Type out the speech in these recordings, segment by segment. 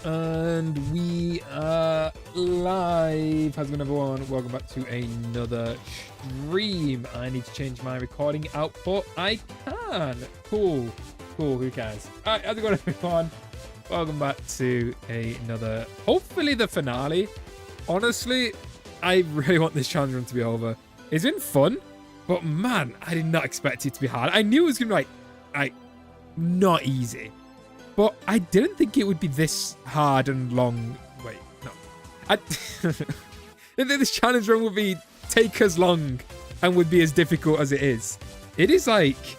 And we are live. How's it going, everyone? Welcome back to another stream. I need to change my recording output. I can. Cool. Who cares? All right, how's it going, everyone? Welcome back to another, hopefully the finale. Honestly, I really want this challenge run to be over. It's been fun, but man, I did not expect it to be hard. I knew it was going to be like not easy. But I didn't think it would be this hard and long. Wait, no. I think this challenge run would take as long and would be as difficult as it is. It is like,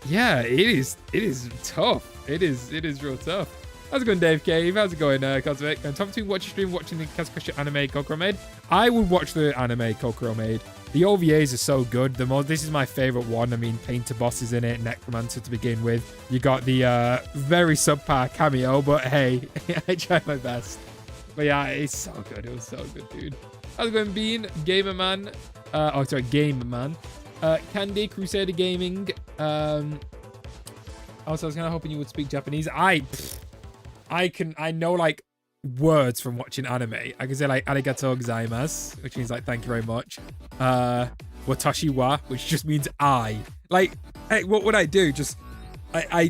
yeah, it is tough. It is real tough. How's it going, Dave Cave? How's it going, Cosmic? And top between watching stream, watching the Cascusher anime Kokoro Maid. I would watch the anime Kokoro Maid. The OVAs are so good. This is my favorite one. I mean, Painter Boss is in it, Necromancer to begin with. You got the very subpar cameo, but hey, I tried my best. But yeah, it's so good. It was so good, dude. How's it going, Bean? Gamer Man. Gamer Man. Candy, Crusader Gaming. Also, I was kind of hoping you would speak Japanese. I know like words from watching anime. I can say like arigatou gozaimasu, which means like thank you very much. Watashi wa, which just means I. Like, hey, what would I do? Just I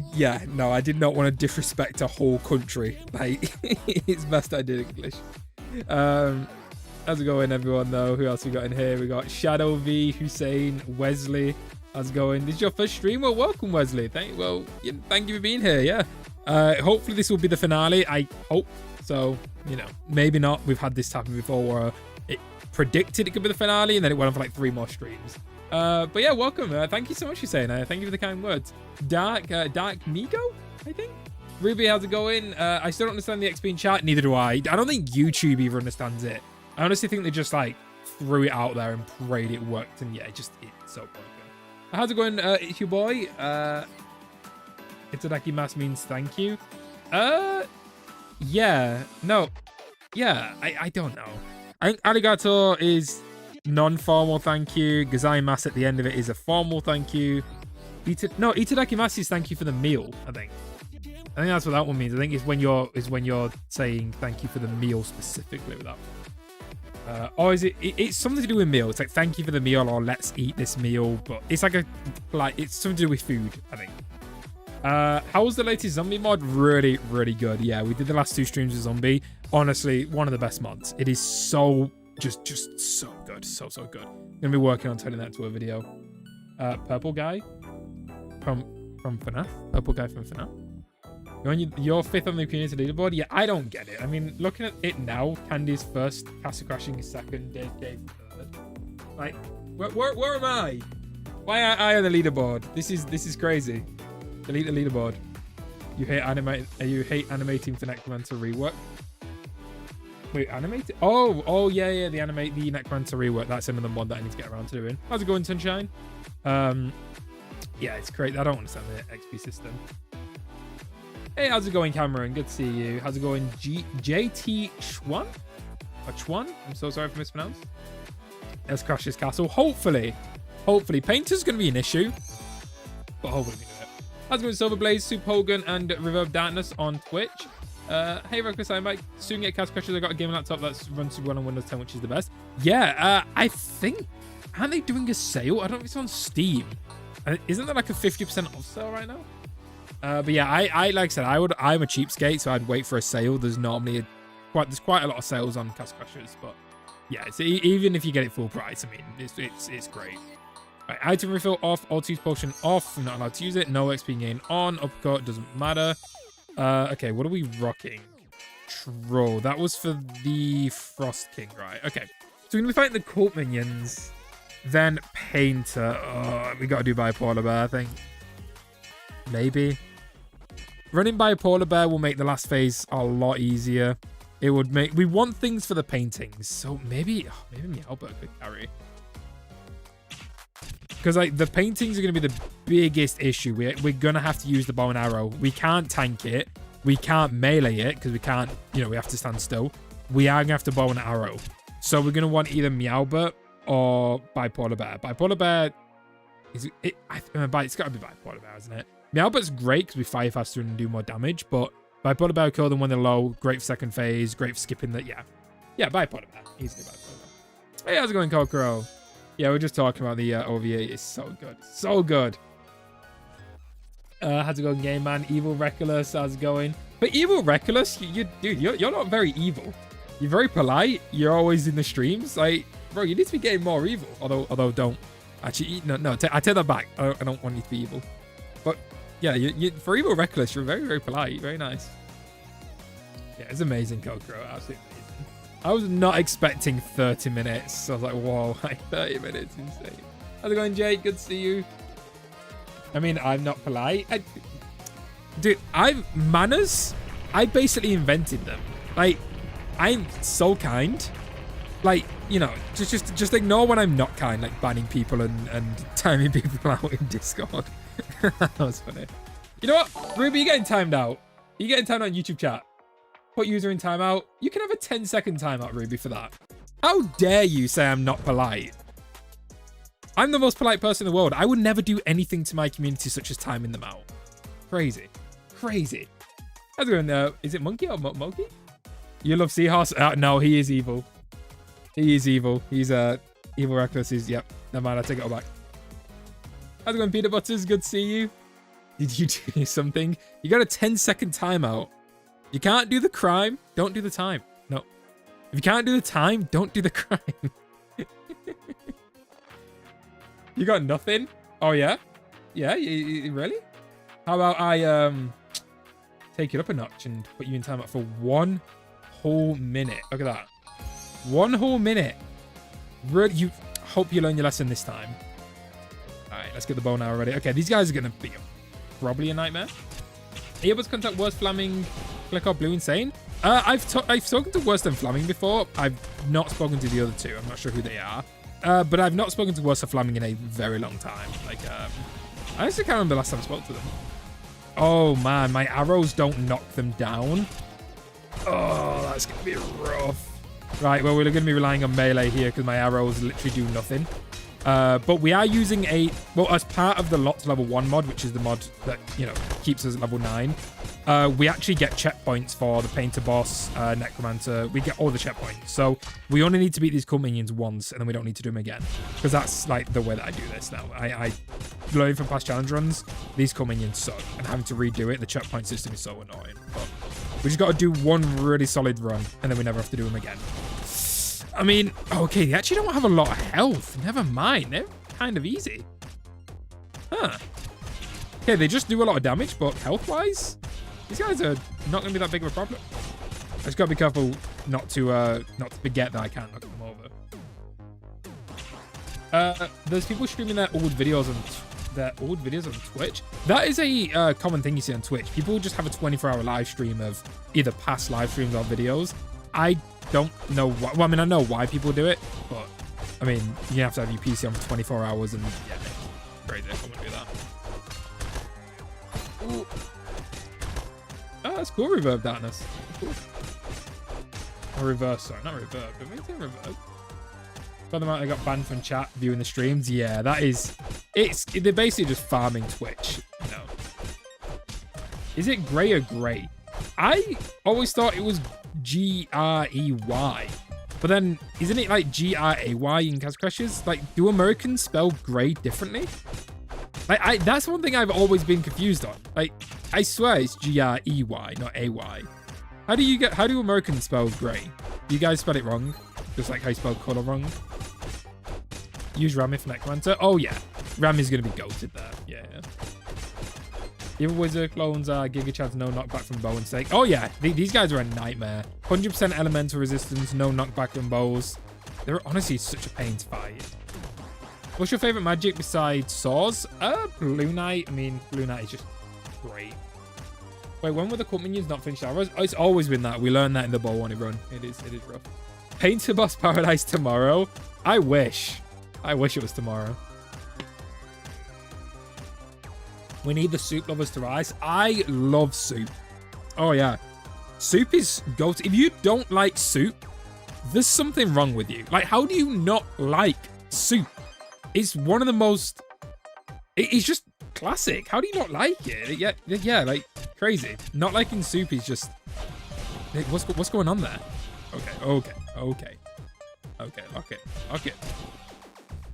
did not want to disrespect a whole country. Like, it's best I did English. How's it going, everyone, though? Who else we got in here? We got Shadow V, Hussein, Wesley. How's it going? This is your first stream? Well, welcome, Wesley. Thank you for being here, yeah. Hopefully this will be the finale. I hope so. You know, maybe not. We've had this happen before where it predicted it could be the finale and then it went on for like 3 more streams. But yeah, welcome. Thank you so much for saying that. Thank you for the kind words. Dark Migo, I think. Ruby, how's it going? I still don't understand the XP in chat. Neither do I. I don't think YouTube even understands it. I honestly think they just like threw it out there and prayed it worked. And yeah, it's so broken. How's it going, it's your boy? Itadakimasu means thank you. Yeah. No. Yeah, I don't know. I think arigato is non-formal thank you. Gozaimasu at the end of it is a formal thank you. Itadakimasu is thank you for the meal, I think. I think that's what that one means. I think it's when you're saying thank you for the meal specifically with that one. Or is it's something to do with meal. It's like thank you for the meal or let's eat this meal, but it's like it's something to do with food, I think. How was the latest zombie mod? Really, really good. Yeah, we did the last 2 streams with zombie. Honestly, one of the best mods. It is so just so good. So good. I'm gonna be working on turning that into a video. Purple guy from FNAF. Purple guy from FNAF. You're 5th on the community leaderboard? Yeah, I don't get it. I mean, looking at it now, Candy's 1st, Castle Crashing is 2nd, Dave 3rd. Like, where am I? Why am I on the leaderboard? This is crazy. Delete the leaderboard. You hate animating for Necromancer rework? Wait, animate? Oh yeah, the Necromancer rework. That's another mod that I need to get around to doing. How's it going, Sunshine? Yeah, it's great. I don't understand the XP system. Hey, how's it going, Cameron? Good to see you. How's it going, JT Schwan? Or Chwan? I'm so sorry if I mispronounced. Let's crash this castle. Hopefully. Painter's going to be an issue. But hopefully we can do it. How's it going, Silverblaze, Soup Hogan, and Reverb Darkness on Twitch? Hey, Reckless, I'm back. Soon get Cast Crushers. I got a gaming laptop that runs super well on Windows 10, which is the best. Yeah, I think... Aren't they doing a sale? I don't know if it's on Steam. Isn't there like a 50% off sale right now? But yeah, I like I said, I'm a cheapskate, so I'd wait for a sale. There's normally there's quite a lot of sales on Cast Crushers, but yeah, even if you get it full price, I mean, it's great. Right, item refill off, auto use potion off. I'm not allowed to use it. No XP gain on. Uppercut doesn't matter. Okay, what are we rocking? Troll. That was for the Frost King, right? Okay, so we're gonna be fighting the cult minions, then Painter. Oh, we gotta do Bipolar Bear, I think. Maybe. Running Bipolar Bear will make the last phase a lot easier. It would make... We want things for the paintings, so maybe Meowbird could carry. Because like the paintings are going to be the biggest issue. We're going to have to use the bow and arrow. We can't tank it. We can't melee it because we can't, we have to stand still. We are going to have to bow and arrow. So we're going to want either Meowbird or Bipolar Bear. Bipolar Bear it's got to be Bipolar Bear, isn't it? Meowbird's great because we fire faster and do more damage, but Bipolar Bear killed them when they're low. Great for second phase. Great for skipping that. Yeah. Yeah, Bipolar Bear. Easily Bipolar Bear. Hey, how's it going, Kokoro? Yeah, we're just talking about the OVA. It's so good. So good. How's it going, Game Man? Evil Reckless, how's it going? But Evil Reckless, dude, you're not very evil. You're very polite. You're always in the streams. Like, bro, you need to be getting more evil. Although don't. Actually, no, I take that back. I don't want you to be evil. But, yeah, for Evil Reckless, you're very, very polite. Very nice. Yeah, it's amazing, Kokoro. Absolutely amazing. I was not expecting 30 minutes. So I was like, whoa, like 30 minutes. Insane. How's it going, Jake? Good to see you. I mean, I'm not polite. Dude, manners, I basically invented them. Like, I'm so kind. Like, you know, just ignore when I'm not kind, like banning people and timing people out in Discord. That was funny. You know what? Ruby, you're getting timed out. You're getting timed out in YouTube chat. Put user in timeout. You can have a 10-second timeout, Ruby, for that. How dare you say I'm not polite? I'm the most polite person in the world. I would never do anything to my community such as timing them out. Crazy. Crazy. How's it going? Is it Monkey or Monkey? You love Seahorse? No, he is evil. He is evil. He's Evil Reckless. Yep. Never mind, I take it all back. How's it going, Peanut Butters? Good to see you. Did you do something? You got a 10-second timeout. You can't do the crime. Don't do the time. No. If you can't do the time, don't do the crime. You got nothing? Oh, yeah? Yeah? Really? How about I take it up a notch and put you in timeout for 1 whole minute? Look at that. 1 whole minute. Really, you hope you learn your lesson this time. All right, let's get the bow now already. Okay, these guys are going to be probably a nightmare. Are you able to contact Worst Flaming, Click or Blue Insane? I've spoken to Worst and Flaming before. I've not spoken to the other two. I'm not sure who they are. But I've not spoken to Worst Flaming in a very long time. Like, I actually can't remember the last time I spoke to them. Oh, man. My arrows don't knock them down. Oh, that's going to be rough. Right, well, we're going to be relying on melee here because my arrows literally do nothing. But we are using as part of the Lots Level 1 mod, which is the mod that, you know, keeps us at level 9, we actually get checkpoints for the Painter Boss, Necromancer. We get all the checkpoints. So we only need to beat these cool minions once, and then we don't need to do them again. Because that's, like, the way that I do this now. I learning from past challenge runs, these cool minions suck. And having to redo it, the checkpoint system is so annoying. But we just got to do one really solid run, and then we never have to do them again. I mean, okay, they actually don't have a lot of health. Never mind. They're kind of easy. Huh. Okay, they just do a lot of damage, but health-wise, these guys are not going to be that big of a problem. I just got to be careful not to forget that I can't knock them over. There's people streaming their old videos on Twitch. That is a common thing you see on Twitch. People just have a 24-hour live stream of either past live streams or videos. I don't know why. Well, I mean, I know why people do it, but I mean, you have to have your PC on for 24 hours, and yeah, crazy. I wouldn't do that. Ooh. Oh, that's cool. Reverb darkness. Cool. Or reverse, sorry, not reverb. But maybe say reverb. Got them out. I got banned from chat viewing the streams. Yeah, that is. They're basically just farming Twitch. You know. Is it grey or grey? I always thought it was G-R-E-Y. But then, isn't it like G-R-A-Y in Castle Crashers? Like, do Americans spell grey differently? Like, that's one thing I've always been confused on. Like, I swear it's G-R-E-Y, not A-Y. How do Americans spell grey? Do you guys spell it wrong? Just like how you spell colour wrong? Use Ram if Necromancer. Oh, yeah. Ram is going to be goated there. Yeah. Even Wizard clones are Giga Chad's no knockback from bow and stake. Oh, yeah. These guys are a nightmare. 100% elemental resistance, no knockback from bows. They're honestly such a pain to fight. What's your favorite magic besides saws? Blue Knight. I mean, Blue Knight is just great. Wait, when were the cult minions not finished arrows? Oh, it's always been that. We learned that in the bow one run. It is rough. Painter Boss Paradise tomorrow. I wish it was tomorrow. We need the soup lovers to rise. I love soup. Oh, yeah. Soup is goat. If you don't like soup, there's something wrong with you. Like, how do you not like soup? It's one of the most... It's just classic. How do you not like it? Yeah, like, crazy. Not like in Soup, he's just... Hey, what's going on there? Okay. Lock it.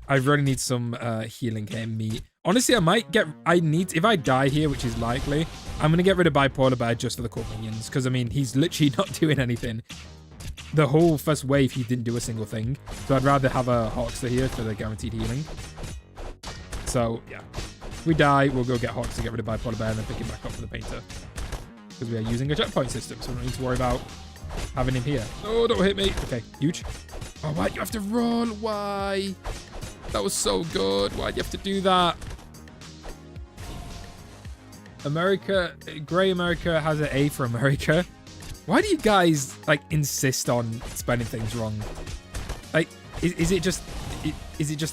I really need some healing here, me. Honestly, if I die here, which is likely, I'm going to get rid of Bipolar Bear just for the core minions. Because, I mean, he's literally not doing anything. The whole first wave, he didn't do a single thing. So I'd rather have a Hawkster here for the guaranteed healing. So, yeah. If we die, we'll go get Hawkster, get rid of Bipolar Bear, and then pick him back up for the Painter. Because we are using a checkpoint system, so we don't need to worry about having him here. Oh, don't hit me. Okay, huge. Oh, why do you have to run? Why? That was so good. Why'd you have to do that? America, Grey America has an A for America. Why do you guys, like, insist on spelling things wrong? Like, is it just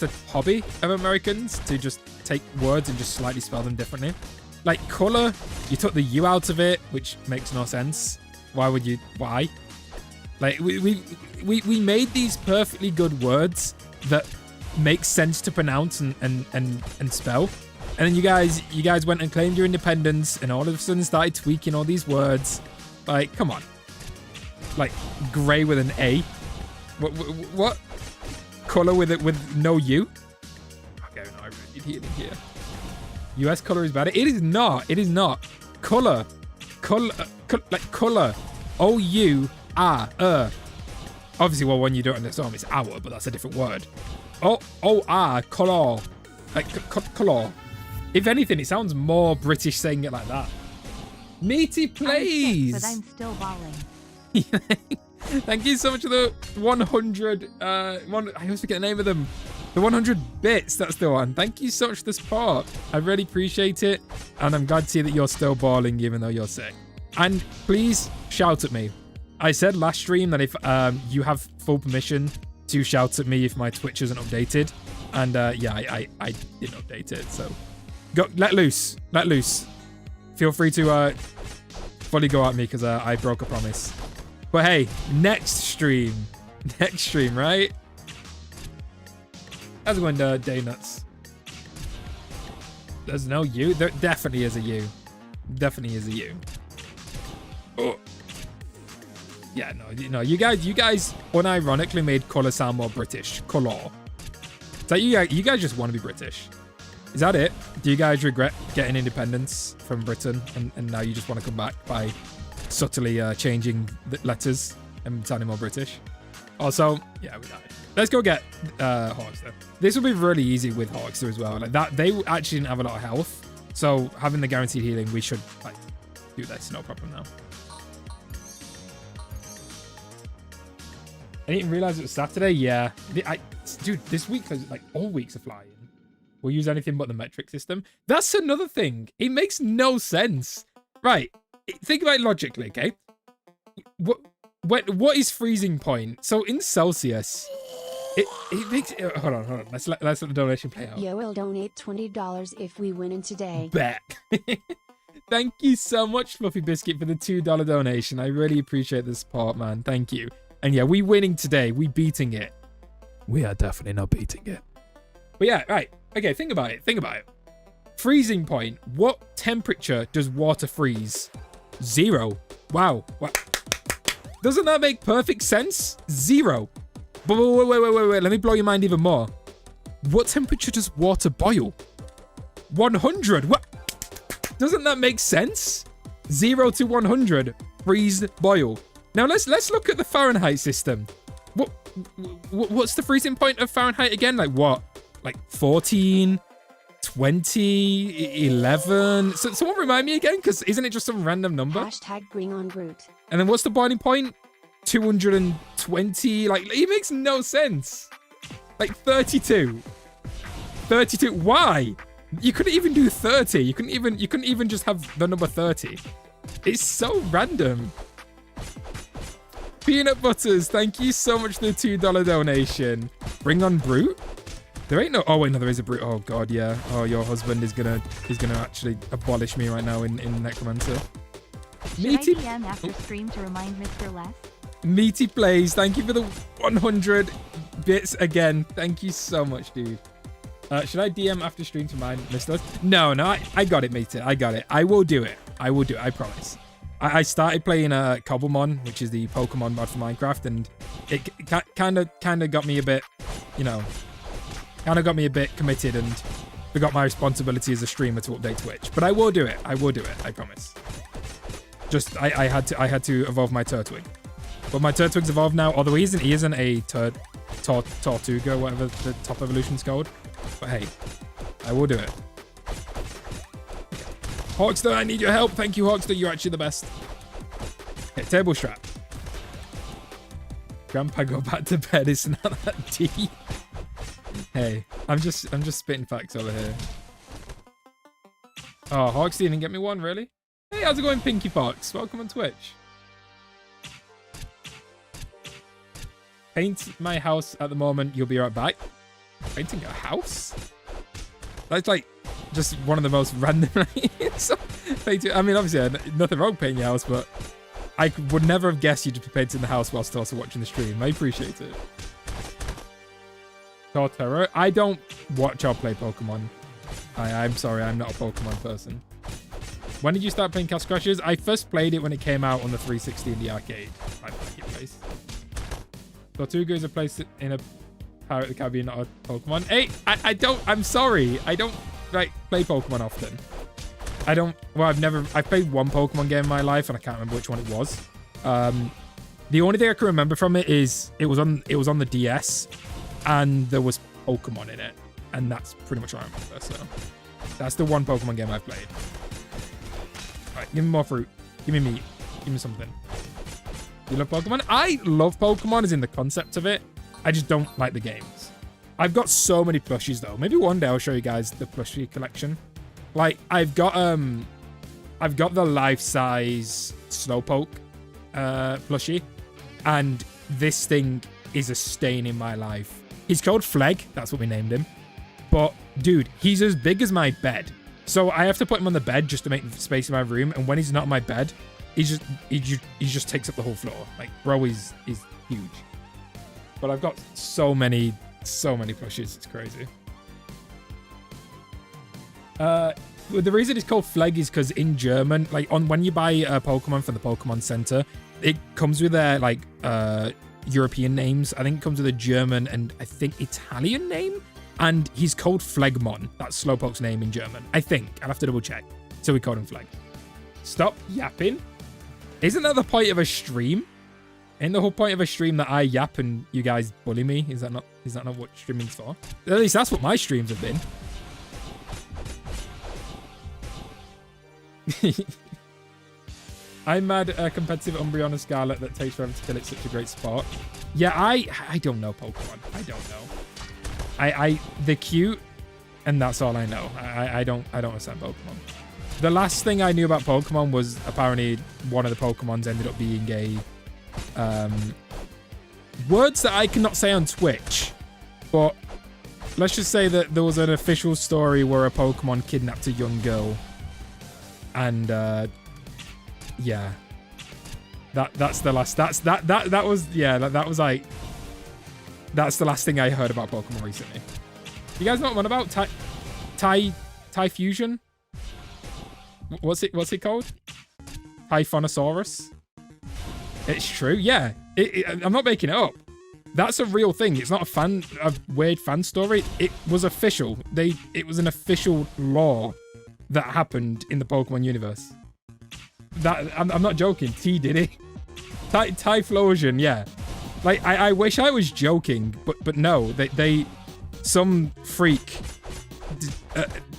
a hobby of Americans to just take words and just slightly spell them differently? Like, color, you took the U out of it, which makes no sense. Why would you? Why? Like, we made these perfectly good words that make sense to pronounce and spell. And then you guys went and claimed your independence and all of a sudden started tweaking all these words. Like, come on. Like, gray with an A. What? Color with no U? Okay, no, I really need healing here. US color is better. It is not. It is not. Color. Like color. O-U-R. Obviously, well, when you don't understand, it's hour, but that's a different word. O-R. Color. Like color. If anything, it sounds more British saying it like that. Meaty plays. But I'm still balling. Thank you so much for the 100. I always forget the name of them. The 100 bits. That's the one. Thank you so much for the support. I really appreciate it, and I'm glad to see that you're still balling even though you're sick. And please shout at me. I said last stream that if you have full permission to shout at me if my Twitch isn't updated, and yeah, I didn't update it, so go let loose. Feel free to fully go at me because I broke a promise. But hey, next stream, right? How's it going, Day Nuts? There's no U. There definitely is a U. Definitely is a U. Oh. Yeah, no. You guys unironically made color sound more British. Color. So you guys just want to be British. Is that it? Do you guys regret getting independence from Britain and now you just want to come back by subtly changing the letters and sounding more British? Also, yeah, we died. Let's go get Hawkster. This will be really easy with Hawkster as well. Like that, they actually didn't have a lot of health, so having the guaranteed healing, we should like do this, no problem now. I didn't realize it was Saturday. Yeah, dude, this week like all weeks are flying. We'll use anything but the metric system. That's another thing. It makes no sense. Right. Think about it logically, okay? What is freezing point? So in Celsius, it makes... Hold on. Let's let the donation play out. You will donate $20 if we win in today. Bet. Thank you so much, Fluffy Biscuit, for the $2 donation. I really appreciate the support, man. Thank you. And yeah, we winning today. We beating it. We are definitely not beating it. But yeah, right. Okay, think about it. Freezing point. What temperature does water freeze? 0. Wow. Doesn't that make perfect sense? 0. But wait. Let me blow your mind even more. What temperature does water boil? 100. What? Doesn't that make sense? 0 to 100. Freeze, boil. Now let's look at the Fahrenheit system. What's the freezing point of Fahrenheit again? Like what? Like 14, 20, 11. So someone remind me again, because isn't it just some random number? Hashtag green on Groot. And then what's the boiling point? 220. Like it makes no sense. Like 32. 32. Why? You couldn't even do 30. You couldn't even just have the number 30. It's so random. Peanut Butters, thank you so much for the $2 donation. Bring on Brute? There ain't no... Oh, wait, no, there is a Brute. Oh, God, yeah. Oh, your husband is gonna actually abolish me right now in Necromancer. Meaty... Should I DM after stream to remind Mr. Les? Meaty Plays, thank you for the 100 bits again. Thank you so much, dude. Should I DM after stream to remind Mr. Les? No, I got it, Meaty. I got it. I will do it. I will do it. I promise. I started playing Cobblemon, which is the Pokemon mod for Minecraft, and it kind of got me a bit, you know, kind of got me a bit committed and forgot my responsibility as a streamer to update Twitch. But I will do it. I will do it. I promise. Just I had to evolve my Turtwig, but my Turtwig's evolved now. Although he isn't a Tortuga, whatever the top evolution's called. But hey, I will do it. Hawkster, I need your help. Thank you, Hawkster. You're actually the best. Okay, table strap. Grandpa, go back to bed. It's not that deep. Hey, I'm just spitting facts over here. Oh, Hawkster didn't get me one, really? Hey, how's it going, Pinky Fox? Welcome on Twitch. Paint my house at the moment. You'll be right back. Painting a house? That's like just one of the most random names. I mean, obviously, nothing wrong painting your house, but I would never have guessed you'd be painting the house whilst also watching the stream. I appreciate it. Torterra. I don't watch or play Pokemon. I'm sorry, I'm not a Pokemon person. When did you start playing Castle Crashers? I first played it when it came out on the 360 in the arcade. I like it, place. Tortuga is a place in a Pirate of the Caribbean, not a Pokemon. Hey, I'm sorry. I don't like play Pokemon often. I've played one Pokemon game in my life and I can't remember which one it was. The only thing I can remember from it is it was on the DS and there was Pokemon in it. And that's pretty much what I remember. So that's the one Pokemon game I've played. All right, give me more fruit. Give me meat. Give me something. You love Pokemon? I love Pokemon as in the concept of it. I just don't like the games. I've got so many plushies though. Maybe one day I'll show you guys the plushie collection. Like I've got the life-size Slowpoke plushie, and this thing is a stain in my life. He's called Fleg. That's what we named him. But dude, he's as big as my bed. So I have to put him on the bed just to make space in my room. And when he's not on my bed, he just takes up the whole floor. Like, bro is huge. But I've got so many plushies. It's crazy. The reason it's called Fleg is because in German, like when you buy a Pokemon from the Pokemon Center, it comes with their like European names. I think it comes with a German and I think Italian name. And he's called Flegmon. That's Slowpoke's name in German. I think. I'll have to double check. So we called him Fleg. Stop yapping. Isn't that the point of a stream? Ain't the whole point of a stream that I yap and you guys bully me? Is that not what streaming's for? At least that's what my streams have been. I'm mad at a competitive Umbreon Scarlet that takes forever to kill. It's such a great sport. Yeah, I don't know Pokemon. I don't know. They're cute, and that's all I know. I don't understand Pokemon. The last thing I knew about Pokemon was apparently one of the Pokemons ended up being a words that I cannot say on Twitch, but let's just say that there was an official story where a Pokemon kidnapped a young girl, and yeah, that's the last. That was like. That's the last thing I heard about Pokemon recently. You guys know what I'm on about? Typhusion? What's it called? Typhonosaurus? It's true, yeah. I'm not making it up. That's a real thing. It's not a weird fan story. It was official. It was an official law that happened in the Pokemon universe. I'm not joking. T did it. Typhlosion, yeah. Like, I wish I was joking, but no, some freak,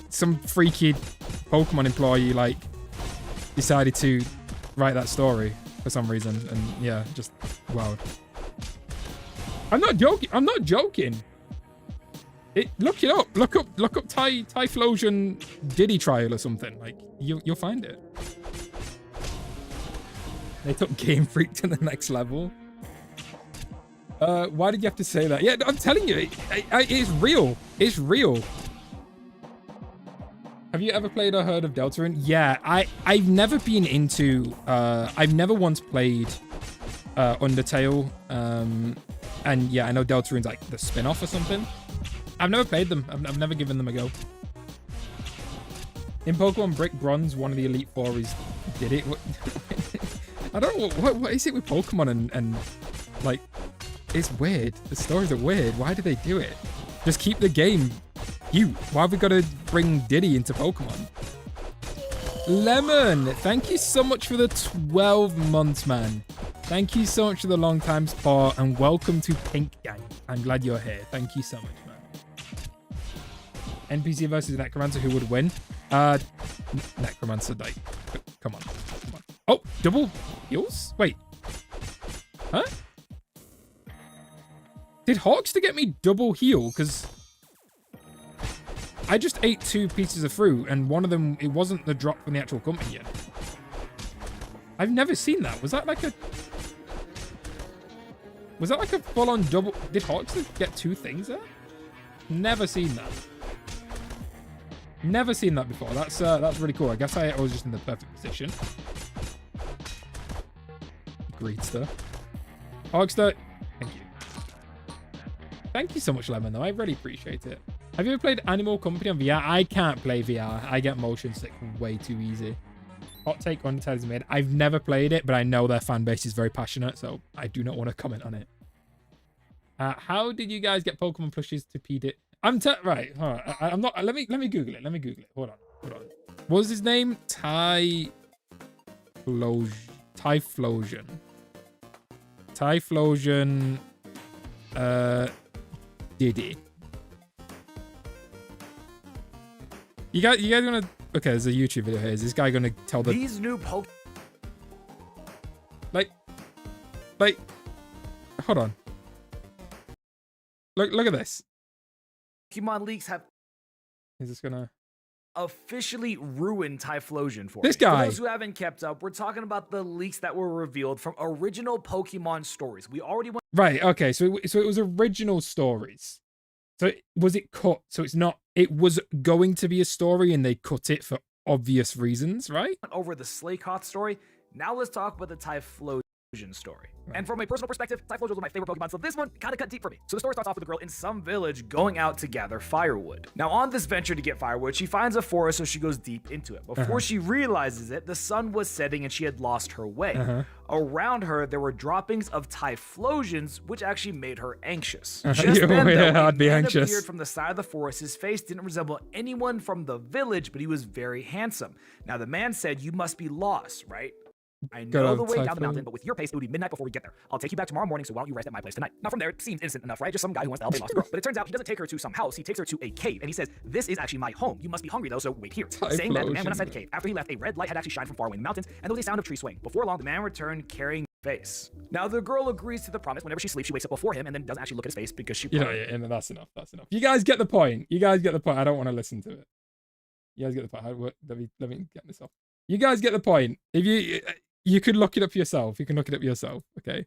some freaky Pokemon employee, like, decided to write that story for some reason, and yeah, just, wow. I'm not joking. Look it up. Look up Typhlosion Diddy trial or something. Like, you'll find it. They took Game Freak to the next level. Why did you have to say that? Yeah, I'm telling you, it's real. It's real. Have you ever played or heard of Deltarune? Yeah, I've never been into, I've never once played Undertale. And yeah, I know Deltarune's like the spin-off or something. I've never played them. I've never given them a go. In Pokemon Brick Bronze, one of the Elite Four is did it. I don't know what is it with Pokemon and like it's weird. The stories are weird. Why do they do it? Just keep the game cute. Why have we got to bring Diddy into Pokemon? Lemon, thank you so much for the 12 months, man. Thank you so much for the long time support and welcome to Pink Gang. I'm glad you're here. Thank you so much, man. NPC versus Necromancer, who would win? Necromancer, like, come on. Oh, double heals? Wait. Huh? Did Hawkster get me double heal? Because I just ate 2 pieces of fruit and one of them, it wasn't the drop from the actual company yet. I've never seen that. Was that like a full-on double? Did Hawkster get 2 things there? Never seen that. Never seen that before. That's really cool. I guess I was just in the perfect position. Greedster. Hawkster, thank you. Thank you so much, Lemon, though. I really appreciate it. Have you ever played Animal Company on VR? I can't play VR. I get motion sick way too easy. Hot take on Undead is made. I've never played it, but I know their fan base is very passionate, so I do not want to comment on it. How did you guys get Pokemon plushies to PD? Right. Hold on. I'm not. Let me Google it. Let me Google it. Hold on. What was his name? Typhlosion. Diddy. You guys gonna? Okay, there's a YouTube video here. Is this guy gonna tell these new Pokemon? Like, hold on. Look at this. Pokemon leaks have. Is this gonna officially ruined Typhlosion for this guy? For those who haven't kept up, we're talking about the leaks that were revealed from original Pokemon stories. We already went. Right. Okay. So it was original stories. So was it cut? So it's not. It was going to be a story, and they cut it for obvious reasons, right? Over the Slaykoth story. Now let's talk about the Typhlosion story. Right. And from a personal perspective, Typhlosion was my favorite Pokemon, so this one kind of cut deep for me. So the story starts off with a girl in some village going out to gather firewood. Now on this venture to get firewood, she finds a forest, so she goes deep into it. Before she realizes it, the sun was setting and she had lost her way. Around her, there were droppings of Typhlosions, which actually made her anxious. Just then, though, I'd be anxious. Appeared from the side of the forest. His face didn't resemble anyone from the village, but he was very handsome. Now the man said, "You must be lost, right? I know the way down the mountain, but with your pace, it would be midnight before we get there. I'll take you back tomorrow morning, so why don't you rest at my place tonight?" Now from there, it seems innocent enough, right? Just some guy who wants to help a lost girl. But it turns out he doesn't take her to some house. He takes her to a cave, and he says, "This is actually my home. You must be hungry, though, so wait here." Saying that, the man went outside the cave. After he left, a red light had actually shined from far away in the mountains, and there was a sound of trees swaying. Before long, the man returned carrying a face. Now the girl agrees to the promise. Whenever she sleeps, she wakes up before him, and then doesn't actually look at his face because she... and that's enough. That's enough. You guys get the point. I don't want to listen to it. You guys get the point. Let me get this off. You guys get the point. If you could look it up yourself. You can look it up yourself, okay?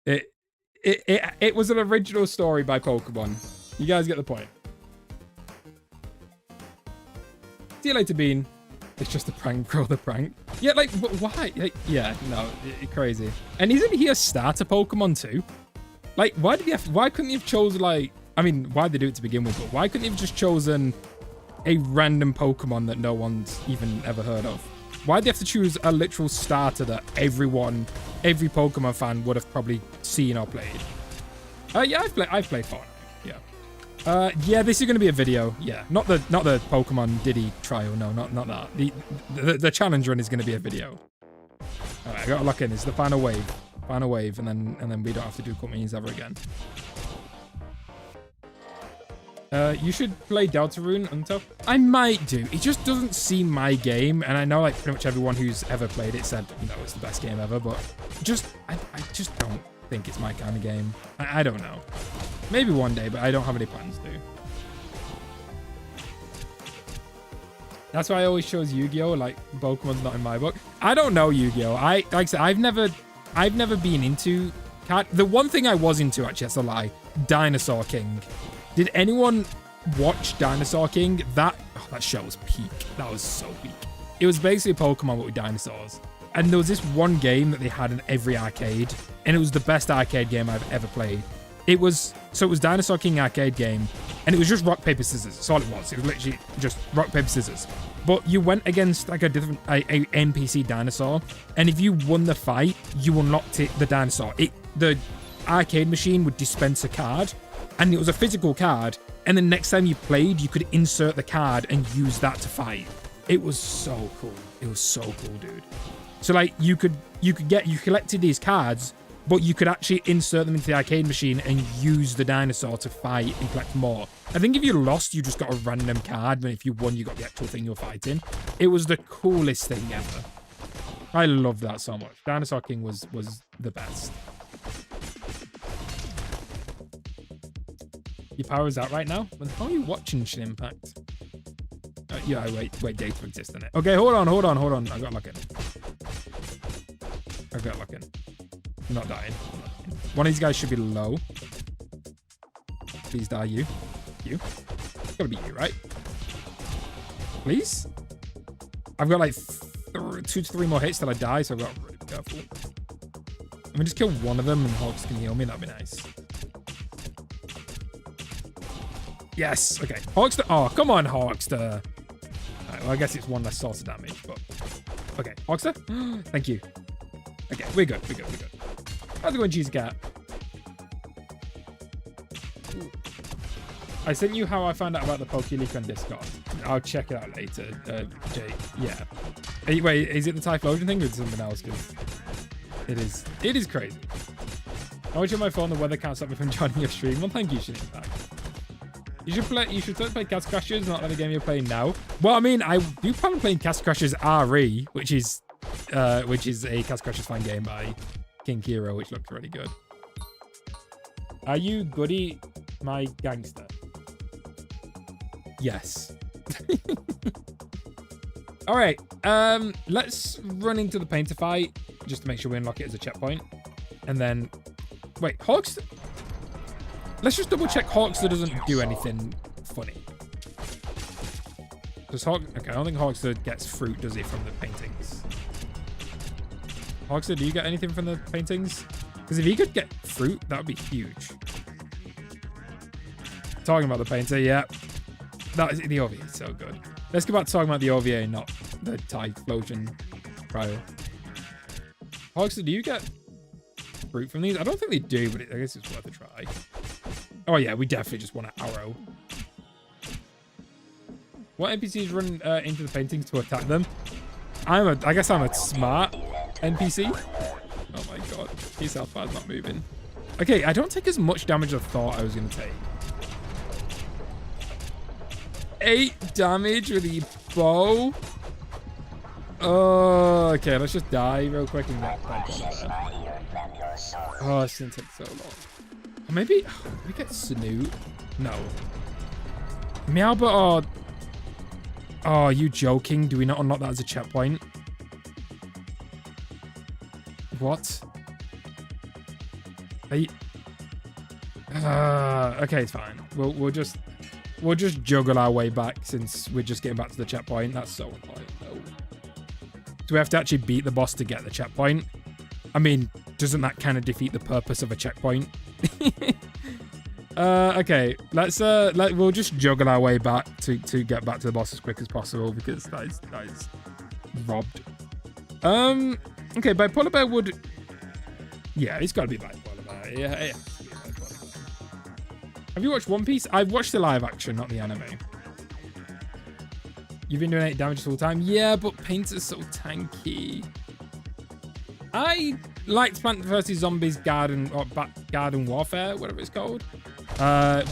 It was an original story by Pokemon. You guys get the point. See you later, Bean. It's just a prank, bro. The prank. Yeah, like, why? Like, yeah, no, crazy. And isn't he a starter Pokemon too? Like, why couldn't you have chosen, like, I mean, why'd they do it to begin with? But why couldn't you have just chosen a random Pokemon that no one's even ever heard of? Why'd they have to choose a literal starter that every Pokemon fan would have probably seen or played? Yeah, I've played Fortnite. Yeah. Yeah, this is going to be a video. Yeah, not the Pokemon Diddy trial. No, not that. The challenge run is going to be a video. All right, I got to lock in. This is the final wave, and then we don't have to do companies ever again. You should play Deltarune until I might do. It just doesn't seem my game, and I know like pretty much everyone who's ever played it said it's the best game ever, but I just don't think it's my kind of game. I don't know. Maybe one day, but I don't have any plans to. That's why I always chose Yu-Gi-Oh! Like Pokemon's not in my book. I don't know Yu-Gi-Oh! Like I said, I've never been into card. The one thing I was into, actually, that's a lie. Dinosaur King. Did anyone watch Dinosaur King? That show was peak. That was so peak. It was basically Pokemon but with dinosaurs. And there was this one game that they had in every arcade, and it was the best arcade game I've ever played. It was Dinosaur King arcade game, and it was just rock, paper, scissors. That's all it was. It was literally just rock, paper, scissors. but you went against like a different a NPC dinosaur, and if you won the fight, you unlocked the dinosaur. The arcade machine would dispense a card, and it was a physical card, and then next time you played, you could insert the card and use that to fight. It was so cool. It was so cool, dude. So like you collected these cards, but you could actually insert them into the arcade machine and use the dinosaur to fight and collect more. I think if you lost, you just got a random card, but if you won, you got the actual thing you're fighting. It was the coolest thing ever. I love that so much. Dinosaur King was the best. Your power is out right now? How are you watching Shin Impact? Yeah, wait, data exists in it. Okay, hold on. I got lock in. I'm not dying. One of these guys should be low. Please die, you. It's gotta be you, right? Please? I've got like 2 to 3 more hits till I die, so I've got to be really careful. Let me just kill one of them and Hawks can heal me. That'd be nice. Yes. Okay. Hawkster. Oh, come on, Hawkster. Right, well, I guess it's one less source of damage, but okay. Hawkster. Thank you. Okay, we're good. How's it going, Cheese Cat? I sent you how I found out about the PokeLeak on Discord. I'll check it out later, Jake. Yeah. Hey, wait, is it the Typhlosion thing or is it something else? Because it is crazy. I watch on my phone, the weather can't stop me from joining your stream. Well, thank you, Shin Impact. You should start playing Cast Crashers, not like the game you're playing now. Well, I mean, I do plan on playing Cast Crashers RE, which is a Cast Crashers fan game by King Kiro, which looks really good. Are you Goody, my gangster? Yes. All right. Let's run into the painter fight just to make sure we unlock it as a checkpoint, and then wait, Hawks. Let's just double check Hawkster doesn't do anything funny. Does okay, I don't think Hawkster gets fruit, does he, from the paintings? Hawkster, do you get anything from the paintings? Because if he could get fruit, that would be huge. Talking about the painter, yeah. That is, the OVA is so good. Let's go back to talking about the OVA, not the Typhlosion trial. Hawkster, do you get fruit from these? I don't think they do, but I guess it's worth a try. Oh yeah, we definitely just want an arrow. What NPCs run into the paintings to attack them? I guess I'm a smart NPC. Oh my god, his health bar's not moving. Okay, I don't take as much damage as I thought I was going to take. 8 damage with the bow. Oh, okay, let's just die real quick and get back on there. Oh, it's going to take so long. Or maybe we get Snoot. No. Meowbot or... Oh, are you joking? Do we not unlock that as a checkpoint? What? Are you... okay, it's fine. We'll just juggle our way back since we're just getting back to the checkpoint. That's so annoying. No. Do we have to actually beat the boss to get the checkpoint? I mean, doesn't that kind of defeat the purpose of a checkpoint? Okay, we'll just juggle our way back to get back to the boss as quick as possible because that is robbed. Okay, bipolar bear would... Yeah, it's got to be bipolar bear. Yeah. Have you watched One Piece? I've watched the live action, not the anime. You've been doing 8 damage the whole time? Yeah, but Painter's so tanky. I liked Plants vs. Zombies Garden Warfare, whatever it's called. I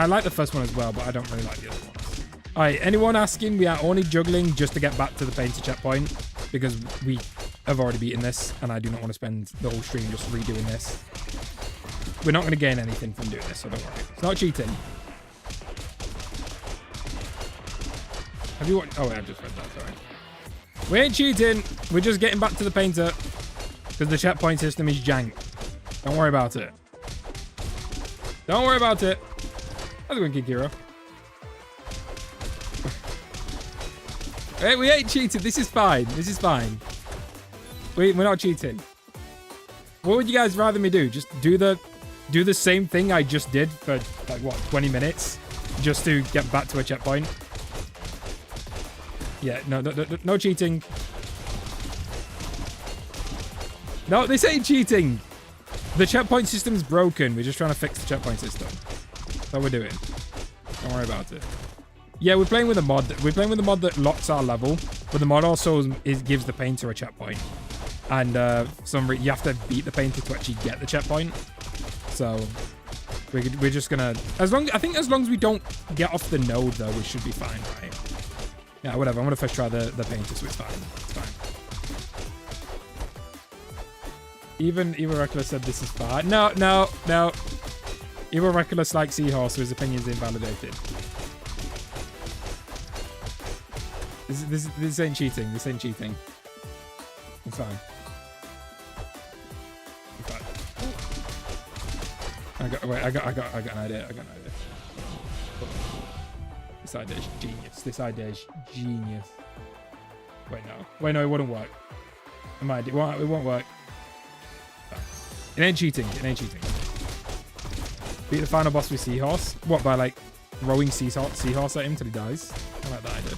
like the first one as well, but I don't really like the other ones. All right, anyone asking? We are only juggling just to get back to the Painter checkpoint because we have already beaten this, and I do not want to spend the whole stream just redoing this. We're not going to gain anything from doing this, so don't worry. It's not cheating. Have you watched? Oh, wait, I've just read that, sorry. We ain't cheating. We're just getting back to the Painter because the checkpoint system is jank. Don't worry about it. Don't worry about it. How's it going, Kikiro? Hey, we ain't cheated. This is fine. This is fine. We're not cheating. What would you guys rather me do? Just do the same thing I just did for like what, 20 minutes just to get back to a checkpoint? Yeah, no cheating. No, this ain't cheating. The checkpoint system's broken. We're just trying to fix the checkpoint system. That's what we're doing. Don't worry about it. Yeah, we're playing with a mod. We're playing with a mod that locks our level, but the mod also gives the painter a checkpoint. And you have to beat the painter to actually get the checkpoint. So we're just gonna, I think as long as we don't get off the node though, we should be fine, right? Yeah, whatever. I'm gonna first try the painter, so it's fine. It's fine. Even Evil Reckless said this is fine. No. Evil Reckless likes Seahorse, so his opinion's invalidated. This ain't cheating. This ain't cheating. It's fine. It's fine. I got an idea. This idea is genius. Wait, no, it wouldn't work. It won't work. It ain't cheating. Beat the final boss with Seahorse. What, by like throwing Seahorse at him till he dies? I like that idea.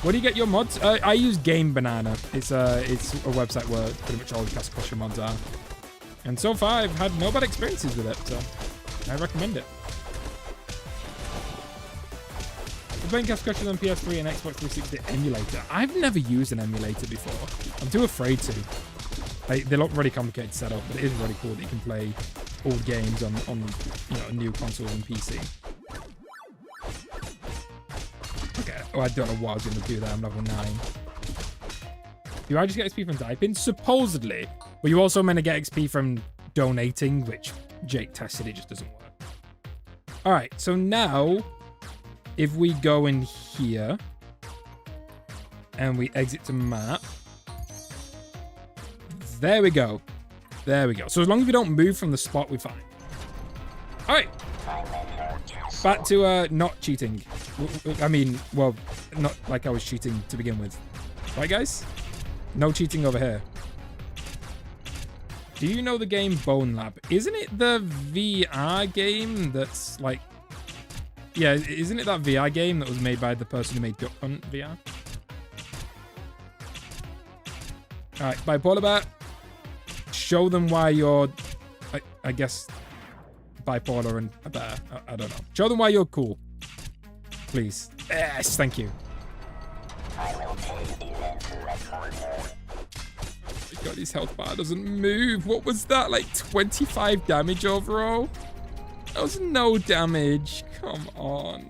Where do you get your mods? I use Game Banana. It's a website where pretty much all the Castle Crusher mods are. And so far, I've had no bad experiences with it, so I recommend it. We're playing Castle Crusher on PS3 and Xbox 360 emulator. I've never used an emulator before. I'm too afraid to. They look really complicated setup, but it is really cool that you can play old games on new consoles and PC. Okay, I don't know what I was going to do there. I'm level 9. Do I just get XP from typing? Supposedly. But you also meant to get XP from donating, which Jake tested. It just doesn't work. All right, so now if we go in here and we exit to map, there we go. So as long as we don't move from the spot, we're fine. All right. Back to not cheating. I mean, well, not like I was cheating to begin with. Right, guys? No cheating over here. Do you know the game Bone Lab? Isn't it the VR game that's like... Yeah, isn't it that VR game that was made by the person who made Duck Hunt VR? All right, Bipolar Bear. Show them why you're, I guess, bipolar and a bear. I don't know. Show them why you're cool. Please. Yes, thank you. God, his health bar doesn't move. What was that? Like 25 damage overall? That was no damage. Come on.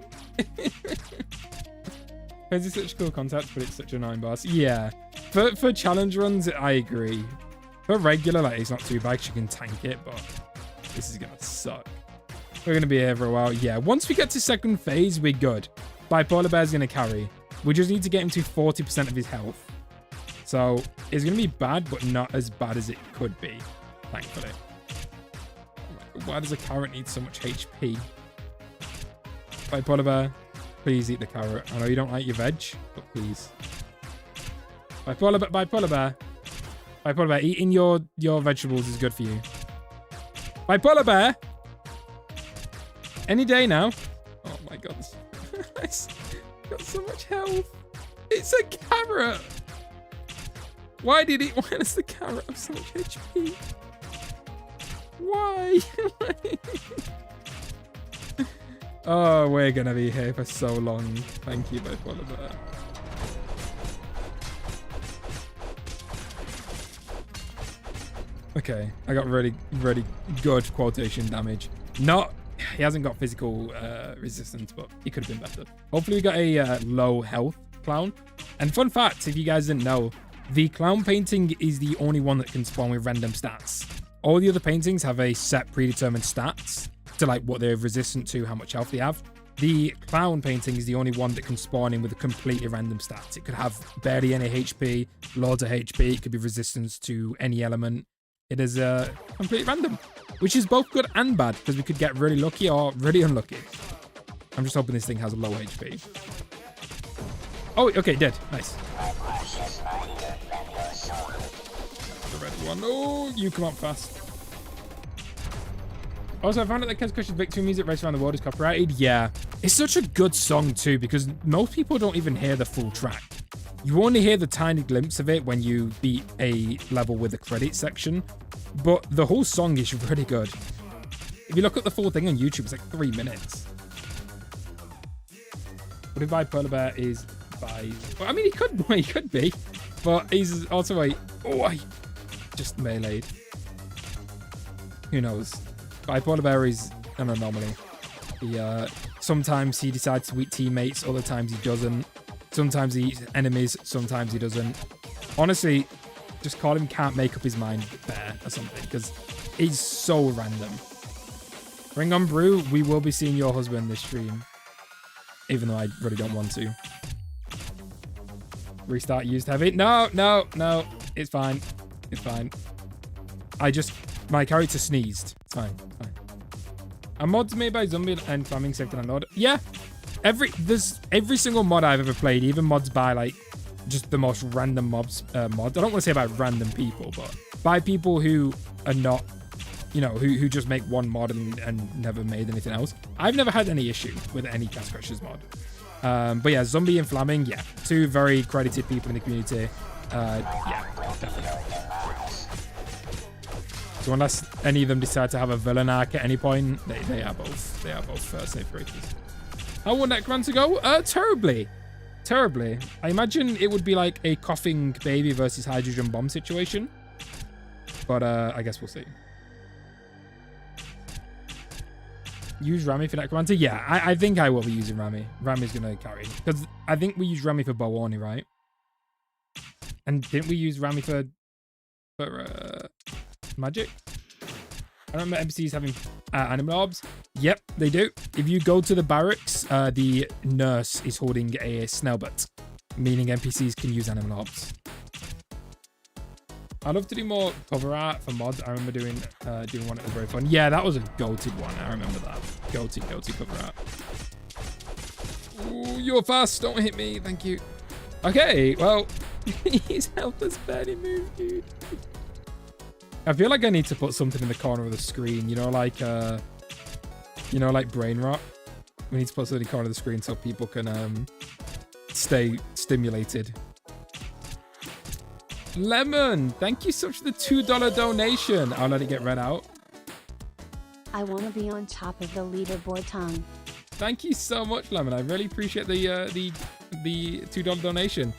It's such a cool concept, but it's such a annoying boss. Yeah. For challenge runs, I agree. For regular, like, it's not too bad because you can tank it, but this is going to suck. We're going to be here for a while. Yeah, once we get to second phase, we're good. Bipolar Bear's going to carry. We just need to get him to 40% of his health. So it's going to be bad, but not as bad as it could be, thankfully. Oh, why does a carrot need so much HP? Bipolar Bear, please eat the carrot. I know you don't like your veg, but please. Bipolar Bear. Bipolar Bear, eating your vegetables is good for you. Bipolar Bear! Any day now. Oh my god. It's got so much health. It's a carrot! Why does the carrot have so much HP? Why? Oh, we're gonna be here for so long. Thank you, Bipolar Bear. Okay, I got really, really good quotation damage. He hasn't got physical resistance, but he could have been better. Hopefully we got a low health clown. And fun fact, if you guys didn't know, the clown painting is the only one that can spawn with random stats. All the other paintings have a set predetermined stats to like what they're resistant to, how much health they have. The clown painting is the only one that can spawn in with a completely random stats. It could have barely any HP, loads of HP. It could be resistance to any element. It is completely random, which is both good and bad because we could get really lucky or really unlucky. I'm just hoping this thing has a low HP. Oh, okay, dead. Nice. The red one. Oh, you come up fast. Also, I found out that Castle Crusher's victory music race around the world is copyrighted. Yeah. It's such a good song too, because most people don't even hear the full track. You only hear the tiny glimpse of it when you beat a level with the credits section, but the whole song is really good. If you look at the full thing on YouTube, it's like 3 minutes. What if Polar Bear is by... Well, I mean, he could be, but he's also a... Oh, I just meleeed. Who knows? Polar Bear is an anomaly. Sometimes he decides to eat teammates, other times he doesn't. Sometimes he eats enemies, sometimes he doesn't. Honestly, just call him can't make up his mind bear or something, because he's so random. Bring on Brew, we will be seeing your husband this stream. Even though I really don't want to. Restart used heavy. No. It's fine. It's fine. My character sneezed. It's fine. Are mods made by Zombie and Flaming saved and unload? Yeah. Every single mod I've ever played, even mods by like just the most random mods. I don't want to say by random people, but by people who are not, you know, who just make one mod and never made anything else. I've never had any issue with any Cast Crushers mod. But yeah, Zombie and Flaming, yeah, two very credited people in the community. Yeah, definitely. So unless any of them decide to have a villain arc at any point, they are both safe creators. How will Necromancer go? Terribly. I imagine it would be like a coughing baby versus hydrogen bomb situation. But I guess we'll see. Use Rami for Necromancer? Yeah, I think I will be using Rami. Rami's going to carry. Because I think we used Rami for bow only, right? And didn't we use Rami for magic? I remember NPCs having animal orbs. Yep, they do. If you go to the barracks, the nurse is holding a snail butt, meaning NPCs can use animal orbs. I'd love to do more cover art for mods. I remember doing one that was very fun. Yeah, that was a goated one. I remember that. Goated cover art. Ooh, you're fast. Don't hit me. Thank you. Okay, well, he's helpless barely move, dude. I feel like I need to put something in the corner of the screen, like brain rot. We need to put something in the corner of the screen so people can stay stimulated. Lemon, thank you so much for the $2 donation. I'll let it get read out. I want to be on top of the leaderboard tongue. Thank you so much, Lemon. I really appreciate the $2 donation.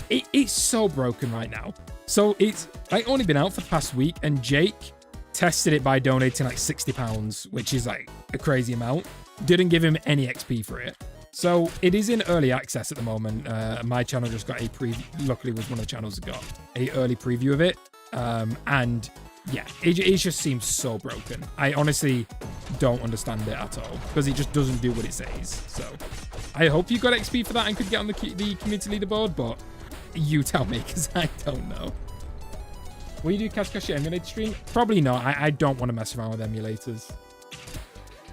It's so broken right now. So it's like only been out for the past week, and Jake tested it by donating like £60, which is like a crazy amount. Didn't give him any XP for it. So it is in early access at the moment. My channel just got a preview. Luckily, was one of the channels that got a early preview of it. And yeah, it just seems so broken. I honestly don't understand it at all because it just doesn't do what it says. So I hope you got XP for that and could get on the community leaderboard, but you tell me because I don't know. Will you do Cash Cash emulator stream? Probably not. I don't want to mess around with emulators.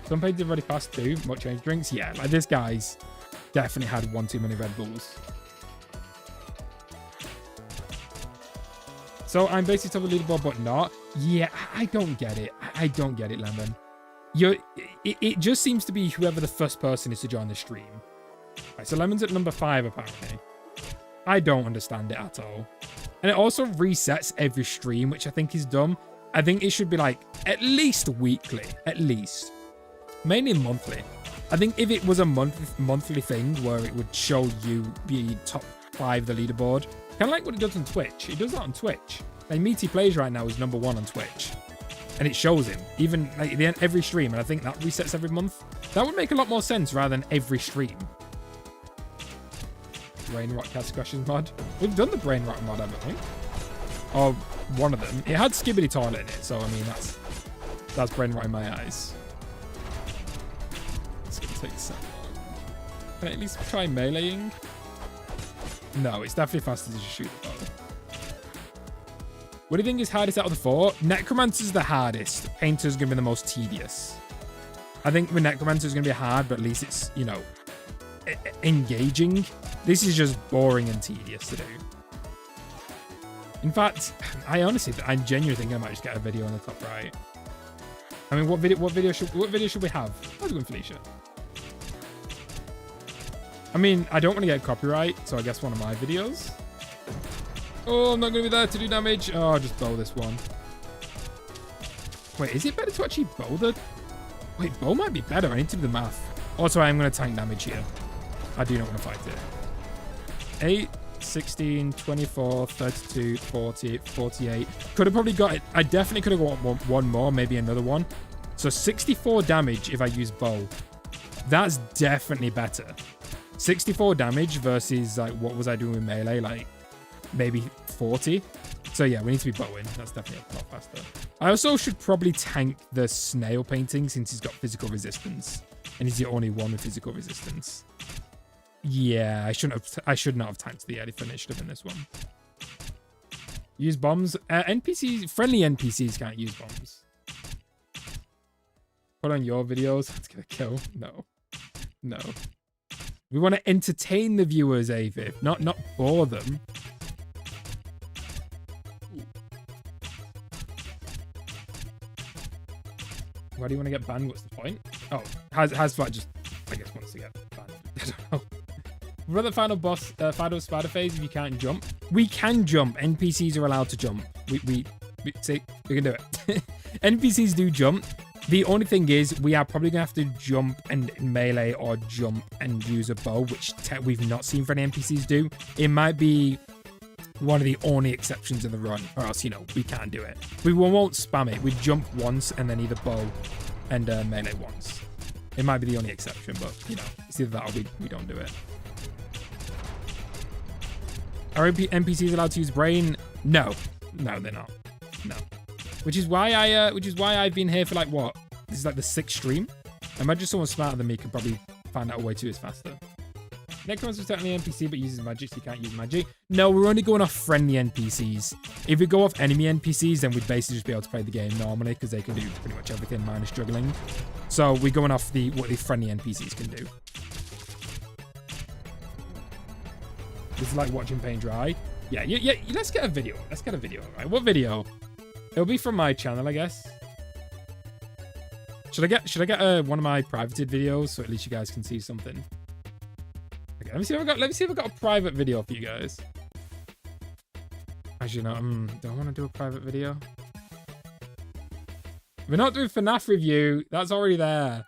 Some pages have already passed too. Much change drinks. Yeah, like this guy's definitely had one too many Red Bulls. So I'm basically top of the leaderboard, but not. Yeah, I don't get it. I don't get it, Lemon. It just seems to be whoever the first person is to join the stream. Right, so Lemon's at number 5 apparently. I don't understand it at all. And it also resets every stream, which I think is dumb. I think it should be like at least weekly, at least. Mainly monthly. I think if it was a monthly thing where it would show you the top 5 the leaderboard, kind of like what it does on Twitch. It does that on Twitch. Like Meaty Plays right now is number 1 on Twitch. And it shows him, even like at the end, every stream. And I think that resets every month. That would make a lot more sense rather than every stream. Brain Rot Cast Questions mod. We've done the Brain Rot mod, haven't we? Or one of them. It had Skibbity Toilet in it, so I mean that's Brain Rot in my eyes. It's gonna take so long. Can I at least try meleeing? No, it's definitely faster to just shoot the bow. What do you think is hardest out of the 4? Necromancer's the hardest. Painter's gonna be the most tedious. I think with Necromancer's gonna be hard, but at least it's, engaging. This is just boring and tedious to do. In fact, I genuinely think I might just get a video on the top right. I mean, what video should we have? How's it going, Felicia? I mean, I don't want to get copyright, so I guess one of my videos. Oh, I'm not going to be there to do damage. Oh, I'll just bow this one. Wait, is it better to actually bow the... Wait, bow might be better. I need to do the math. Also, I am going to tank damage here. I do not want to fight it. 8, 16, 24, 32, 40, 48. Could have probably got it. I definitely could have got one more, maybe another one. So 64 damage if I use bow. That's definitely better. 64 damage versus, like, what was I doing with melee? Like, maybe 40. So yeah, we need to be bowing. That's definitely a lot faster. I also should probably tank the snail painting since he's got physical resistance. And he's the only one with physical resistance. Yeah, I should not have tanked the edit initiative in this one. Use bombs. NPCs, friendly NPCs can't use bombs. Put on your videos. That's gonna kill. No. No. We want to entertain the viewers, Aviv, not bore them. Why do you want to get banned? What's the point? Oh, Hasflat just, I guess, wants to get banned. I don't know. Run the final boss, final spider phase if you can't jump. We can jump. NPCs are allowed to jump. We see, we can do it. NPCs do jump. The only thing is, we are probably going to have to jump and melee or jump and use a bow, which we've not seen for any NPCs do. It might be one of the only exceptions in the run, or else, you know, we can't do it. We won't spam it. We jump once and then either bow and melee once. It might be the only exception, but, you know, it's either that or we don't do it. Are NPCs allowed to use brain? No. No, they're not. No. Which is why I've been here for, like, what? This is like the 6th stream. I imagine someone smarter than me could probably find out a way to is faster. Necromancer is technically NPC, but uses magic, so you can't use magic. No, we're only going off friendly NPCs. If we go off enemy NPCs, then we'd basically just be able to play the game normally, because they can do pretty much everything minus juggling. So we're going off what the friendly NPCs can do. This is like watching paint dry. Yeah, let's get a video. Let's get a video, right? What video? It'll be from my channel, I guess. Should I get one of my privated videos so at least you guys can see something? Okay, let me see if I've got a private video for you guys. Actually, no, do I want to do a private video? We're not doing FNAF review. That's already there.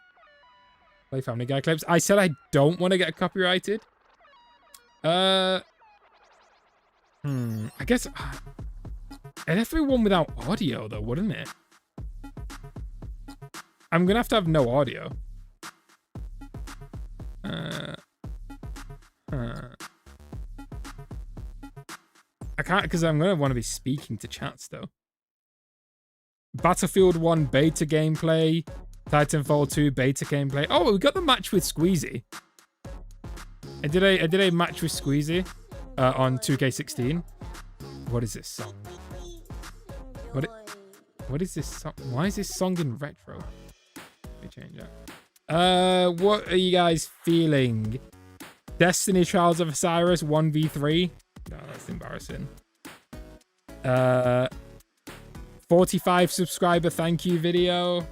Play Family Guy clips. I said I don't want to get copyrighted. I guess it'd have to be one without audio though, wouldn't it? I'm gonna have to have no audio. I can't, because I'm gonna want to be speaking to chats though. Battlefield 1 beta gameplay, Titanfall 2 beta gameplay. Oh, we got the match with Squeezy. I did a match with Squeezy on 2K16. What is this song? What is this song? Why is this song in retro? Let me change that. What are you guys feeling? Destiny Trials of Osiris 1v3. No, that's embarrassing. 45 subscriber thank you video.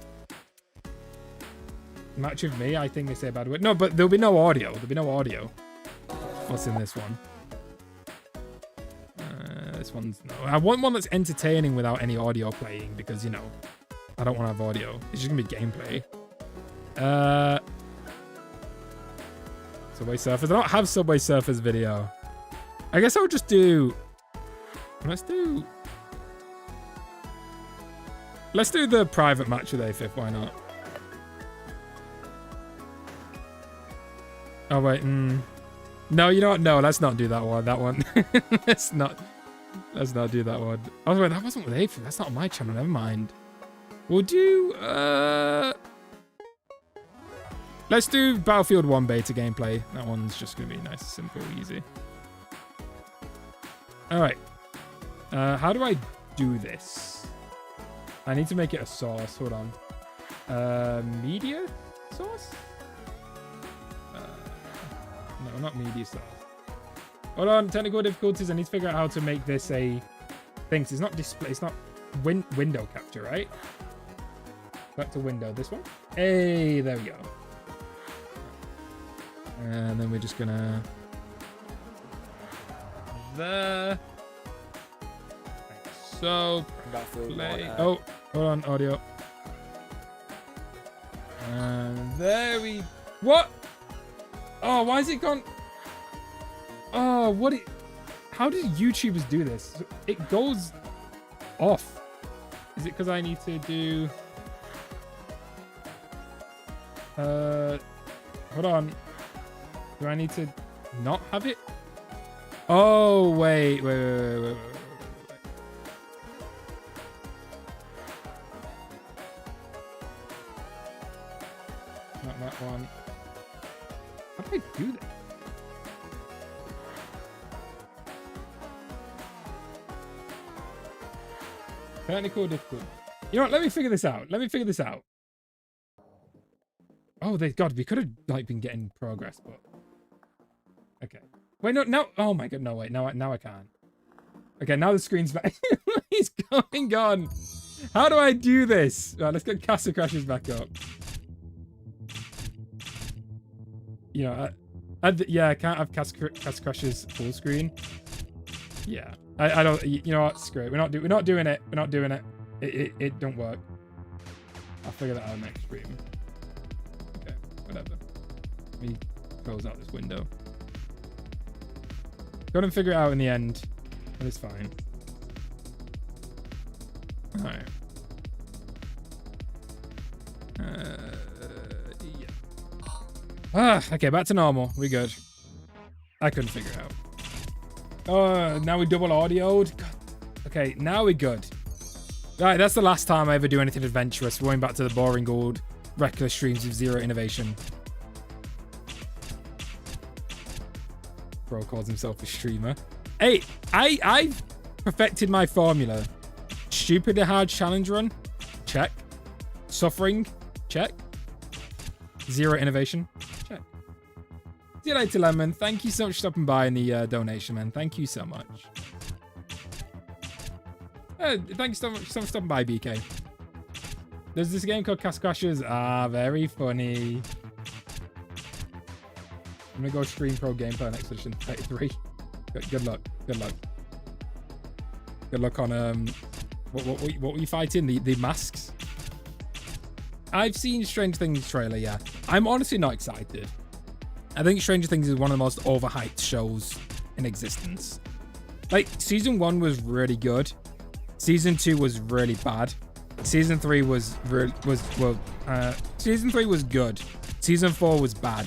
Match with me, I think they say a bad word. No, but there'll be no audio. There'll be no audio. What's in this one? This one's no. I want one that's entertaining without any audio playing because, you know, I don't want to have audio. It's just gonna be gameplay. Subway Surfers. I don't have Subway Surfers video. I guess I'll just do. Let's do the private match with A5. Why not? Oh wait, no, you know what? No, let's not do that one. That one. let's not do that one. Oh wait, that wasn't with A5. That's not on my channel. Never mind. We'll do. Let's do Battlefield 1 beta gameplay. That one's just gonna be nice, simple, easy. All right. How do I do this? I need to make it a source. Hold on. Media source? No, not media source. Hold on. Technical difficulties. I need to figure out how to make this a thing. So it's not display. It's not window capture, right? Back to window. This one. Hey, there we go. And then we're just gonna there. Like so. Play. Oh, hold on, audio. And there we. What? Oh, why is it gone? Oh, what? How did YouTubers do this? It goes off. Is it because I need to do? Hold on. Do I need to not have it? Oh, wait. Not that one. How do I do that? Technical difficulty. You know what? Let me figure this out. Oh, God, we could have like been getting progress, but okay. Wait, no. Oh my God, no, wait. Now I can't. Okay, now the screen's back. He's going on. How do I do this? Right, let's get Castle Crashes back up. You know, yeah, I can't have Castle Crashes full screen. Yeah, I don't. You know what? Screw it. We're not doing it. It don't work. I'll figure that out next stream. Okay, whatever. Let me close out this window. Got to figure it out in the end, but it's fine. All right. Yeah. Okay, back to normal. We good. I couldn't figure it out. Oh, now we double audioed. God. Okay, now we're good. All right, that's the last time I ever do anything adventurous. We're going back to the boring old reckless streams with zero innovation. Bro calls himself a streamer. Hey, I've perfected my formula. Stupidly hard challenge run. Check. Suffering. Check. Zero innovation. Check. See you later, Lemon. Thank you so much for stopping by in the donation, man. Thank you so much. Thank you so much for stopping by, BK. There's this game called Castle Crashers. Ah, very funny. I'm gonna go stream pro gameplay next edition 33. Good luck. Good luck on what were you fighting? The masks? I've seen Stranger Things trailer, yeah. I'm honestly not excited. I think Stranger Things is one of the most overhyped shows in existence. Like, season 1 was really good. Season 2 was really bad. Season 3 was season 3 was good. Season 4 was bad.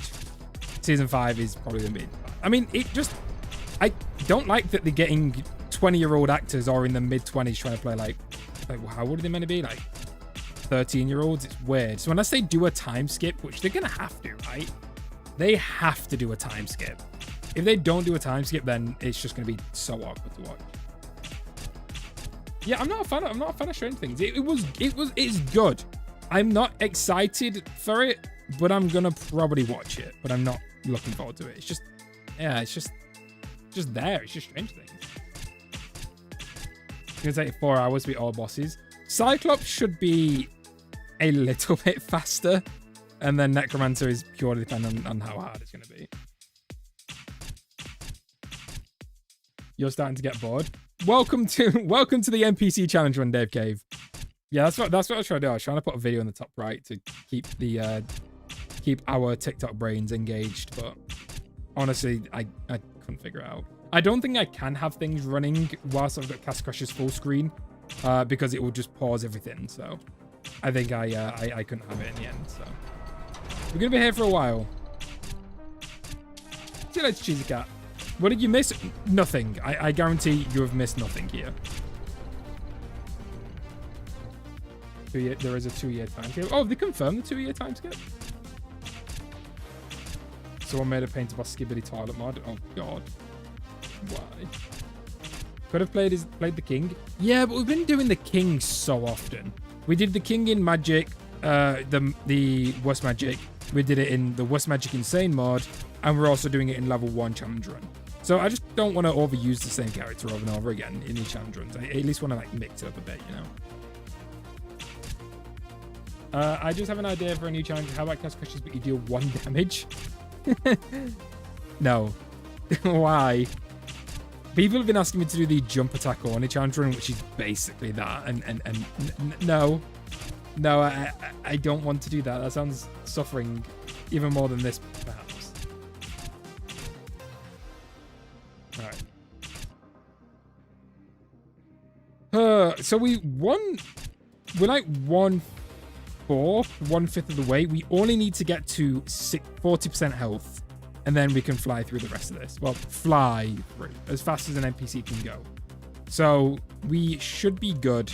Season 5 is probably gonna be bad. I mean, I don't like that they're getting 20-year-old actors or in the mid-20s trying to play like how old are they meant to be? Like 13-year-olds? It's weird. So unless they do a time skip, which they're gonna have to, right? They have to do a time skip. If they don't do a time skip, then it's just gonna be so awkward to watch. Yeah, I'm not a fan of Stranger Things. It's good. I'm not excited for it, but I'm gonna probably watch it. But I'm not looking forward to it. It's just, yeah, it's just there. It's just Stranger Things. It's gonna take 4 hours to beat all bosses. Cyclops should be a little bit faster, and then Necromancer is purely dependent on how hard it's gonna be. You're starting to get bored. Welcome to the NPC challenge run, Dave Cave. Yeah, that's what I was trying to do. I was trying to put a video in the top right to keep the keep our TikTok brains engaged, but honestly, I couldn't figure it out. I don't think I can have things running whilst I've got Castle Crashers full screen, because it will just pause everything. So I think I couldn't have it in the end. So we're gonna be here for a while. See you later, Cheesy Cat. What did you miss? Nothing. I guarantee you have missed nothing here. There is a 2-year time skip. Oh, they confirmed the 2-year time skip? Someone made a paint boss skibbity toilet mod. Oh god. Why? Could have played the king. Yeah, but we've been doing the king so often. We did the king in magic, the worst magic. We did it in the worst magic insane mod, and we're also doing it in level 1 challenge run. So I just don't want to overuse the same character over and over again in these challenge runs. I at least want to like mix it up a bit, you know. I just have an idea for a new challenge. How about Castle Crashers, but you deal 1 damage? No. Why? People have been asking me to do the jump attack Orney challenge run, which is basically that. And no. No, I don't want to do that. That sounds suffering even more than this, perhaps. Alright. So we're like 1/4, 1/5 of the way. We only need to get to 40% health, and then we can fly through the rest of this. Well, fly through as fast as an NPC can go. So we should be good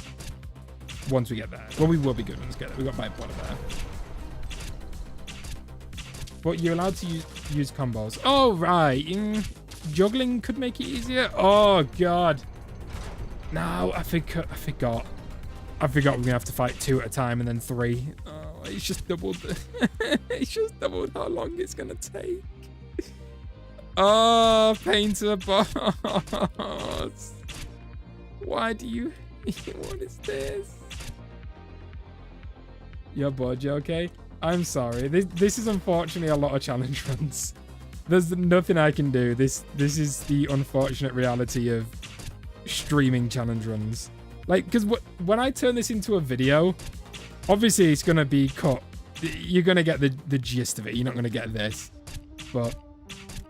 once we get there. Well, we will be good once we get there. We got Bite Water there. But you're allowed to use combos. Oh, right. Juggling could make it easier. Oh, God. No, I forgot. I forgot we're gonna have to fight 2 at a time and then 3. Oh, it's just doubled. It's just doubled how long it's gonna take. Oh, painter boss. Why do you? What is this? You're bored, you okay? I'm sorry. This is unfortunately a lot of challenge runs. There's nothing I can do. This is the unfortunate reality of streaming challenge runs. Like, because when I turn this into a video, obviously it's gonna be cut. You're gonna get the gist of it. You're not gonna get this. But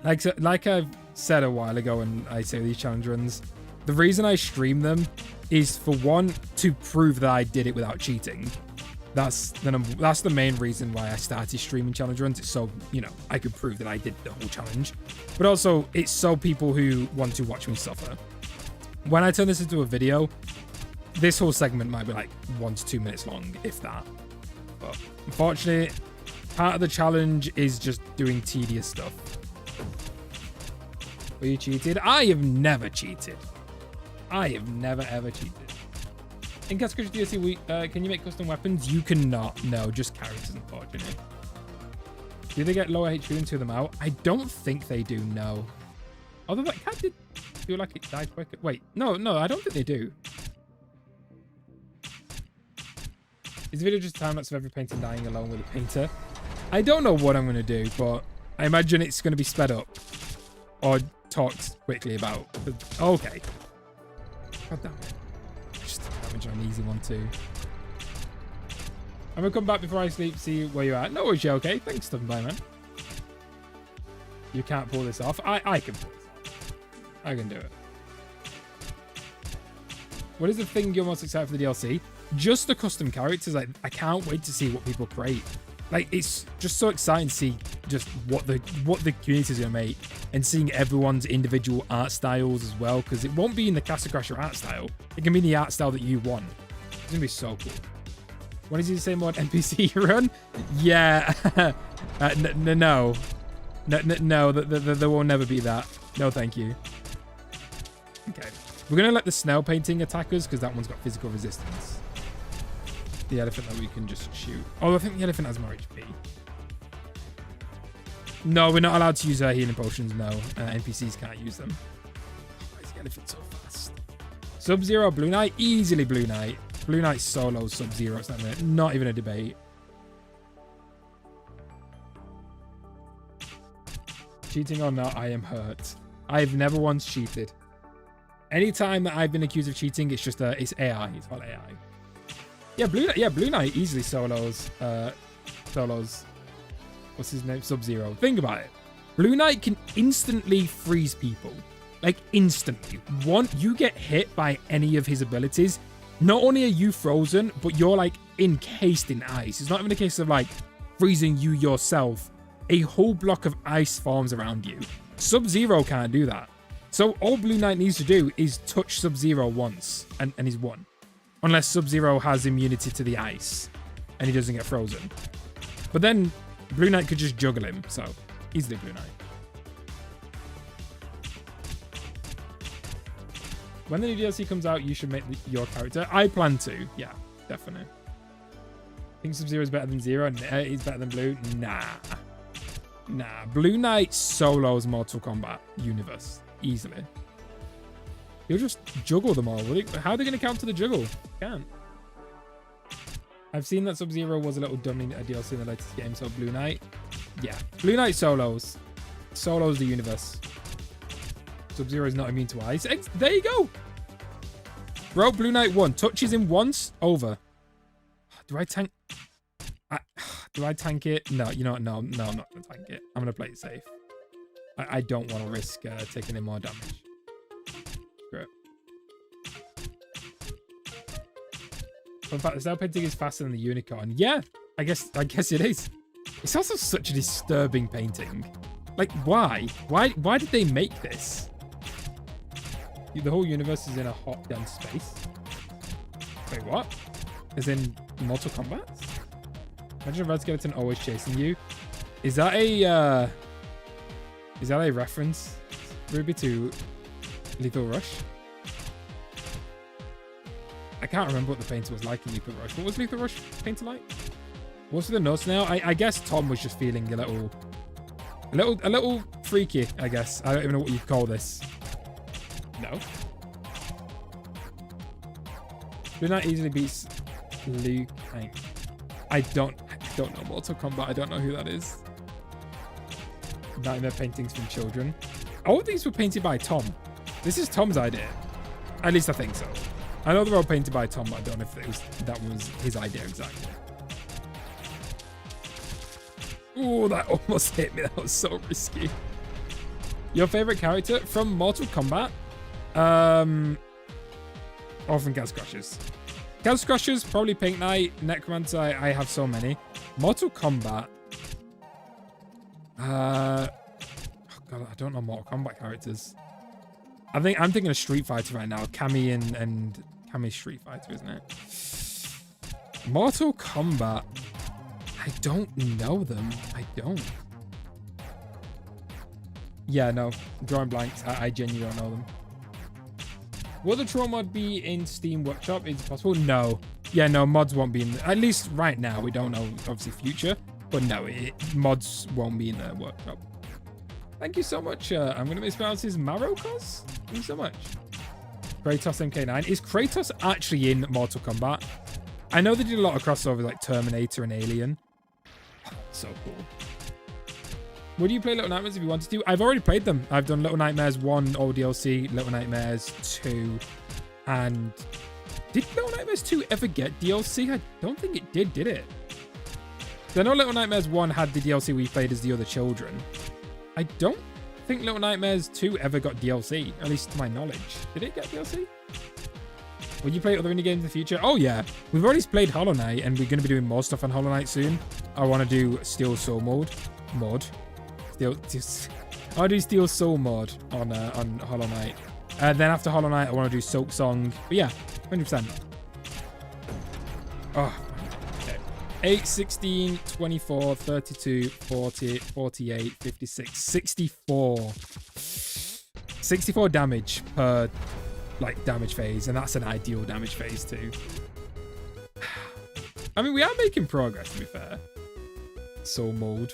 like I've said a while ago, when I say these challenge runs, the reason I stream them is, for one, to prove that I did it without cheating. That's the main reason why I started streaming challenge runs. It's so, I could prove that I did the whole challenge. But also, it's so people who want to watch me suffer. When I turn this into a video, this whole segment might be like 1 to 2 minutes long, if that. But unfortunately, part of the challenge is just doing tedious stuff. Were you cheated? I have never cheated. I have never, ever cheated. In Castle Crusher DLC, can you make custom weapons? You cannot. No, just characters, unfortunately. Do they get lower HP and 2 them out? I don't think they do, no. Although that cat did feel like it died quicker. Wait, no, I don't think they do. Is the video just a time-lapse of every painter dying alone with a painter? I don't know what I'm going to do, but I imagine it's going to be sped up. Or talked quickly about. Okay. God damn it. Just damage on an easy one too. I'm gonna come back before I sleep, see where you're at. No worries, you're okay. Thanks, Stubborn By Man. You can't pull this off. I can pull this off. I can do it. What is the thing you're most excited for the DLC? Just the custom characters. Like, I can't wait to see what people create. Like, it's just so exciting to see just what the community is gonna make, and seeing everyone's individual art styles as well, because it won't be in the Castle Crusher art style. It can be the art style that you want. It's gonna be so cool. When is he the same mod NPC run? Yeah. No, there will never be that. No, thank you. Okay, we're gonna let the snail painting attack us because that one's got physical resistance. The elephant that we can just shoot. Oh, I think the elephant has more HP. No, we're not allowed to use healing potions, no. NPCs can't use them. Why is the elephant so fast? Sub-Zero, Blue Knight? Easily Blue Knight. Blue Knight solo Sub-Zero. It's not even a debate. Cheating or not, I am hurt. I've never once cheated. Anytime that I've been accused of cheating, it's just it's AI. It's all AI. Yeah, Blue Knight easily solos. What's his name? Sub-Zero. Think about it. Blue Knight can instantly freeze people. Like, instantly. You get hit by any of his abilities. Not only are you frozen, but you're, like, encased in ice. It's not even a case of, like, freezing you yourself. A whole block of ice forms around you. Sub-Zero can't do that. So all Blue Knight needs to do is touch Sub-Zero once, and he's won. Unless Sub-Zero has immunity to the ice, and he doesn't get frozen. But then Blue Knight could just juggle him, so easily Blue Knight. When the new DLC comes out, you should make your character. I plan to. Yeah, definitely. Think Sub-Zero is better than Zero? He's better than Blue? Nah. Blue Knight solos Mortal Kombat universe. Easily. He'll just juggle them all. How are they going to counter the juggle? Can't. I've seen that Sub-Zero was a little dumb in a DLC in the latest game, so Blue Knight. Yeah. Blue Knight solos. Solos the universe. Sub-Zero is not immune to ice. There you go. Bro, Blue Knight 1. Touches him once. Over. Do I tank? Do I tank it? No, you know what? No, I'm not going to tank it. I'm going to play it safe. I don't want to risk taking in more damage. Screw it. In fact, the Cell Painting is faster than the Unicorn. Yeah, I guess it is. It's also such a disturbing painting. Like, why? Why did they make this? The whole universe is in a hot, dense space. Wait, what? As in Mortal Kombat? Imagine a red skeleton always chasing you. Is that a reference, Ruby, to Lethal Rush? I can't remember what the painter was like in Lethal Rush. What was Lethal Rush painter like? What's the notes now? I guess Tom was just feeling a little freaky, I guess. I don't even know what you'd call this. No. Blue Knight easily beats Liu Kang. I don't know Mortal Kombat. I don't know who that is. Nightmare paintings from children. All of these were painted by Tom. This is Tom's idea. At least I think so. I know they're all painted by Tom, but I don't know if that was his idea exactly. Ooh, that almost hit me. That was so risky. Your favorite character from Mortal Kombat? Or from Gas Crushers? Gas Crushers, probably Pink Knight, Necromancer. I have so many. Mortal Kombat. Oh God, I don't know Mortal Kombat characters. I'm thinking of Street Fighter right now. Cammy and Cammy's Street Fighter, isn't it? Mortal Kombat. I don't know them. I don't. Yeah, no. Drawing blanks. I genuinely don't know them. Will the Troll mod be in Steam Workshop? Is it possible? No. Yeah, no, mods won't be in... At least right now. We don't know, obviously, future. But no, mods won't be in the workshop. Thank you so much. I'm going to mispronounce his Marocos. Thank you so much. Kratos MK9. Is Kratos actually in Mortal Kombat? I know they did a lot of crossovers like Terminator and Alien. So cool. Would you play Little Nightmares if you wanted to? I've already played them. I've done Little Nightmares 1 or DLC, Little Nightmares 2, and... Did Little Nightmares 2 ever get DLC? I don't think it did it? So I know Little Nightmares 1 had the DLC we played as the other children. I don't think Little Nightmares 2 ever got DLC, at least to my knowledge. Did it get DLC? Will you play other indie games in the future? Oh yeah, we've already played Hollow Knight, and we're going to be doing more stuff on Hollow Knight soon. I want to do Steel Soul mod. I'll do Steel Soul mod on Hollow Knight. Then after Hollow Knight, I want to do Silk Song. But yeah, 100%. Oh, okay. 8, 16, 24, 32, 40, 48, 56, 64. 64 damage per damage phase, and that's an ideal damage phase too. I mean, we are making progress, to be fair. Soul mode.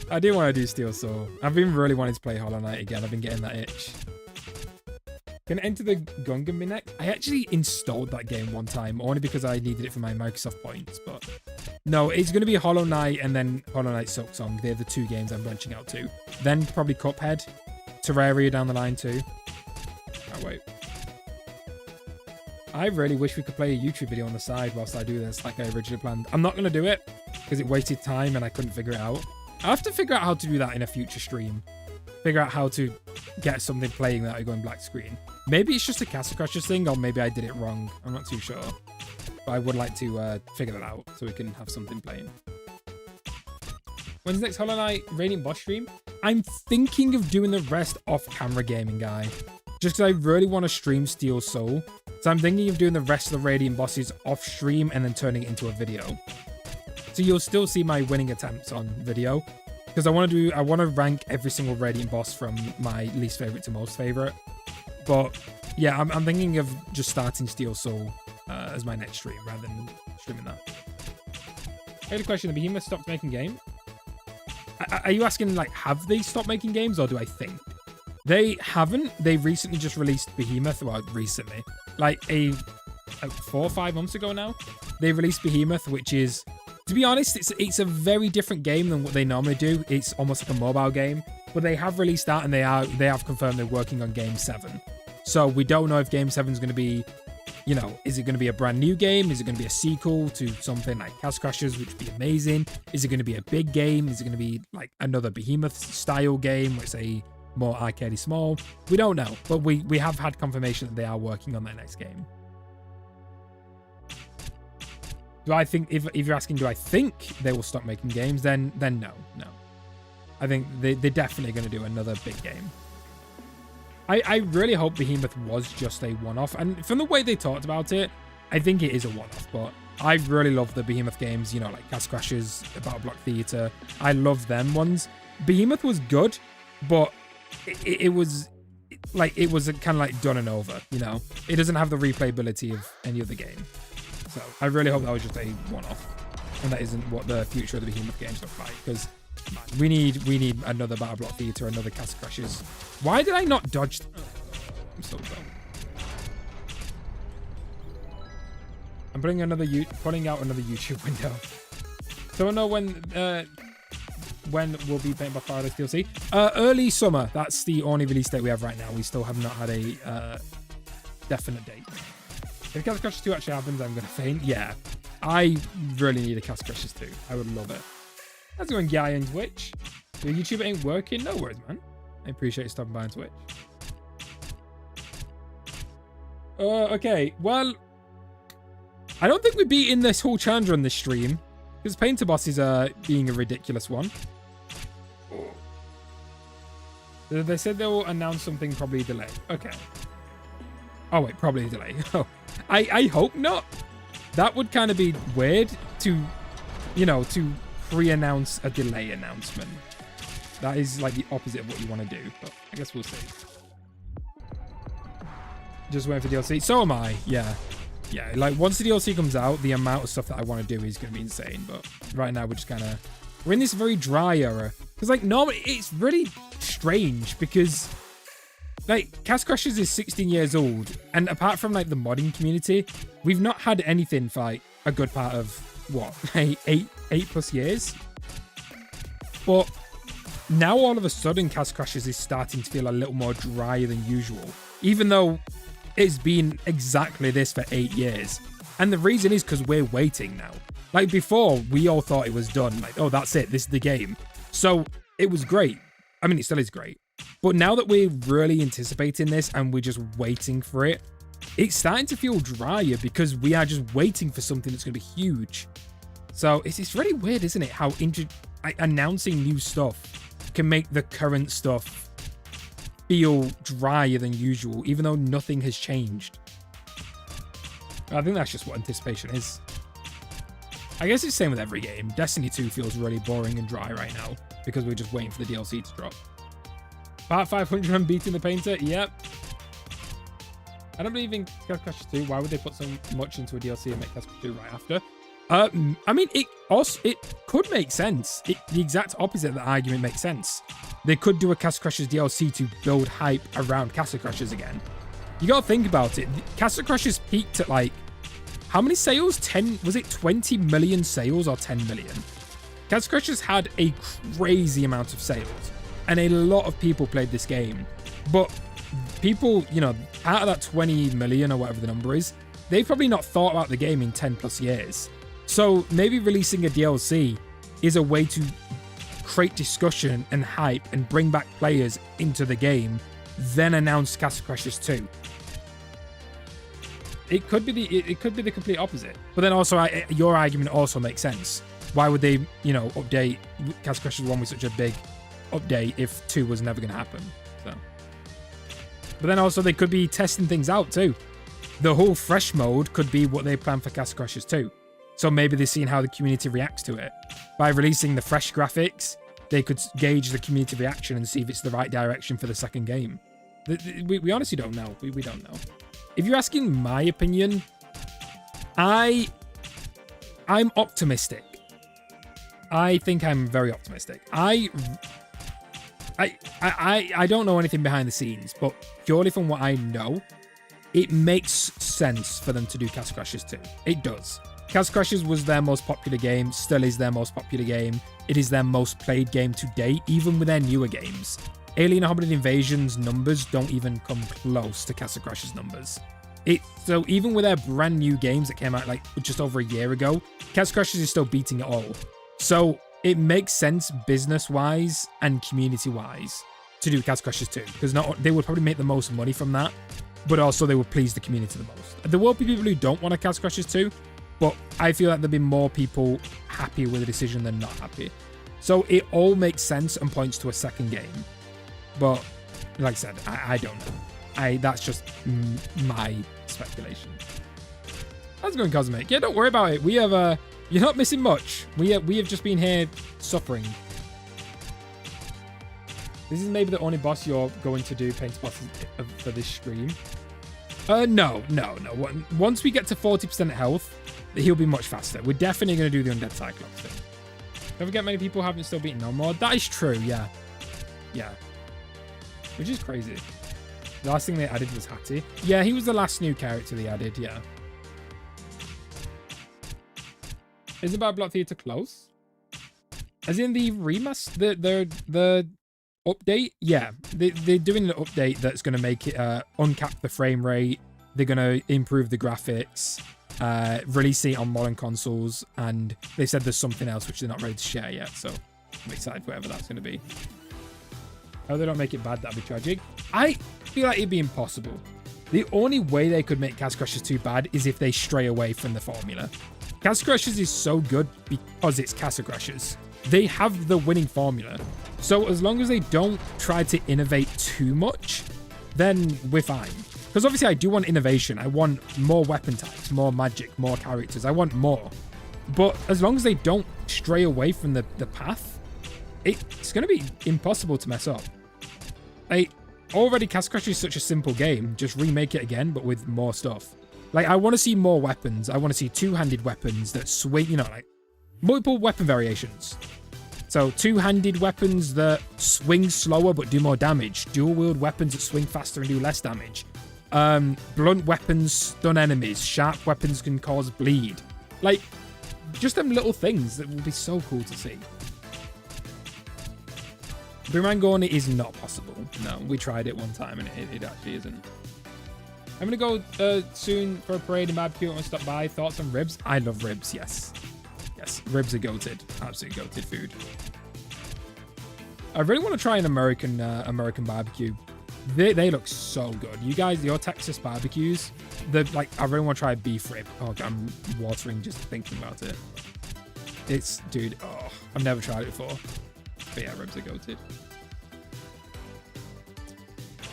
I do want to do Steel Soul. I've been really wanting to play Hollow Knight again. I've been getting that itch. Can I enter the Gungan Minek? I actually installed that game one time, only because I needed it for my Microsoft points, but no, it's going to be Hollow Knight and then Hollow Knight Silk Song. They're the two games I'm branching out to. Then probably Cuphead, Terraria down the line too. Can't wait. I really wish we could play a YouTube video on the side whilst I do this like I originally planned. I'm not going to do it because it wasted time and I couldn't figure it out. I have to figure out how to do that in a future stream. Figure out how to get something playing without going black screen. Maybe it's just a Castle Crashers thing, or maybe I did it wrong. I'm not too sure. But I would like to figure that out so we can have something playing. When's the next Hollow Knight Radiant boss stream? I'm thinking of doing the rest off-camera gaming, guy. Just because I really want to stream Steel Soul. So I'm thinking of doing the rest of the Radiant bosses off-stream and then turning it into a video. So you'll still see my winning attempts on video. Because I want to rank every single Radiant boss from my least favorite to most favorite. But yeah, I'm thinking of just starting Steel Soul as my next stream rather than streaming that. I had a question. The Behemoth stopped making games? Are you asking, like, have they stopped making games, or do I think? They haven't. They recently just released Behemoth. Well, recently. Like 4 or 5 months ago now. They released Behemoth, which is To be honest, it's a very different game than what they normally do. It's almost like a mobile game, but they have released that and they have confirmed they're working on Game 7. So we don't know if Game 7 is going to be, you know, is it going to be a brand new game? Is it going to be a sequel to something like Castle Crashers, which would be amazing? Is it going to be a big game? Is it going to be like another Behemoth style game, which say more arcadey small? We don't know, but we have had confirmation that they are working on their next game. Do I think, if you're asking, do I think they will stop making games? Then no. I think they're definitely going to do another big game. I really hope Behemoth was just a one-off. And from the way they talked about it, I think it is a one-off. But I really love the Behemoth games, you know, like Castle Crashers, Battle Block Theater. I love them ones. Behemoth was good, but it was kind of like done and over, you know? It doesn't have the replayability of any other game. So I really hope that was just a one-off, and that isn't what the future of the Behemoth games look like, because we need another Battle Block Theater, another Castle Crashers. Why did I not dodge? I'm so dumb. I'm putting out another YouTube window. So I know when will be Paint by Fire DLC. Early summer. That's the only release date we have right now. We still have not had a definite date. If Castle Crashers 2 actually happens, I'm going to faint. Yeah, I really need a Castle Crashers 2. I would love it. How's it going, Guy on Twitch? Your YouTube ain't working? No worries, man. I appreciate you stopping by on Twitch. Okay, well, I don't think we're beating this whole challenge on this stream, because Painter Boss is being a ridiculous one. They said they will announce something, probably delay. Okay. Oh, wait, probably delay. Oh, I hope not. That would kind of be weird to, you know, to pre-announce a delay announcement. That is like the opposite of what you want to do, but I guess we'll see. Just waiting for DLC. So am I. Yeah. Like once the DLC comes out, the amount of stuff that I want to do is going to be insane. But right now we're just kind of, we're in this very dry era. Because like normally it's really strange because like Castle Crashers is 16 years old, and apart from like the modding community, we've not had anything for like a good part of what, eight plus years. But now all of a sudden Castle Crashers is starting to feel a little more dry than usual, even though it's been exactly this for 8 years. And the reason is because we're waiting now. Like before, we all thought it was done. Like, oh, that's it. This is the game. So it was great. I mean, it still is great. But now that we're really anticipating this and we're just waiting for it, it's starting to feel drier because we are just waiting for something that's going to be huge. So it's really weird, isn't it? How announcing new stuff can make the current stuff feel drier than usual, even though nothing has changed. I think that's just what anticipation is. I guess it's the same with every game. Destiny 2 feels really boring and dry right now because we're just waiting for the DLC to drop. Part 500 and beating the painter? Yep. I don't believe in Castle Crashers 2. Why would they put so much into a DLC and make Castle Crashers 2 right after? I mean, it could make sense. The exact opposite of the argument makes sense. They could do a Castle Crashers DLC to build hype around Castle Crashers again. You gotta think about it. Castle Crashers peaked at like, how many sales? 10, was it 20 million sales or 10 million? Castle Crashers had a crazy amount of sales and a lot of people played this game. But people, you know, out of that 20 million or whatever the number is, they've probably not thought about the game in 10 plus years. So maybe releasing a DLC is a way to create discussion and hype and bring back players into the game, then announce Castle Crashers 2. It could be the complete opposite. But then also your argument also makes sense. Why would they, you know, update Castle Crashers 1 with such a big update if 2 was never going to happen? So, but then also they could be testing things out too. The whole fresh mode could be what they plan for Castle Crashers 2. So maybe they're seeing how the community reacts to it. By releasing the fresh graphics, they could gauge the community reaction and see if it's the right direction for the second game. We honestly don't know. We don't know. If you're asking my opinion, I'm optimistic. I think I'm very optimistic. I don't know anything behind the scenes, but purely from what I know, it makes sense for them to do Castle Crashers 2. It does. Castle Crashers was their most popular game, still is their most popular game. It is their most played game to date, even with their newer games. Alien Hominid Invasion's numbers don't even come close to Castle Crashers numbers. So even with their brand new games that came out like just over a year ago, Castle Crashers is still beating it all. So it makes sense business-wise and community-wise to do Castle Crashers 2, because they would probably make the most money from that, but also they would please the community the most. There will be people who don't want a Castle Crashers 2, but I feel like there'll be more people happy with the decision than not happy. So it all makes sense and points to a second game. But like I said, I don't know. That's just my speculation. How's it going, Cosmic? Yeah, don't worry about it. We have you're not missing much. We have just been here suffering. This is maybe the only boss you're going to do paint bosses for this stream. No. Once we get to 40% health, he'll be much faster. We're definitely going to do the Undead Cyclops thing. Don't forget, many people haven't still beaten no more. That is true, yeah. Yeah. Which is crazy. The last thing they added was Hattie. Yeah, he was the last new character they added, yeah. Isn't Bad Block Theater close? As in the remaster, the update? Yeah, they're doing an update that's going to make it uncap the frame rate. They're going to improve the graphics, release it on modern consoles, and they said there's something else which they're not ready to share yet, so I'm excited for whatever that's going to be. Oh, they don't make it bad, that'd be tragic. I feel like it'd be impossible. The only way they could make Castle Crashers 2 bad is if they stray away from the formula. Castle Crashers is so good because it's Castle Crashers. They have the winning formula. So as long as they don't try to innovate too much, then we're fine. Because obviously I do want innovation. I want more weapon types, more magic, more characters. I want more. But as long as they don't stray away from the path, it's going to be impossible to mess up. Already Castle Crashers is such a simple game. Just remake it again, but with more stuff. Like, I want to see more weapons. I want to see two-handed weapons that swing, you know, like multiple weapon variations. So two-handed weapons that swing slower but do more damage. Dual-wield weapons that swing faster and do less damage. Blunt weapons stun enemies. Sharp weapons can cause bleed. Like, just them little things that will be so cool to see. Boomerang Gauntlet is not possible. No, we tried it one time and it actually isn't. I'm going to go soon for a parade and barbecue. I want to stop by. Thoughts on ribs? I love ribs, yes. Yes, ribs are goated. Absolutely goated food. I really want to try an American barbecue. They look so good. You guys, your Texas barbecues, I really want to try a beef rib. Oh, I'm watering just thinking about it. Dude, I've never tried it before. But yeah, ribs are goated.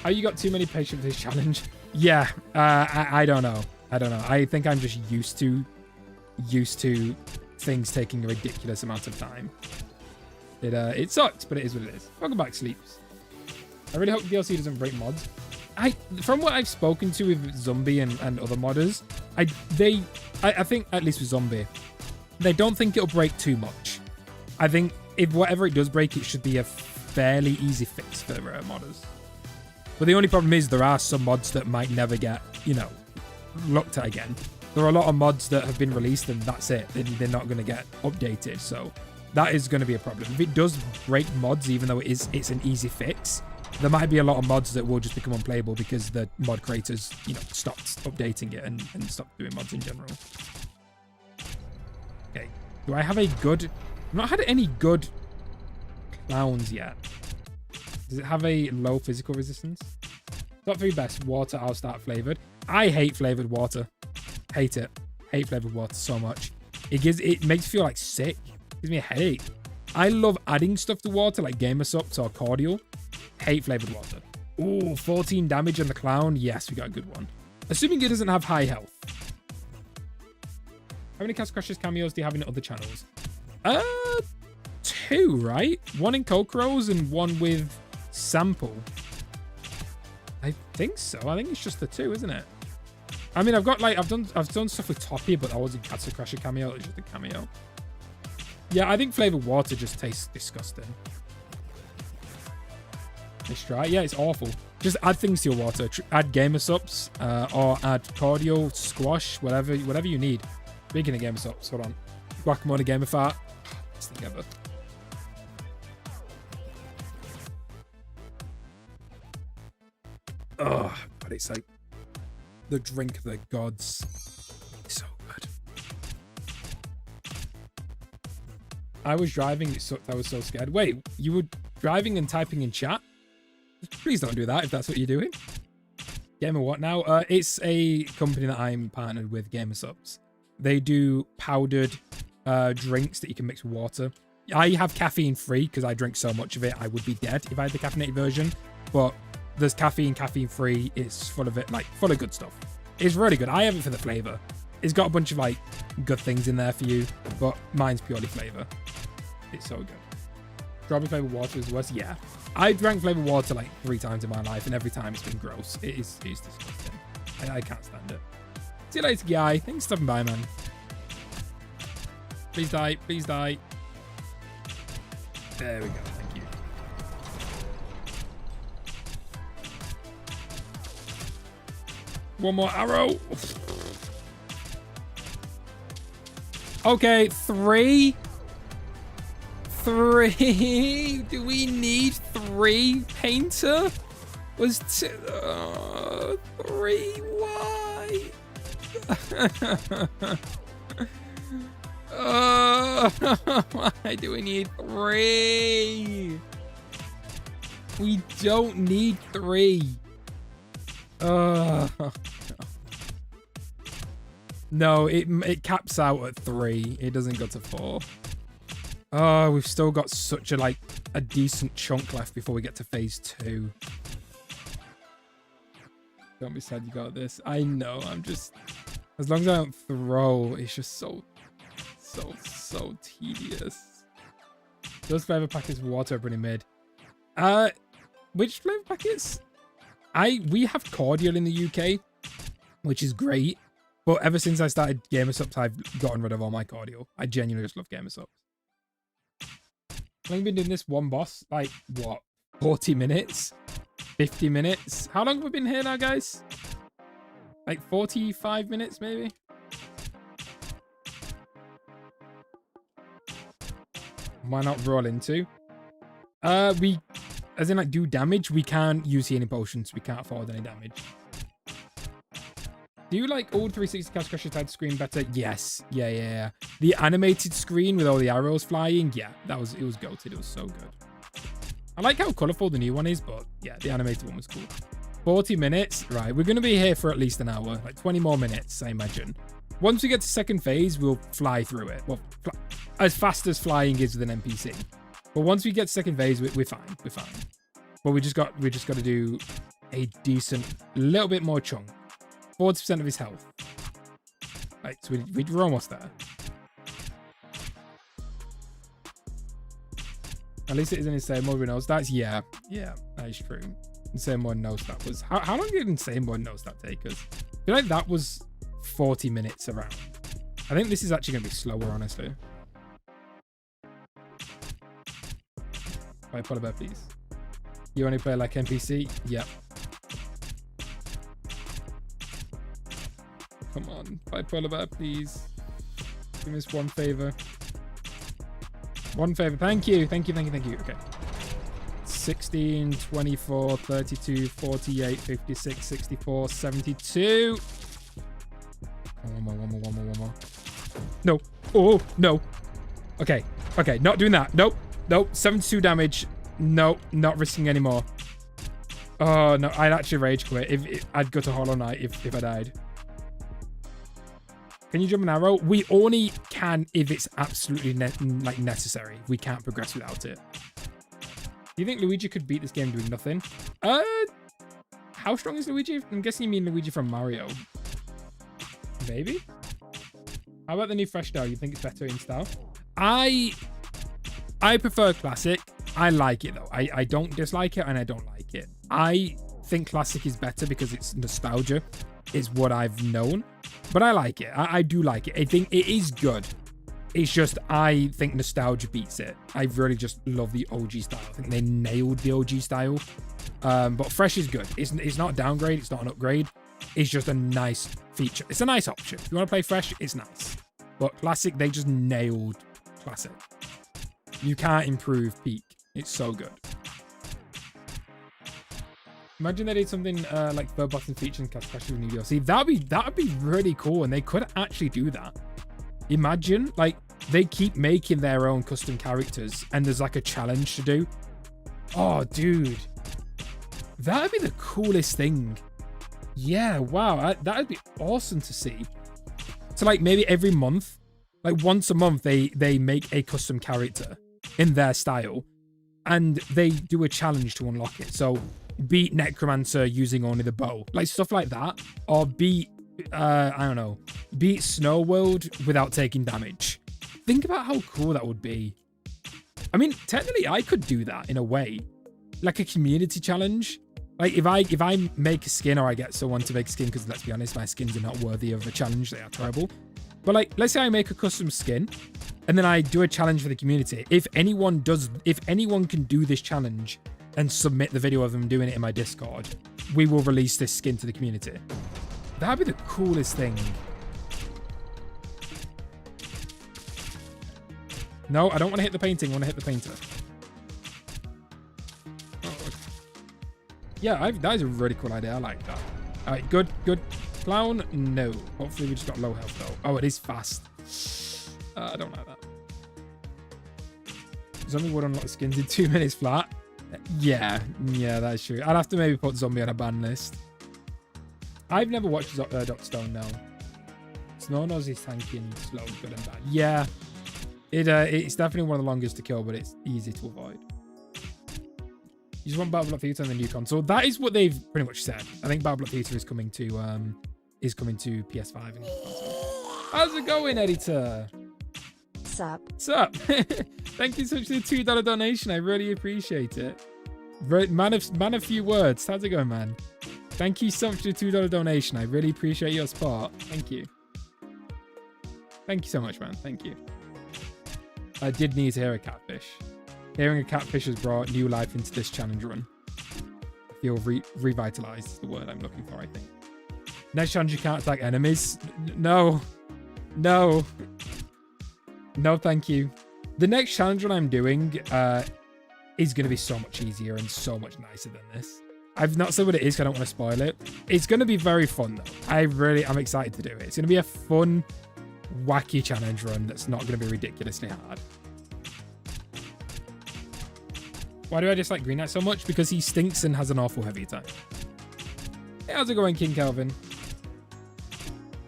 How you got too many patience for this challenge? Yeah, I don't know. I think I'm just used to things taking a ridiculous amount of time. It sucks, but it is what it is. Welcome back, Sleeps. I really hope the DLC doesn't break mods. From what I've spoken to with Zombie and other modders, I think, at least with Zombie, they don't think it'll break too much. I think if whatever it does break, it should be a fairly easy fix for modders. But the only problem is there are some mods that might never get, looked at again. There are a lot of mods that have been released and that's it. They're not going to get updated. So that is going to be a problem. If it does break mods, even though it's an easy fix, there might be a lot of mods that will just become unplayable because the mod creators, stopped updating it and stopped doing mods in general. Okay. Do I have a good... I've not had any good clowns yet. Does it have a low physical resistance? Top 3 best. Water, I'll start flavored. I hate flavored water. Hate it. Hate flavored water so much. It makes me feel like sick. It gives me a headache. I love adding stuff to water like Gamer Sups or Cordial. Hate flavored water. Ooh, 14 damage on the clown. Yes, we got a good one. Assuming it doesn't have high health. How many Castle Crashers cameos do you have in other channels? 2, right? One in Kokoro's and one with Sample. I think so. I think it's just the 2, isn't it? I mean, I've done stuff with Toppy, but that wasn't Castle Crasher cameo. It was just a cameo. Yeah, I think flavored water just tastes disgusting. Let's try. Yeah, it's awful. Just add things to your water. Add Gamer Sups or add Cordial, Squash, whatever you need. Speaking of Game of Sops, hold on. Guacamole Game of Fart. Best thing ever. Oh, but it's like the drink of the gods. It's so good. I was driving, it sucked. I was so scared. Wait, you were driving and typing in chat? Please don't do that if that's what you're doing. Game of what now? It's a company that I'm partnered with, Game of Subs. They do powdered drinks that you can mix with water. I have caffeine free because I drink so much of it. I would be dead if I had the caffeinated version. But there's caffeine free. It's full of it, like full of good stuff. It's really good. I have it for the flavor. It's got a bunch of like good things in there for you, but mine's purely flavor. It's so good. Strawberry flavored water is worse. Yeah, I drank flavored water like 3 times in my life, and every time it's been gross. It's disgusting. I can't stand it. See you later, guy. Thanks for stopping by, man. Please die. Please die. There we go. Thank you. One more arrow. Okay, 3. 3. Do we need 3 painter? Was 2. 3. Why? Why do we need 3? We don't need 3. No, it caps out at 3. It doesn't go to 4. Oh, we've still got such a decent chunk left before we get to phase 2. Don't be sad you got this. I know, I'm just... As long as I don't throw, it's just so tedious. Those flavor packets of water are pretty mid. Which flavor packets? We have cordial in the UK, which is great. But ever since I started Gamer Subs, I've gotten rid of all my cordial. I genuinely just love Gamer Subs. I've only been doing this one boss, like, what, 40 minutes? 50 minutes? How long have we been here now, guys? Like 45 minutes, maybe? Why not roll into? We, as in, like, do damage. We can't use healing potions. We can't afford any damage. Do you like old 360 Castle Crusher type screen better? Yes. Yeah. The animated screen with all the arrows flying, yeah, it was goated. It was so good. I like how colourful the new one is, but yeah, the animated one was cool. 40 minutes, right? We're going to be here for at least an hour, like 20 more minutes, I imagine. Once we get to second phase, we'll fly through it. Well, as fast as flying is with an NPC. But once we get to second phase, we're fine. We're fine. But we just got to do a decent, little bit more chunk. 40% of his health. Right, so we're almost there. At least it is in Insane Mode. Knows that. Yeah, that is true. Insane Mode knows that was. How long did Insane Mode knows that take us? I feel like that was 40 minutes around. I think this is actually going to be slower, honestly. Right, Polar Bear, please. You only play like NPC? Yep. Come on, Bipolar Bear, please. Do me this one favor. One favor. Thank you. Okay. 16, 24, 32, 48, 56, 64, 72. One more. No. Oh, no. Okay. Not doing that. Nope. 72 damage. Nope. Not risking anymore. Oh, no. I'd actually rage quit. If I'd go to Hollow Knight if I died. Can you jump an arrow? We only can if it's absolutely necessary. We can't progress without it. Do you think Luigi could beat this game doing nothing? How strong is Luigi? I'm guessing you mean Luigi from Mario. Maybe? How about the new Fresh style? You think it's better in style? I prefer Classic. I like it though. I don't dislike it and I don't like it. I think Classic is better because it's nostalgia. Is what I've known. But I like it. I do like it. I think it is good. It's just, I think nostalgia beats it. I really just love the OG style. I think they nailed the OG style. But Fresh is good. It's not a downgrade. It's not an upgrade. It's just a nice feature. It's a nice option. If you want to play Fresh, it's nice. But Classic, they just nailed Classic. You can't improve Peak. It's so good. Imagine they did something like third button featuring Classic New DLC. That'd be really cool, and they could actually do that. Imagine, like, they keep making their own custom characters, and there's like a challenge to do. Oh, dude. That'd be the coolest thing. Yeah, wow. That'd be awesome to see. So, like, maybe every month, like once a month, they make a custom character in their style, and they do a challenge to unlock it. So, beat Necromancer using only the bow. Like, stuff like that. Or beat, I don't know, beat Snow World without taking damage. Think about how cool that would be. I mean, technically, I could do that in a way. Like a community challenge. Like, if I make a skin, or I get someone to make a skin, because let's be honest, my skins are not worthy of a challenge. They are terrible. But, like, let's say I make a custom skin, and then I do a challenge for the community. If anyone can do this challenge and submit the video of them doing it in my Discord, we will release this skin to the community. That'd be the coolest thing. No, I don't want to hit the painting. I want to hit the painter. Oh, okay. Yeah, that is a really cool idea. I like that. All right, good. Clown, no. Hopefully we just got low health, though. Oh, it is fast. I don't like that. Zombie would unlock skins in 2 minutes flat. Yeah, that's true. I'd have to maybe put Zombie on a ban list. I've never watched Dr. Stone, no. Snow knows he's tanking slow, good and bad. Yeah. It's definitely one of the longest to kill, but it's easy to avoid. You just want BattleBlock Theater on the new console. That is what they've pretty much said. I think BattleBlock Theater is coming to PS5 and console. How's it going, editor? Sup? Thank you so much for the $2 donation. I really appreciate it. Man of few words. How's it going, man? Thank you so much for the $2 donation. I really appreciate your support. Thank you. Thank you so much, man. Thank you. I did need to hear a catfish. Hearing a catfish has brought new life into this challenge run. I feel revitalized is the word I'm looking for, I think. Next challenge, you can't attack enemies. No, thank you. The next challenge run I'm doing is going to be so much easier and so much nicer than this. I've not said what it is because I don't want to spoil it. It's going to be very fun, though. I'm excited to do it. It's going to be a fun, wacky challenge run that's not going to be ridiculously hard. Why do I dislike Green Knight so much? Because he stinks and has an awful heavy attack. Hey, how's it going, King Kelvin?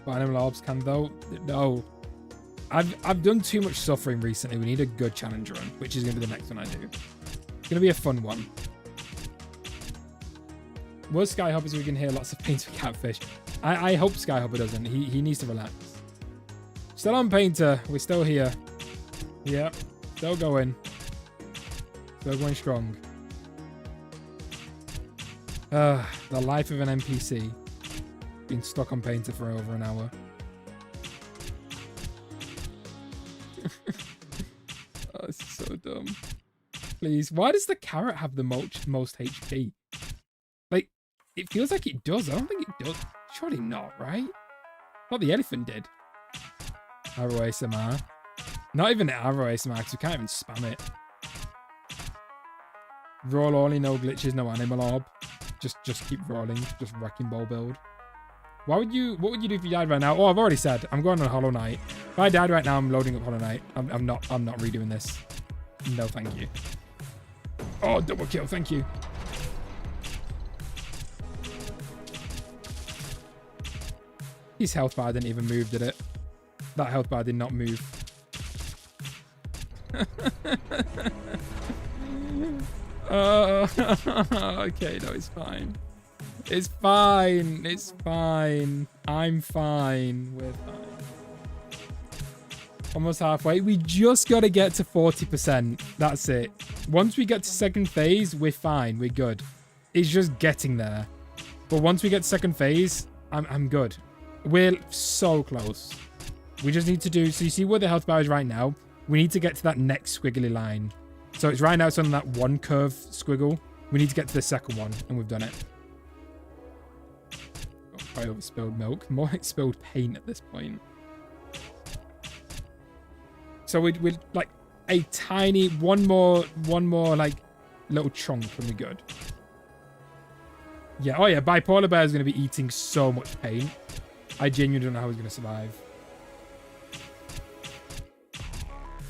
But Animal Orbs can, though. No. I've done too much suffering recently. We need a good challenge run, which is going to be the next one I do. It's going to be a fun one. Worst Skyhopper so we can hear lots of Painter Catfish. I hope Skyhopper doesn't. He needs to relax. Still on Painter. We're still here. Yep. Still going. Still going strong. The life of an NPC. Been stuck on Painter for over an hour. Oh, this is so dumb. Please. Why does the carrot have the most HP? Like, it feels like it does. I don't think it does. Surely not, right? Thought the elephant did. Arrow ASMR. Not even Arrow ASMR because we can't even spam it. Roll only, no glitches, no animal orb. Just keep rolling. Just wrecking ball build. What would you do if you died right now? Oh, I've already said. I'm going on Hollow Knight. If I died right now, I'm loading up Hollow Knight. I'm not redoing this. No, thank you. Oh, double kill. Thank you. His health bar didn't even move, did it? That health bar did not move. Okay, no, it's fine. It's fine. It's fine. I'm fine. We're fine. Almost halfway. We just got to get to 40%. That's it. Once we get to second phase, we're fine. We're good. It's just getting there. But once we get to second phase, I'm good. We're so close. We just need to do... So you see where the health bar is right now? We need to get to that next squiggly line. So it's right now, it's on that one curve squiggle. We need to get to the second one, and we've done it. Oh, probably over spilled milk. More like spilled paint at this point. So we'd like a tiny one more like little chunk and we're good. Yeah, oh yeah, Bipolar Bear is going to be eating so much paint. I genuinely don't know how he's going to survive.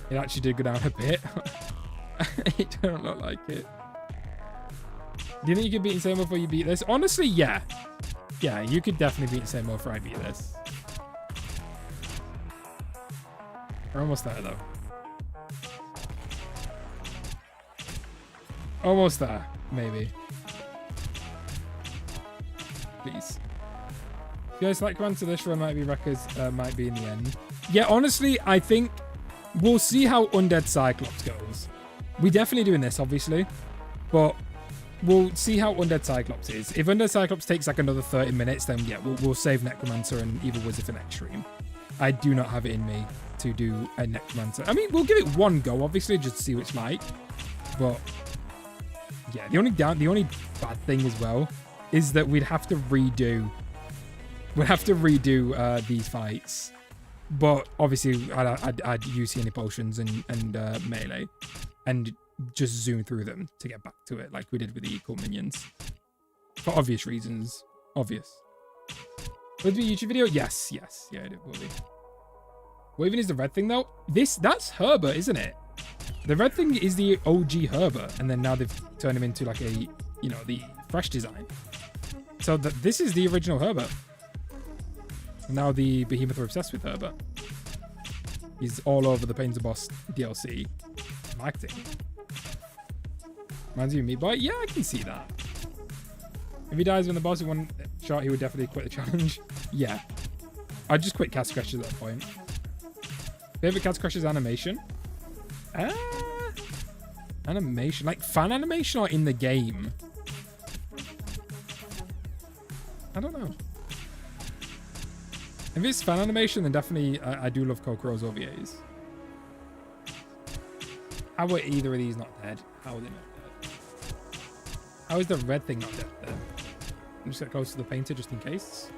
It actually did go down a bit. It don't look like it. Do you think you could beat Insane before you beat this? Honestly, yeah. Yeah, you could definitely beat Insane before I beat this. We're almost there, though. Almost there, maybe. Please. If you guys like run to this run, might be records, might be in the end. Yeah, honestly, I think we'll see how Undead Cyclops goes. We're definitely doing this, obviously, but we'll see how Undead Cyclops is. If Undead Cyclops takes like another 30 minutes, then yeah, we'll save Necromancer and Evil Wizard for next stream. I do not have it in me to do a Necromancer. I mean, we'll give it one go, obviously, just to see what it's like. But yeah, the only bad thing as well is that we'd have to redo these fights. But obviously, I'd use healing potions and melee, and just zoom through them to get back to it, like we did with the equal minions, for obvious reasons. Obvious. Will it be a YouTube video? Yes, yeah, it will be. What even is the red thing though? That's Herbert, isn't it? The red thing is the OG Herbert, and then now they've turned him into like a, the fresh design. So this is the original Herbert. Now the Behemoth are obsessed with Herbert. He's all over the Painter Boss DLC. Acting. Reminds you of me, boy. Yeah, I can see that. If he dies when the boss in one shot, he would definitely quit the challenge. Yeah. I'd just quit Cat Scratches at that point. Favorite Cat Scratches animation? Animation. Like fan animation or in the game? I don't know. If it's fan animation, then definitely I do love Kokoro's OVAs. How are either of these not dead? How are they not dead? How is the red thing not dead then? I'm just going to close to the painter just in case.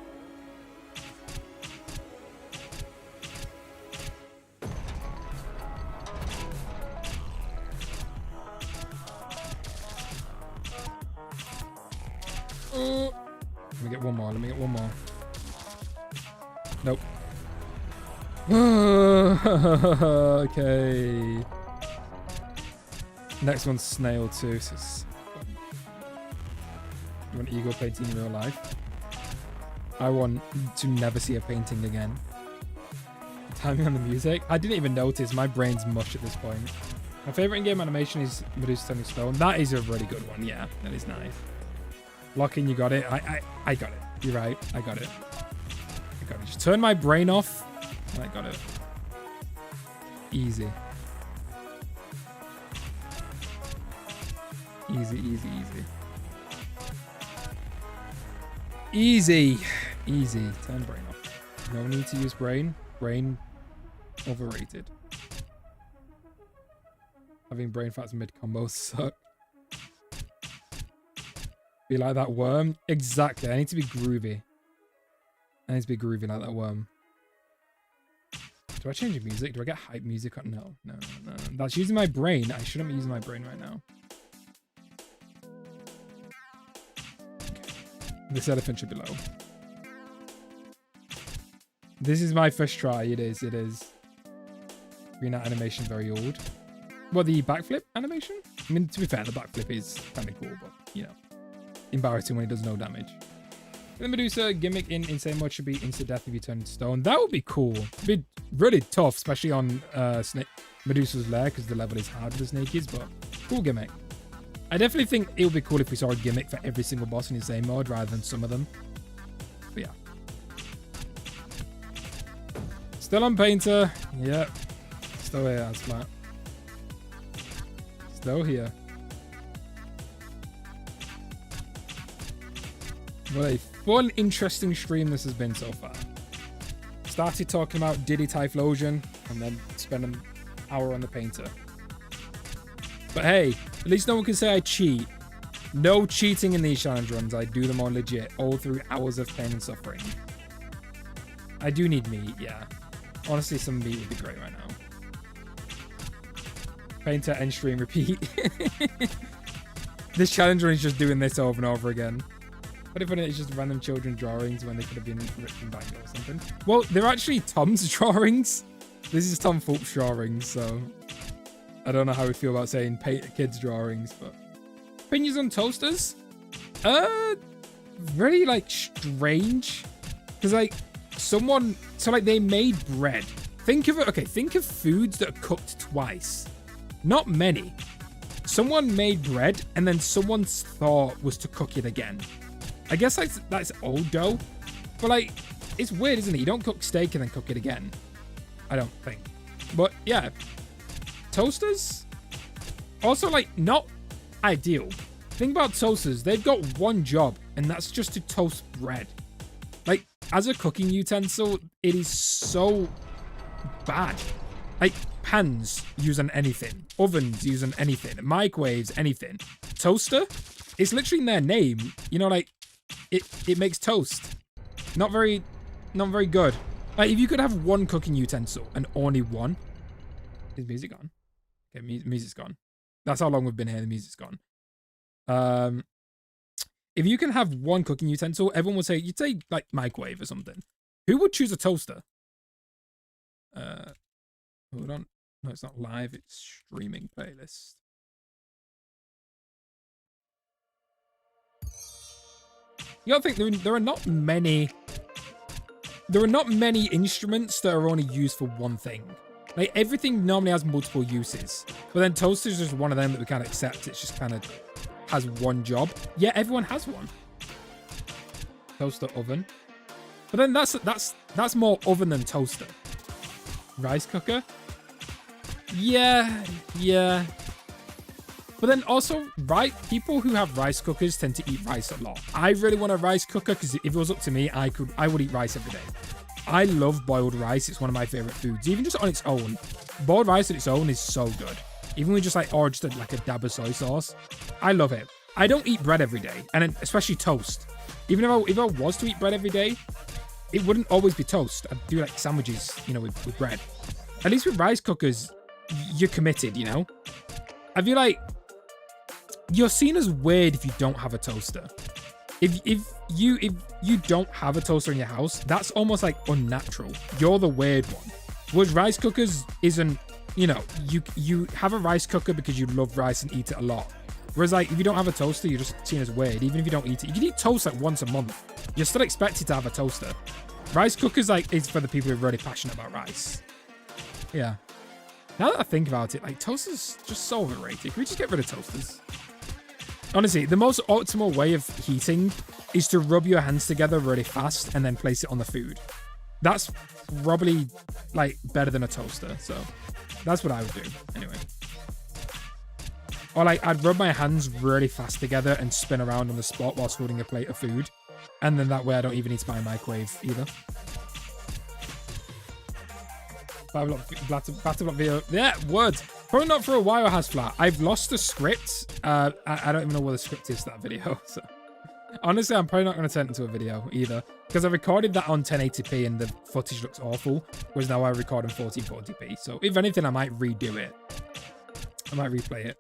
Oh. Let me get one more. Nope. Okay. Next one's Snail too. So you want ego painting in real life? I want to never see a painting again. Timing on the music? I didn't even notice. My brain's mush at this point. My favorite in-game animation is Medusa Turning Stone. That is a really good one. Yeah, that is nice. Locking, you got it. I got it. You're right. I got it. Just turn my brain off. And I got it. Easy. Easy. Turn brain off. No need to use brain. Brain overrated. Having brain fats mid combos suck. Be like that worm. Exactly. I need to be groovy. Like that worm. Do I change the music? Do I get hype music? No. That's using my brain. I shouldn't be using my brain right now. This elephant should be low. This is my first try. It is. Green animation very old. What, the backflip animation? I mean, to be fair, the backflip is kind of cool, but, embarrassing when it does no damage. The Medusa gimmick in Insane Mode should be instant death if you turn into stone. That would be cool. It'd be really tough, especially on Medusa's lair, because the level is hard with the snakies, but cool gimmick. I definitely think it would be cool if we saw a gimmick for every single boss in Insane Mode rather than some of them. But yeah. Still on Painter. Yep. Still here, Asmat. Still here. What a fun, interesting stream this has been so far. Started talking about Diddy Typhlosion and then spent an hour on the Painter. But hey, at least no one can say I cheat. No cheating in these challenge runs. I do them all legit, all through hours of pain and suffering. I do need meat, yeah. Honestly, some meat would be great right now. Painter, end stream, repeat. This challenge run is just doing this over and over again. What if it's just random children drawings when they could have been written back or something? Well, they're actually Tom's drawings. This is Tom Fulp's drawings, so I don't know how we feel about saying kids' drawings, but opinions on toasters? Really like strange, because like they made bread. Think of it. Okay, think of foods that are cooked twice. Not many. Someone made bread, and then someone's thought was to cook it again. I guess that's old dough, but like it's weird, isn't it? You don't cook steak and then cook it again. I don't think. But yeah, toasters also like not ideal. Think about toasters. They've got one job, and that's just to toast bread. Like as a cooking utensil, it is so bad. Like pans use on anything, ovens use on anything, microwaves, anything. Toaster, it's literally in their name. You know, like it makes toast. Not very good. Like if you could have one cooking utensil and only one. Is music gone? Okay, music's gone. That's how long we've been here. The music's gone. If you can have one cooking utensil, everyone would say you'd say like microwave or something. Who would choose a toaster? Hold on. No, it's not live. It's streaming playlist. You gotta think there are not many instruments that are only used for one thing. Like everything normally has multiple uses, but then toaster is just one of them that we can't accept. It's just kind of has one job. Yeah, everyone has one. Toaster, oven. But then that's more oven than toaster. Rice cooker. Yeah. But then also, people who have rice cookers tend to eat rice a lot. I really want a rice cooker because if it was up to me, I would eat rice every day. I love boiled rice. It's one of my favorite foods. Even just on its own. Boiled rice on its own is so good. Even with just like a dab of soy sauce. I love it. I don't eat bread every day. And especially toast. Even if I was to eat bread every day, it wouldn't always be toast. I'd do like sandwiches, you know, with bread. At least with rice cookers, you're committed, you know? I feel like you're seen as weird if you don't have a toaster. If you don't have a toaster in your house, that's almost like unnatural. You're the weird one. Whereas rice cookers isn't, you know, you have a rice cooker because you love rice and eat it a lot. Whereas like if you don't have a toaster, you're just seen as weird. Even if you don't eat it, you can eat toast like once a month. You're still expected to have a toaster. Rice cookers like is for the people who are really passionate about rice. Yeah. Now that I think about it, like toasters just so overrated. Can we just get rid of toasters? Honestly, the most optimal way of heating is to rub your hands together really fast and then place it on the food. That's probably like better than a toaster. So that's what I would do anyway. Or like I'd rub my hands really fast together and spin around on the spot whilst holding a plate of food. And then that way I don't even need to buy a microwave either. Battleblock video. Yeah, words. Probably not for a while, Hasflat. I've lost the script. I don't even know where the script is for that video. So honestly, I'm probably not going to turn it into a video either. Because I recorded that on 1080p and the footage looks awful. Whereas now I record in 1440p. So if anything, I might redo it. I might replay it.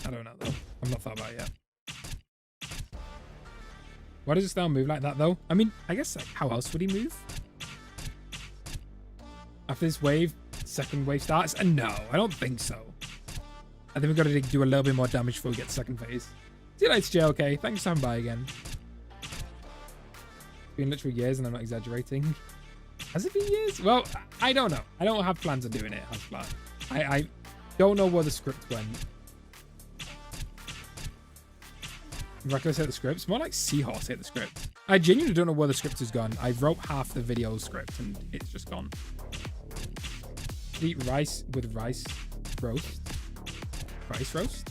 I don't know though. I've not thought about it yet. Why does it still move like that though? I mean, I guess like how else would he move? After this wave, second wave starts? And no, I don't think so. I think we've got to do a little bit more damage before we get the second phase. See you later, JLK. Thanks for coming by again. It's been literally years and I'm not exaggerating. Has it been years? Well, I don't know. I don't have plans on doing it. I don't know where the script went. Reckless hit the script. It's more like Seahorse hit the script. I genuinely don't know where the script has gone. I wrote half the video script and it's just gone. Eat rice with rice roast. Rice roast?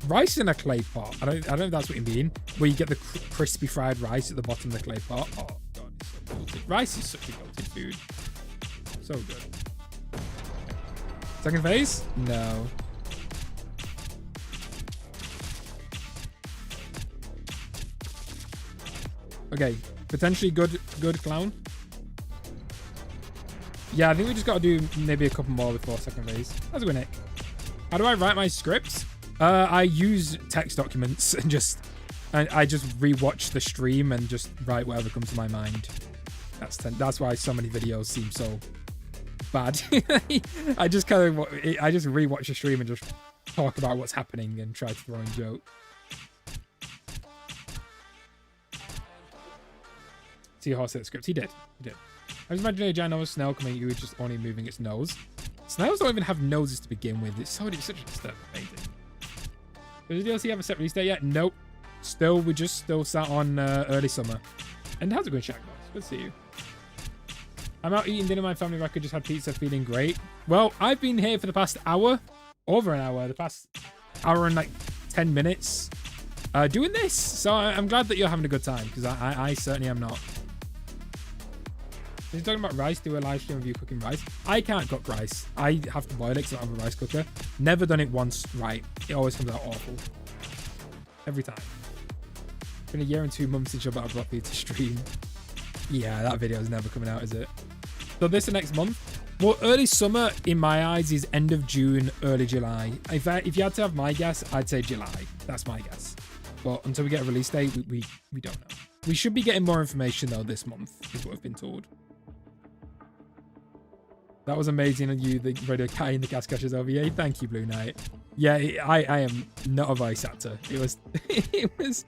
Rice in a clay pot. I don't know if that's what you mean. Where you get the crispy fried rice at the bottom of the clay pot. Oh god, it's so goated. Rice is such a goated food. So good. Second phase? No. Okay, potentially good clown. Yeah, I think we just got to do maybe a couple more before second phase. How's it going, Nick? How do I write my scripts? I use text documents and I just rewatch the stream and just write whatever comes to my mind. That's why so many videos seem so bad. I just rewatch the stream and just talk about what's happening and try to throw in joke. Seahorse hit the script. He did. I was imagining a giant snail coming at you, just only moving its nose. Snails don't even have noses to begin with. It's such a disturbing painting. Does the DLC have a set release date yet? Nope. We're just still sat on early summer. And how's it going, Shaq? Good to see you. I'm out eating dinner. My family record just had pizza, feeling great. Well, I've been here for the past hour, over an hour, the past hour and like 10 minutes doing this. So I'm glad that you're having a good time, because I certainly am not. He's talking about rice. Do a live stream of you cooking rice. I can't cook rice. I have to boil it because I don't have a rice cooker. Never done it once right. It always comes out awful. Every time. It's been a year and 2 months since you're about to broccoli to stream. Yeah, that video is never coming out, is it? So this next month? Well, early summer in my eyes is end of June, early July. If you had to have my guess, I'd say July. That's my guess. But until we get a release date, we don't know. We should be getting more information though this month, is what I've been told. That was amazing on you, the radio guy in the gas crashes over. Yeah, thank you, Blue Knight. Yeah, I am not a voice actor. It was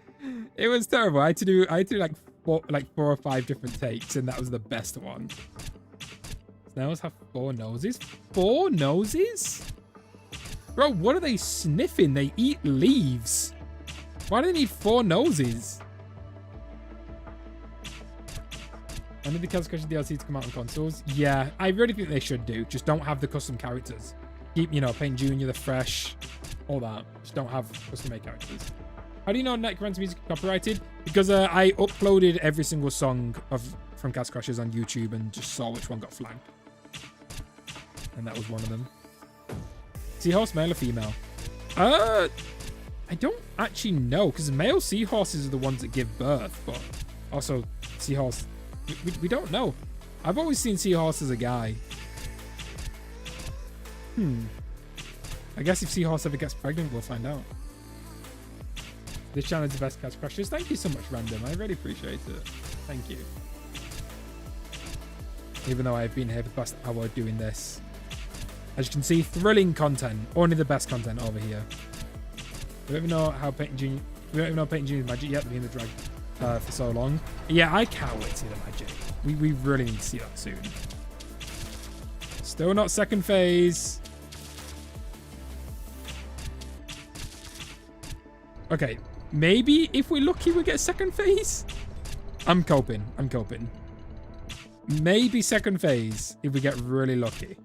it was terrible. I had to do like four or five different takes, and that was the best one. Snails have 4 noses. 4 noses? Bro, what are they sniffing? They eat leaves. Why do they need 4 noses? When did the Castle Crashers DLC to come out on consoles? Yeah, I really think they should do. Just don't have the custom characters. Keep, Paint Junior, the Fresh, all that. Just don't have custom made characters. How do you know Necromancer music is copyrighted? Because I uploaded every single song from Castle Crashers on YouTube and just saw which one got flagged. And that was one of them. Seahorse, male or female? I don't actually know, because male seahorses are the ones that give birth, but also seahorse... We don't know. I've always seen Seahorse as a guy. I guess if Seahorse ever gets pregnant, we'll find out. This channel is the best Cast Crashers. Thank you so much, Random. I really appreciate it. Thank you. Even though I've been here for the past hour doing this. As you can see, thrilling content. Only the best content over here. We don't even know how Paint Junior... We don't even know Paint Junior's magic yet. Being the drag... for so long. Yeah, I can't wait to see the magic. We really need to see that soon. Still not second phase. Okay, maybe if we're lucky we get second phase. I'm coping. Maybe second phase if we get really lucky.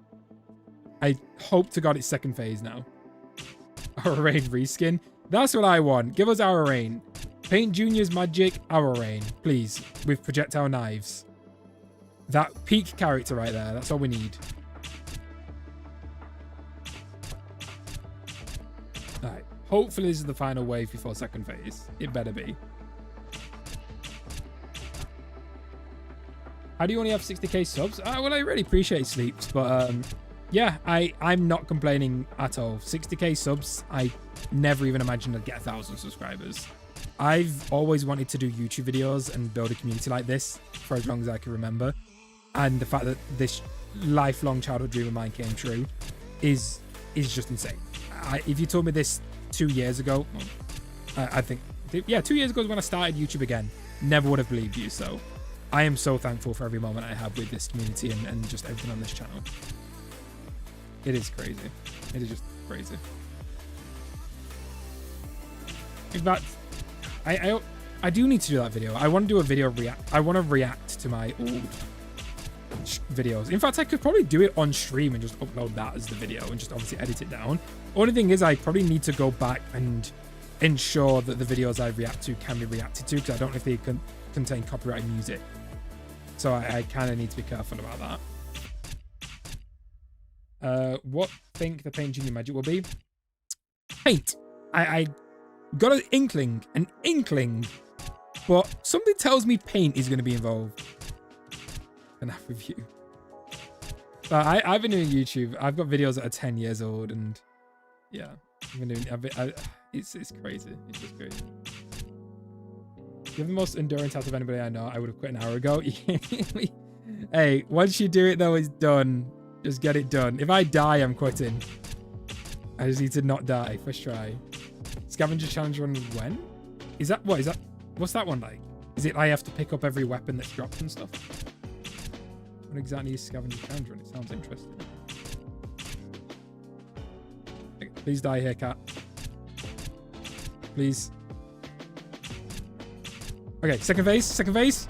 I hope to God it's second phase now. Our Rain reskin. That's what I want. Give us our Rain. Paint Junior's magic, our Rain, please, with projectile knives. That peak character right there, that's all we need. Alright, hopefully this is the final wave before second phase. It better be. How do you only have 60k subs? Well, I really appreciate Sleeps, but yeah, I'm not complaining at all. 60k subs, I never even imagined I'd get 1,000 subscribers. I've always wanted to do YouTube videos and build a community like this for as long as I can remember. And the fact that this lifelong childhood dream of mine came true is just insane. If you told me this 2 years ago, I think, yeah, 2 years ago is when I started YouTube again. Never would have believed you. So I am so thankful for every moment I have with this community and just everything on this channel. It is crazy. It is just crazy. In fact, I do need to do that video. I want to do a video I want to react to my old videos. In fact, I could probably do it on stream and just upload that as the video and just obviously edit it down. Only thing is, I probably need to go back and ensure that the videos I react to can be reacted to, because I don't know if they contain copyrighted music. So I kind of need to be careful about that. What think the Paint Junior magic will be? Paint. I got an inkling, but something tells me paint is going to be involved. Enough review. I've been doing YouTube. I've got videos that are 10 years old, and Yeah. I've been doing. It's crazy. It's just crazy. You have the most endurance out of anybody I know. I would have quit an hour ago. Hey, once you do it though, it's done. Just get it done. If I die, I'm quitting. I just need to not die. First try. Scavenger challenge run when? Is that what is that? What's that one like? Is it I have to pick up every weapon that's dropped and stuff? What exactly is scavenger challenge run? It sounds interesting. Please die here, cat. Please. Okay, second phase. Second phase.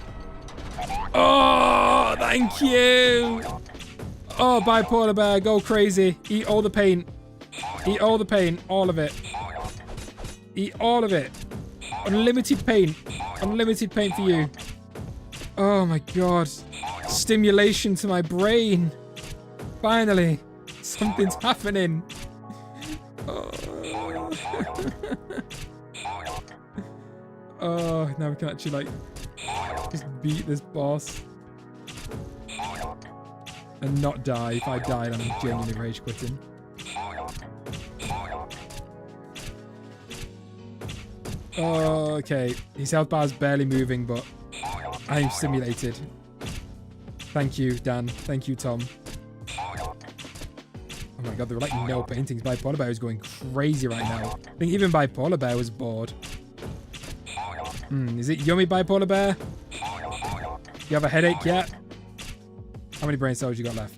Oh, thank you. Oh, bipolar bear, go crazy. Eat all the paint. Eat all the paint. All of it. Eat all of it. Unlimited paint. Unlimited paint for you. Oh my god. Stimulation to my brain. Finally. Something's happening. Oh. Oh, now we can actually like just beat this boss and not die. If I die, then I'm genuinely rage quitting. Oh, okay. His health bar is barely moving, but I'm stimulated. Thank you, Dan. Thank you, Tom. Oh my god, there were like no paintings. Bipolar Bear is going crazy right now. I think even Bipolar Bear was bored. Is it yummy, Bipolar Bear? You have a headache yet? How many brain cells you got left?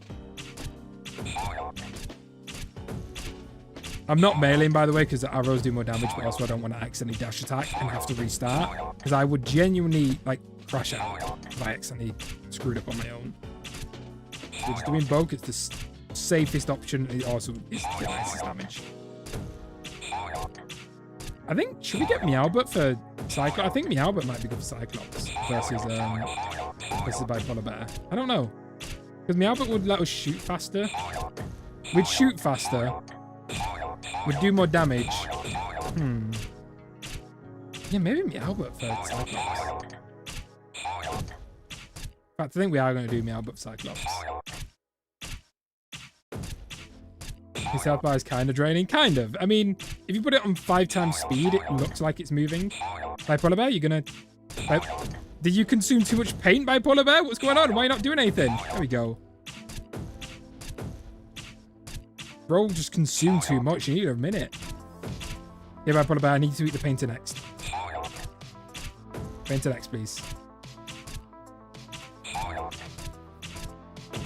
I'm not meleeing, by the way, because the arrows do more damage, but also I don't want to accidentally dash attack and have to restart, because I would genuinely, like, crash out if I accidentally screwed up on my own. So just doing both, it's the safest option. It also is the nicest damage. I think, should we get Meowbot for Cyclops? I think Meowbot might be good for Cyclops versus Bipolar Bear. I don't know. Because Meowbot would let us shoot faster. We'd shoot faster. We'd do more damage. Yeah, maybe Meowbot for Cyclops. In fact, I think we are going to do Meowbot for Cyclops. His health bar is kind of draining. Kind of. I mean, if you put it on 5 times speed, it looks like it's moving. Bipolar Bear, you're going to... Did you consume too much paint, Bipolar Bear? What's going on? Why are you not doing anything? There we go. Bro, just consumed too much. You need a minute. Yeah, Bipolar Bear, I need to eat the painter next. Painter next, please.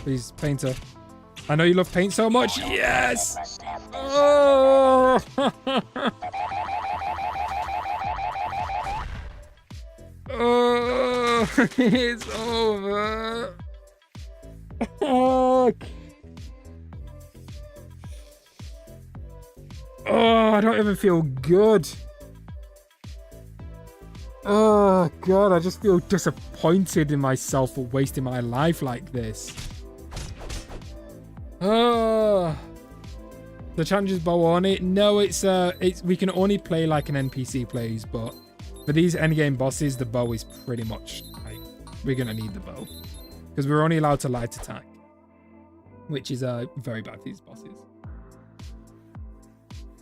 Please, painter. I know you love paint so much. Yes! Oh! Oh, it's over. Oh, I don't even feel good. Oh, God, I just feel disappointed in myself for wasting my life like this. Oh, the challenge is bow on it. No, it's we can only play like an NPC plays, but for these endgame bosses, the bow is pretty much like we're gonna need the bow because we're only allowed to light attack, which is very bad for these bosses.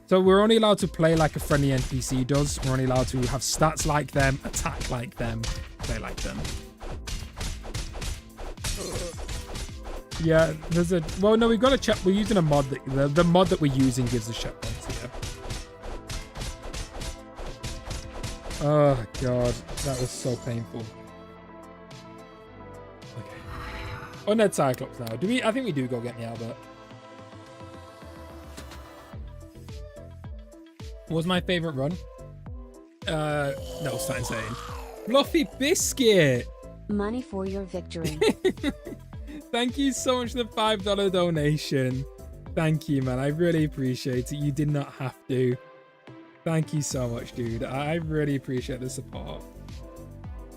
So we're only allowed to play like a friendly NPC does. We're only allowed to have stats like them, attack like them, play like them. Yeah, there's a... Well, no, we've got a check. We're using a mod that... The mod that we're using gives us checkpoints here. Oh, God. That was so painful. Okay. Undead Cyclops now. Do we... I think we do go get Meowbot. What was my favorite run? No, it's not insane. Fluffy Biscuit! Money for your victory. Thank you so much for the $5 donation. Thank you, man. I really appreciate it. You did not have to. Thank you so much, dude. I really appreciate the support.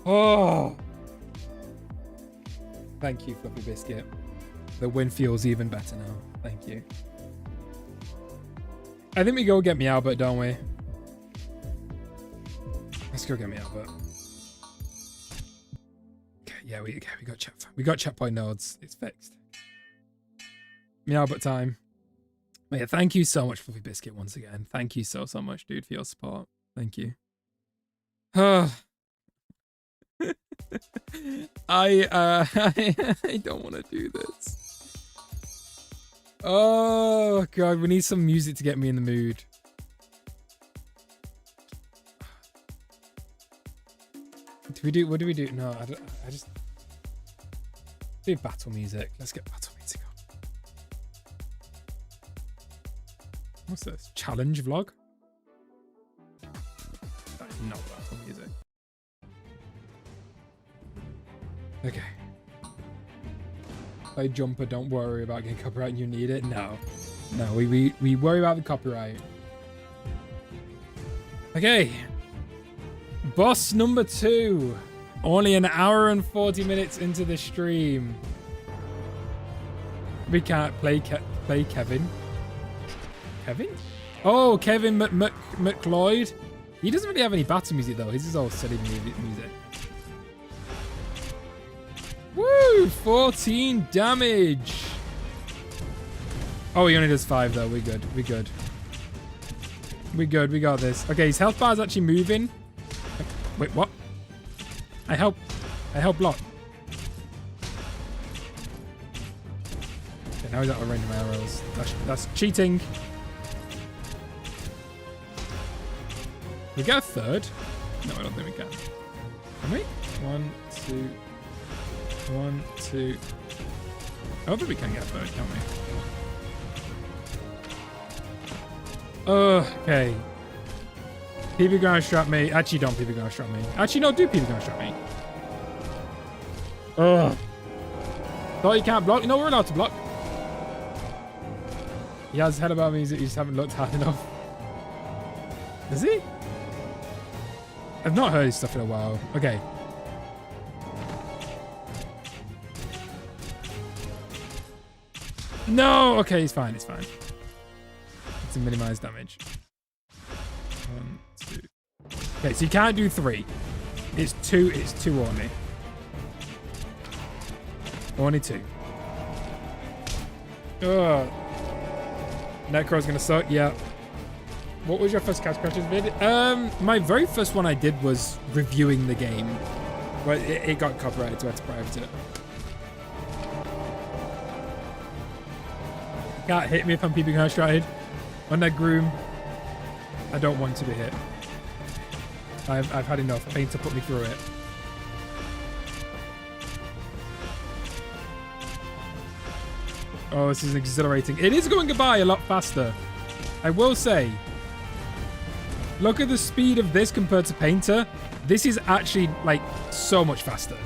Oh. Thank you, Fluffy Biscuit. The win feels even better now. Thank you. I think we go get Meowbot, don't we? Let's go get Meowbot. Yeah, we got checkpoint nodes. It's fixed. Meowbot time. But yeah, thank you so much, Fluffy Biscuit, once again. Thank you so much, dude, for your support. Thank you. I don't want to do this. Oh god, we need some music to get me in the mood. What do we do? No, I just do battle music. Let's get battle music on. What's this? Challenge vlog? That is not battle music. Okay. Play Jumper, don't worry about getting copyright and you need it. No. No, we worry about the copyright. Okay. Boss number 2. Only an hour and 40 minutes into the stream. We can't play Kevin. Kevin? Oh, Kevin McLeod. He doesn't really have any battle music though. His is all silly music. Woo! 14 damage. Oh, he only does 5 though. We're good. We're good. We're good. We got this. Okay, his health bar is actually moving. Wait, what? I help block. Okay, now he's out of range of my arrows. That's cheating. We get a third? No, I don't think we can. Can we? 1, 2. 1, 2. I don't think we can get a third, can we? Okay. PB ground strap me. Actually, don't PB ground strap me. Actually, no, do PB ground strap me. Ugh. Thought you can't block. No, we're allowed to block. He has head about me. You just haven't looked hard enough. Is he? I've not heard his stuff in a while. Okay. No. Okay, he's fine. It's fine. It's a minimized damage. 1, 2. Okay, so you can't do 3. It's 2. It's 2 only. Only 2. Ugh. Necro's gonna suck. Yeah. What was your first Couch Crashers vid? My very first one I did was reviewing the game, but it got copyrighted, so I had to private it. Can't hit me if I'm PB Couch on that groom. I don't want to be hit. I've had enough pain to put me through it. Oh, this is exhilarating. It is going by a lot faster. I will say. Look at the speed of this compared to Painter. This is actually, like, so much faster.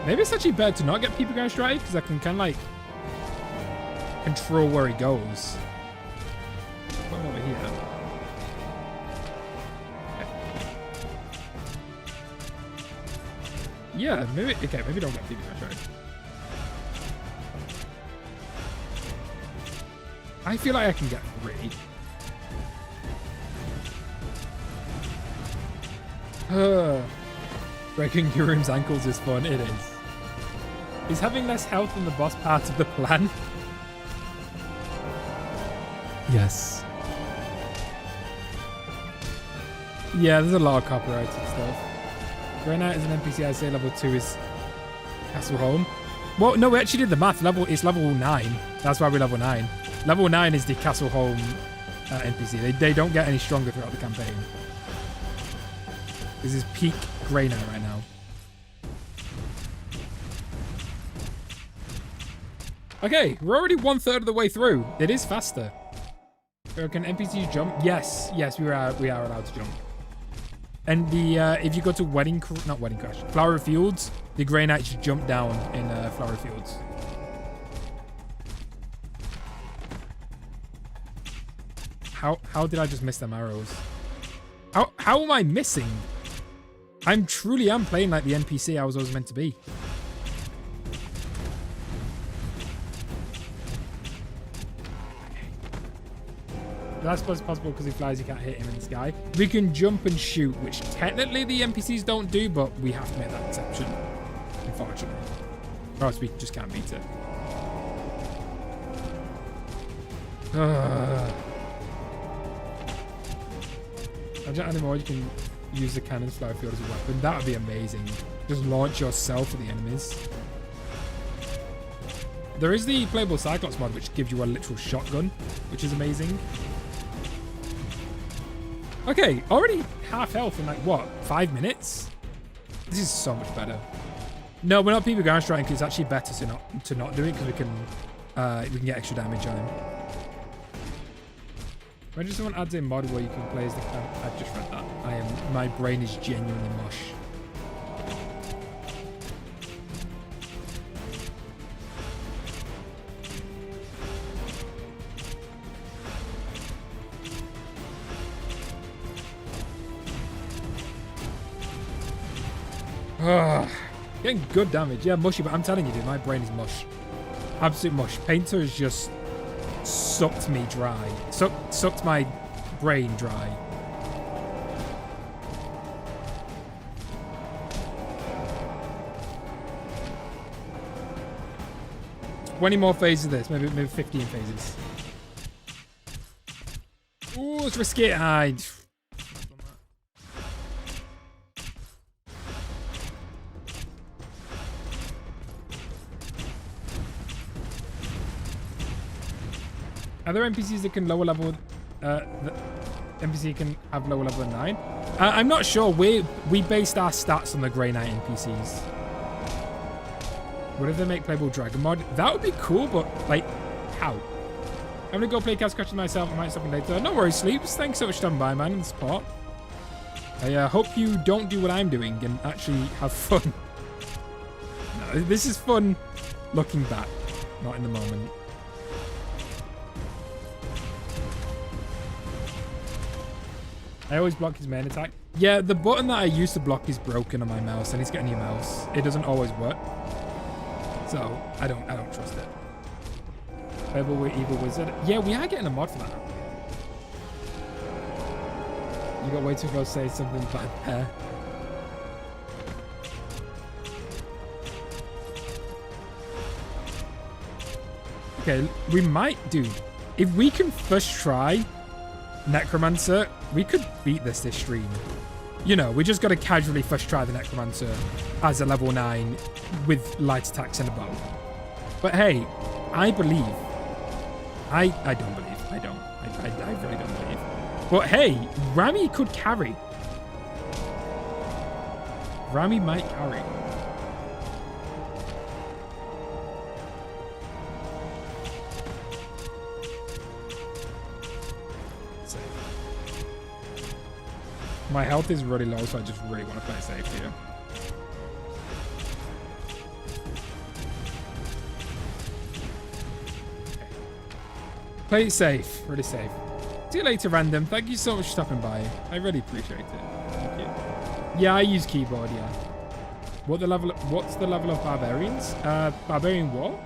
Maybe it's actually better to not get people going straight, because I can kind of, like, control where he goes. Put him over here. Okay. Yeah, maybe, okay, maybe don't get people going straight. I feel like I can get 3. Breaking Gurim's ankles is fun. It is. Is having less health in the boss part of the plan? Yes. Yeah, there's a lot of copyrighted stuff. Grey Knight is an NPC. I say level 2 is Castle Home. Well, no, we actually did the math. It's level 9. That's why we're level 9. Level 9 is the Castle Home NPC. They don't get any stronger throughout the campaign. This is peak Grey Knight right now. Okay, we're already 1/3 of the way through. It is faster. Can NPCs jump? Yes, we are allowed to jump. And the if you go to Flower Fields, the Grey Knight should jump down in Flower Fields. How did I just miss them arrows? How am I missing? I'm truly playing like the NPC I was always meant to be. That's possible because he flies, you can't hit him in the sky. We can jump and shoot, which technically the NPCs don't do, but we have to make that exception, unfortunately. Or else we just can't beat it. Imagine anymore you can use the cannon's fly field as a weapon. That would be amazing. Just launch yourself at the enemies. There is the playable Cyclops mod, which gives you a literal shotgun, which is amazing. Okay, already half health in like, what, 5 minutes? This is so much better. No, we're not PB ground striking. It's actually better to not do it because we can get extra damage on him. Imagine someone adds a mod where you can play as the cannon. I've just read that. My brain is genuinely mush. Getting good damage. Yeah, mushy, but I'm telling you, dude, my brain is mush. Absolute mush. Painter has just sucked me dry. Sucked my brain dry. Twenty more phases of this. Maybe 15 phases. Ooh, let's risk it. Are there NPCs that can lower level? The NPC can have lower level than 9? I'm not sure. We based our stats on the Grey Knight NPCs. What if they make playable Dragon mod? That would be cool, but like, how? I'm gonna go play Cat Scratching myself. I might stop in later. No worries, Sleeps. Thanks so much for stopping by, man, and the support. I hope you don't do what I'm doing and actually have fun. No, this is fun looking back, not in the moment. I always block his main attack. Yeah, the button that I used to block is broken on my mouse. I need to get a new mouse. It doesn't always work. So, I don't trust it. Playable with Evil Wizard. Yeah, we are getting a mod for that. You got way too close to say something bad there. Okay, we might do. If we can first try Necromancer, we could beat this stream. You know, we just got to casually first try the Necromancer as a level 9 with light attacks and a bow. But hey, I believe. I don't believe. I don't. I really don't believe. But hey, Rami could carry. Rami might carry. My health is really low, so I just really want to play safe here. Okay. Play it safe. Really safe. See you later, Random. Thank you so much for stopping by. I really appreciate it. Thank you. Yeah, I use keyboard, yeah. What's the level of Barbarians? Barbarian War?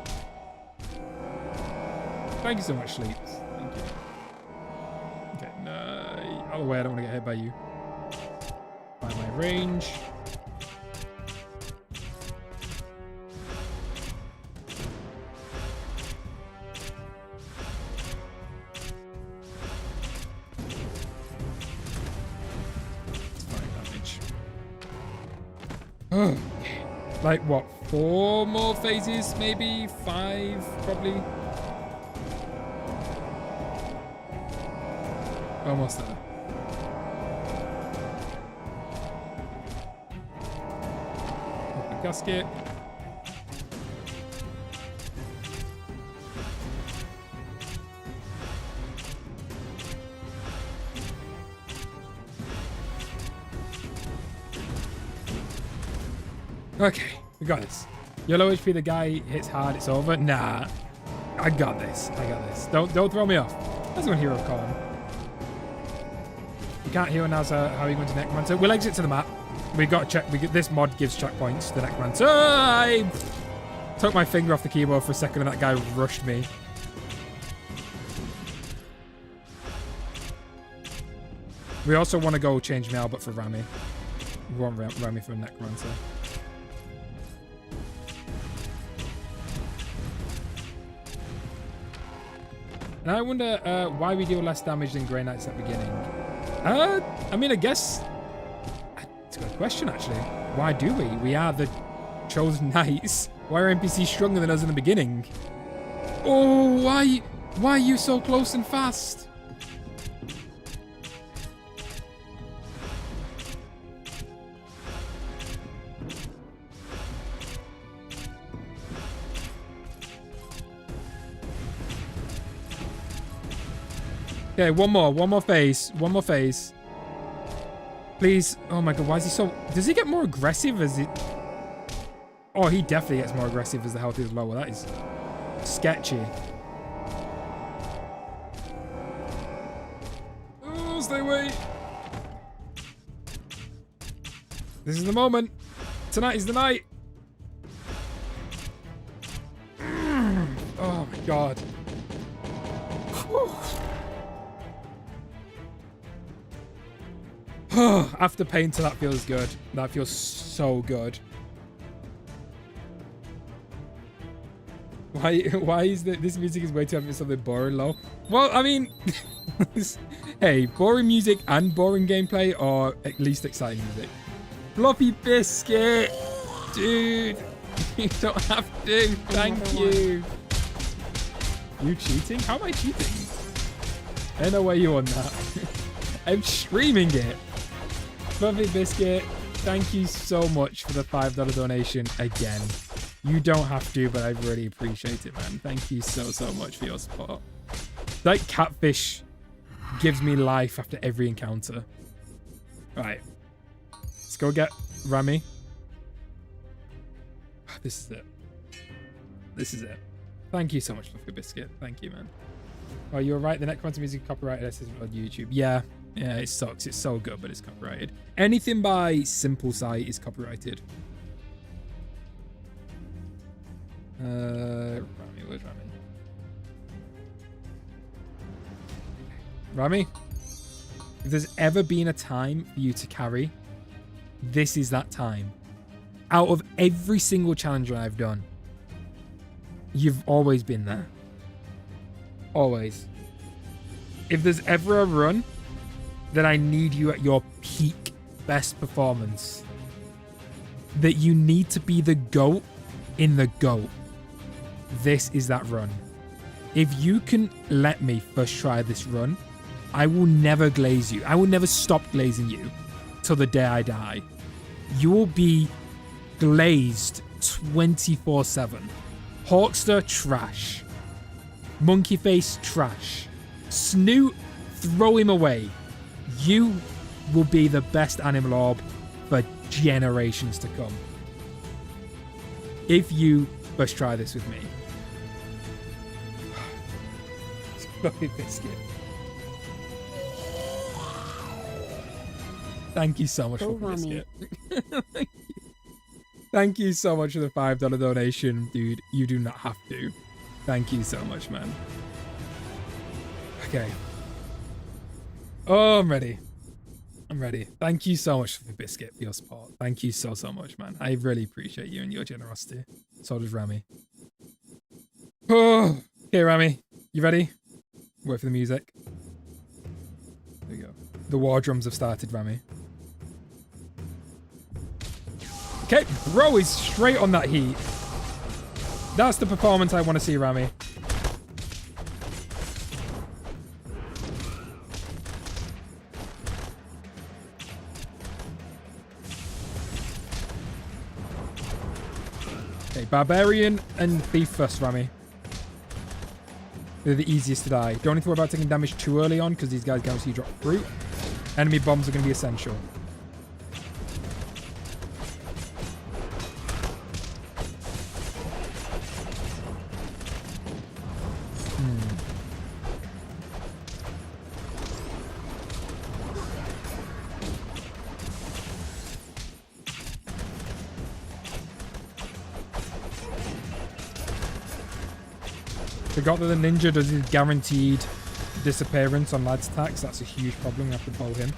Thank you so much, Sleeps. Thank you. Okay, no. Other way, I don't want to get hit by you. By my range. It's 5 damage. Like what? 4 more phases? Maybe 5, probably. Almost there. Gasket. Okay, we got this. You're low HP, the guy hits hard, it's over. Nah. I got this. I got this. Don't throw me off. That's one hero calling. You can't heal now, so how are you going to Necromancer? We'll exit to the map. We got to check. This mod gives checkpoints to the Necromancer. I took my finger off the keyboard for a second and that guy rushed me. We also want to go change Meowbot for Rami. We want Rami for Necromancer. And I wonder why we deal less damage than Grey Knights at the beginning. I mean, I guess it's a good question, actually. Why do we? We are the chosen knights. Why are NPCs stronger than us in the beginning? Oh, why are you so close and fast? Okay, one more phase. One more phase. Please. Oh my god, why is he so... Does he get more aggressive as it... Oh, he definitely gets more aggressive as the health is lower. That is sketchy. Oh, stay away. This is the moment. Tonight is the night. Oh my god. After painter, that feels good. That feels so good. Why is this music is way too heavy for something boring low? Well, I mean, hey, boring music and boring gameplay are at least exciting music. Floppy biscuit, dude. You don't have to. Thank you. You cheating? How am I cheating? Ain't no way you won that. I'm streaming it. Fluffy Biscuit, thank you so much for the $5 donation again. You don't have to, but I really appreciate it, man. Thank you so much for your support. Like catfish gives me life after every encounter. Right. Let's go get Rami. This is it. This is it. Thank you so much, Fluffy Biscuit. Thank you, man. Oh, you're right. The Necromancer music copyrighted. This is on YouTube. Yeah. Yeah, it sucks. It's so good, but it's copyrighted. Anything by Simple Sight is copyrighted. Rami, where's Rami? Rami? If there's ever been a time for you to carry, this is that time. Out of every single challenge I've done, you've always been there. Always. If there's ever a run that I need you at your peak best performance, that you need to be the GOAT in the GOAT, this is that run. If you can let me first try this run, I will never glaze you. I will never stop glazing you till the day I die. You will be glazed 24/7. Hawkster, trash. Monkey face, trash. Snoot, throw him away. You will be the best animal orb for generations to come. If you first try this with me. Fluffy Biscuit. Thank you so much, Fluffy Biscuit. Thank you so much for the $5 donation, dude. You do not have to. Thank you so much, man. Okay. Oh, I'm ready. I'm ready. Thank you so much for the biscuit, for your support. Thank you so much, man. I really appreciate you and your generosity. So does Rami. Oh, okay, Rami. You ready? Wait for the music. There you go. The war drums have started, Rami. Okay, bro is straight on that heat. That's the performance I want to see, Rami. Okay, Barbarian and Thief first, Rami. They're the easiest to die. Don't need to worry about taking damage too early on because these guys guarantee you drop fruit. Enemy bombs are going to be essential. Forgot that the ninja does his guaranteed disappearance on lads attacks. That's a huge problem. We have to pull him.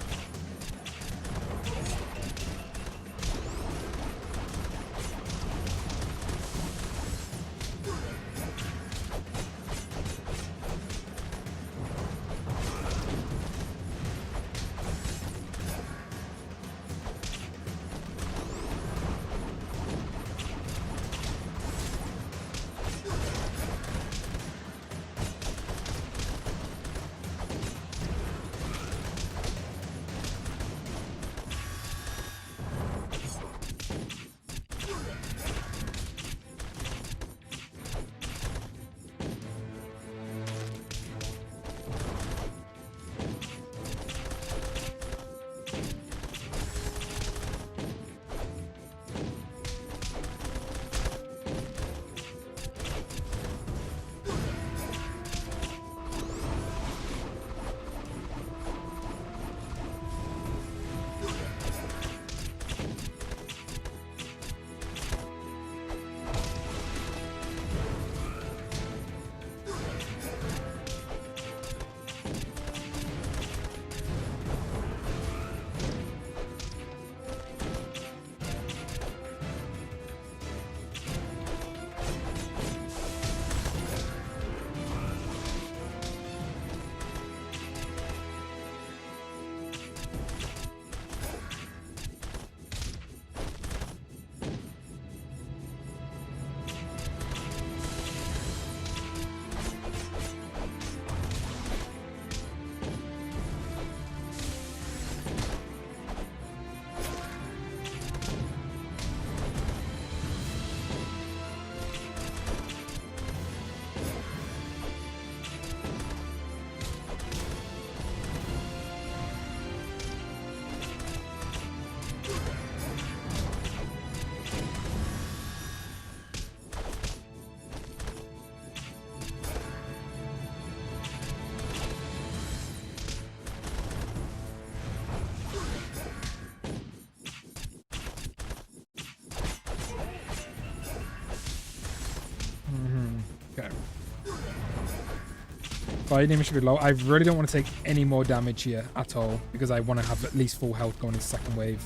Fire damage should be low. I really don't want to take any more damage here at all because I want to have at least full health going into second wave.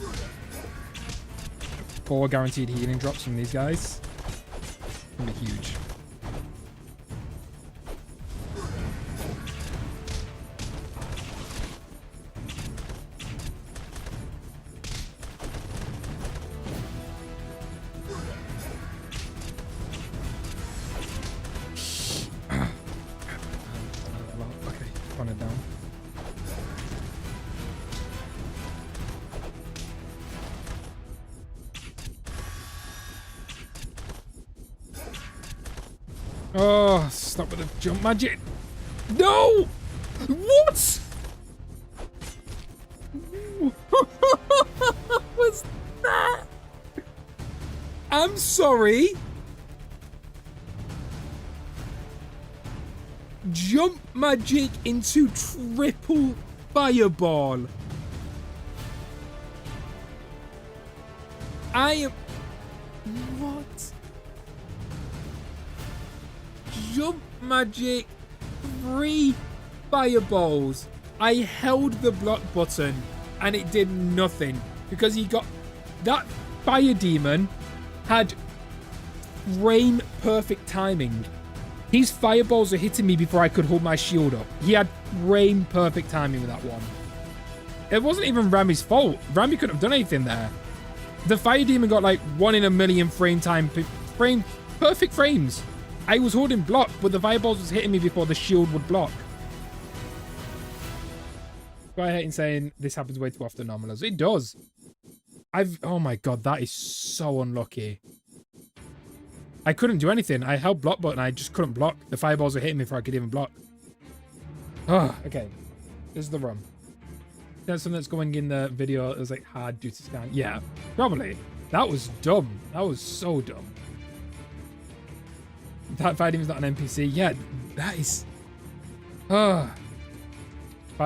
4 guaranteed healing drops from these guys. Gonna be huge. Oh, stop with the jump magic. No! What? What was that? I'm sorry. Jump magic into triple fireball. I am... What? Jump magic, 3 fireballs. I held the block button and it did nothing because he got that fire demon had frame perfect timing. His fireballs were hitting me before I could hold my shield up. He had frame perfect timing with that one. It wasn't even Rami's fault. Rami couldn't have done anything there. The fire demon got like 1 in a million perfect frames. I was holding block, but the fireballs was hitting me before the shield would block. I hate saying this happens way too often, Anomalous. It does. Oh my god, that is so unlucky. I couldn't do anything. I held block button, I just couldn't block. The fireballs were hitting me before I could even block. Oh, okay. This is the run. That's something that's going in the video. It was like hard due to scan. Yeah, probably. That was dumb. That was so dumb. That fire demon's not an NPC. Yeah, that is... Fire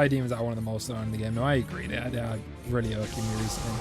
demons are one of the most annoying in the game. No, I agree. They are really irking me recently.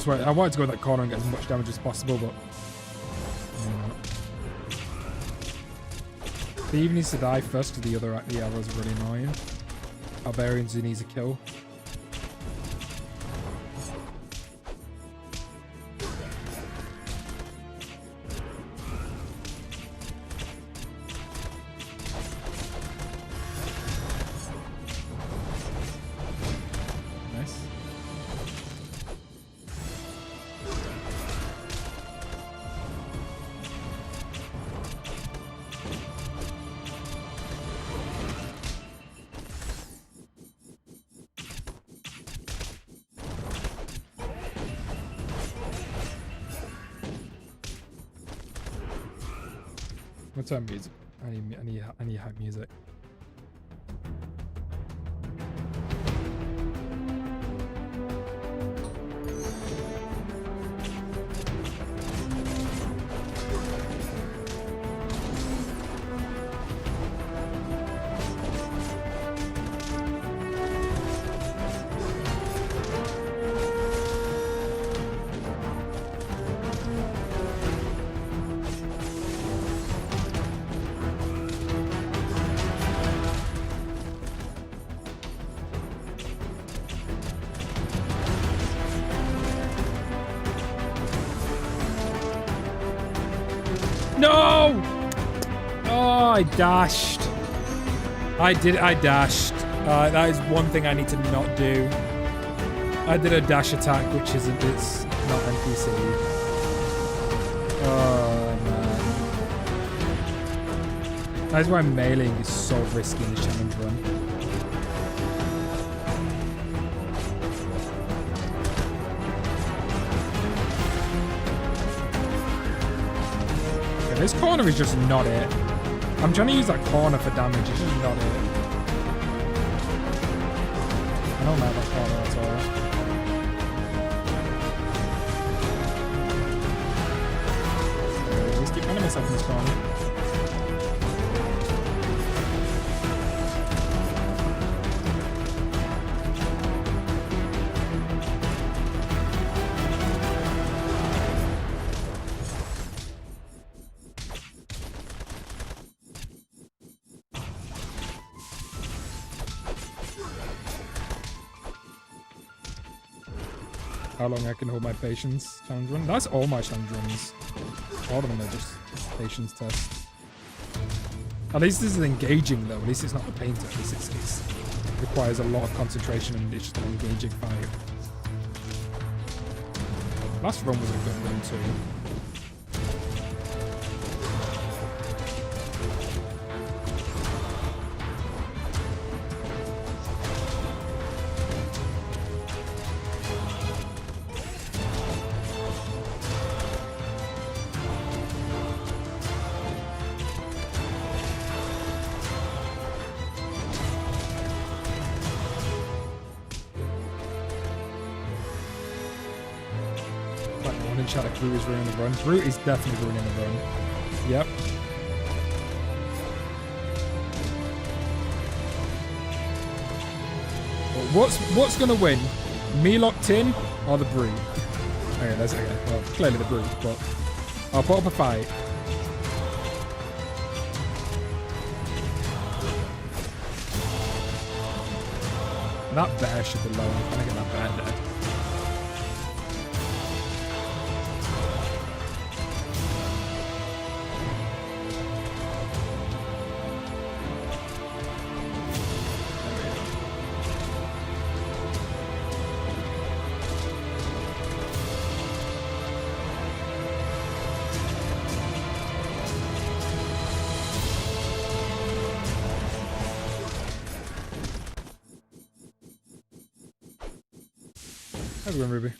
I wanted to go in that corner and get as much damage as possible, but... Steve needs to die first because the arrows are really annoying. Barbarians, who needs a kill. What's our music? I need hype music. No! Oh, I dashed. I dashed. That is one thing I need to not do. I did a dash attack, which it's not NPC. Oh, man. That is why meleeing is so risky in the challenge run. This corner is just not it. I'm trying to use that corner for damage. It's just not it. I don't like that corner at all. Just keep finding myself in this corner. How long I can hold my patience challenge run. That's all my challenge runs. All of them are just patience tests. At least this is engaging though. At least it's not a painter. At least it requires a lot of concentration and it's just an engaging fight. Last run was a good run too. Chat that Groot is ruining the run. Groot is definitely ruining the run. Yep. But what's gonna win? Me locked in or the Brute? Okay, that's okay. Well, clearly the Brute, but I'll put up a fight. That bear should be low. I'm trying to get that bear dead. How's it going, Ruby?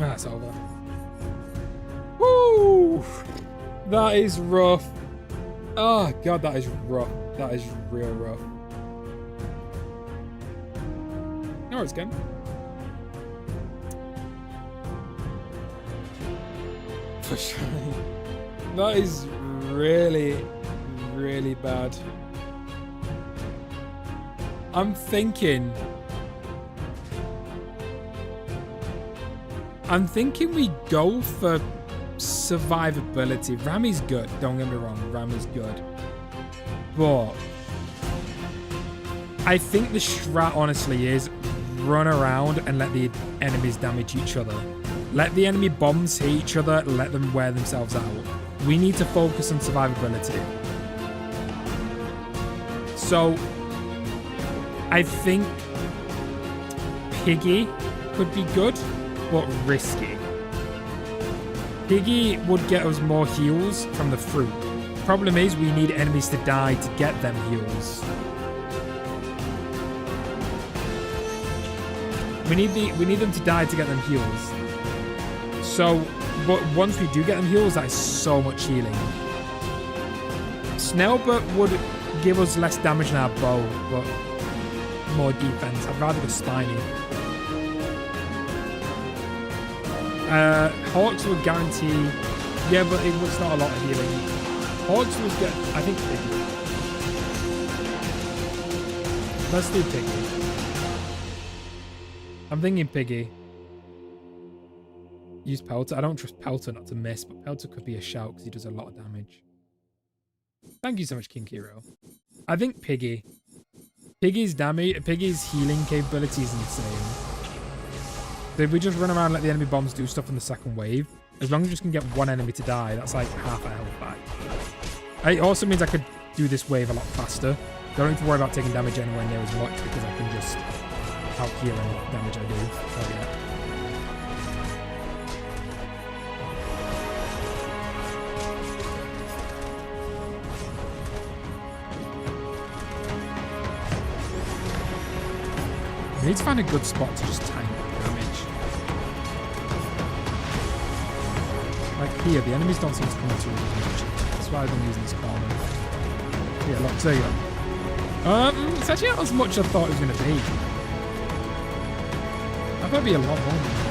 That's over. Woo! That is rough. Oh, God, that is rough. That is real rough. No, it's good. For sure. That is really, really bad. I'm thinking we go for survivability. Ram is good. Don't get me wrong. Ram is good. But I think the strat honestly is run around and let the enemies damage each other. Let the enemy bombs hit each other. Let them wear themselves out. We need to focus on survivability. So I think Piggy could be good, but risky. Piggy would get us more heals from the fruit. Problem is, we need enemies to die to get them heals. We need them to die to get them heals. So, but once we do get them heals, that is so much healing. Snailbot would give us less damage in our bow, but more defense. I'd rather go Spiny. Hawks would guarantee... Yeah, but it was not a lot of healing. Hawks would get... I think Piggy. Let's do Piggy. I'm thinking Piggy. Use Pelter. I don't trust Pelter not to miss, but Pelter could be a shout because he does a lot of damage. Thank you so much, King Kiro. I think Piggy. Piggy's healing capability is insane. So if we just run around and let the enemy bombs do stuff in the second wave, as long as we just can get one enemy to die, that's like half a health back. It also means I could do this wave a lot faster. Don't need to worry about taking damage anywhere near as much because I can just out heal any damage I do. Oh yeah. We need to find a good spot to just tank damage. Like here, the enemies don't seem to come into it much. That's why I've been using this corner. Yeah, look, there you go. It's actually not as much as I thought it was going to be. I thought it'd be a lot more than that.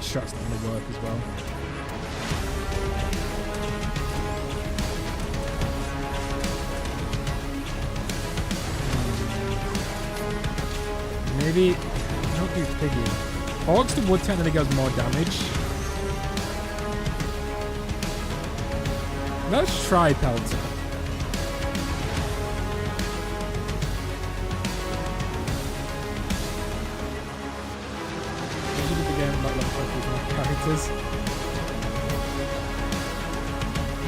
Shot's not going to work as well. Maybe don't do Piggy. Hogs the wood technically does more damage. Let's try Pelter.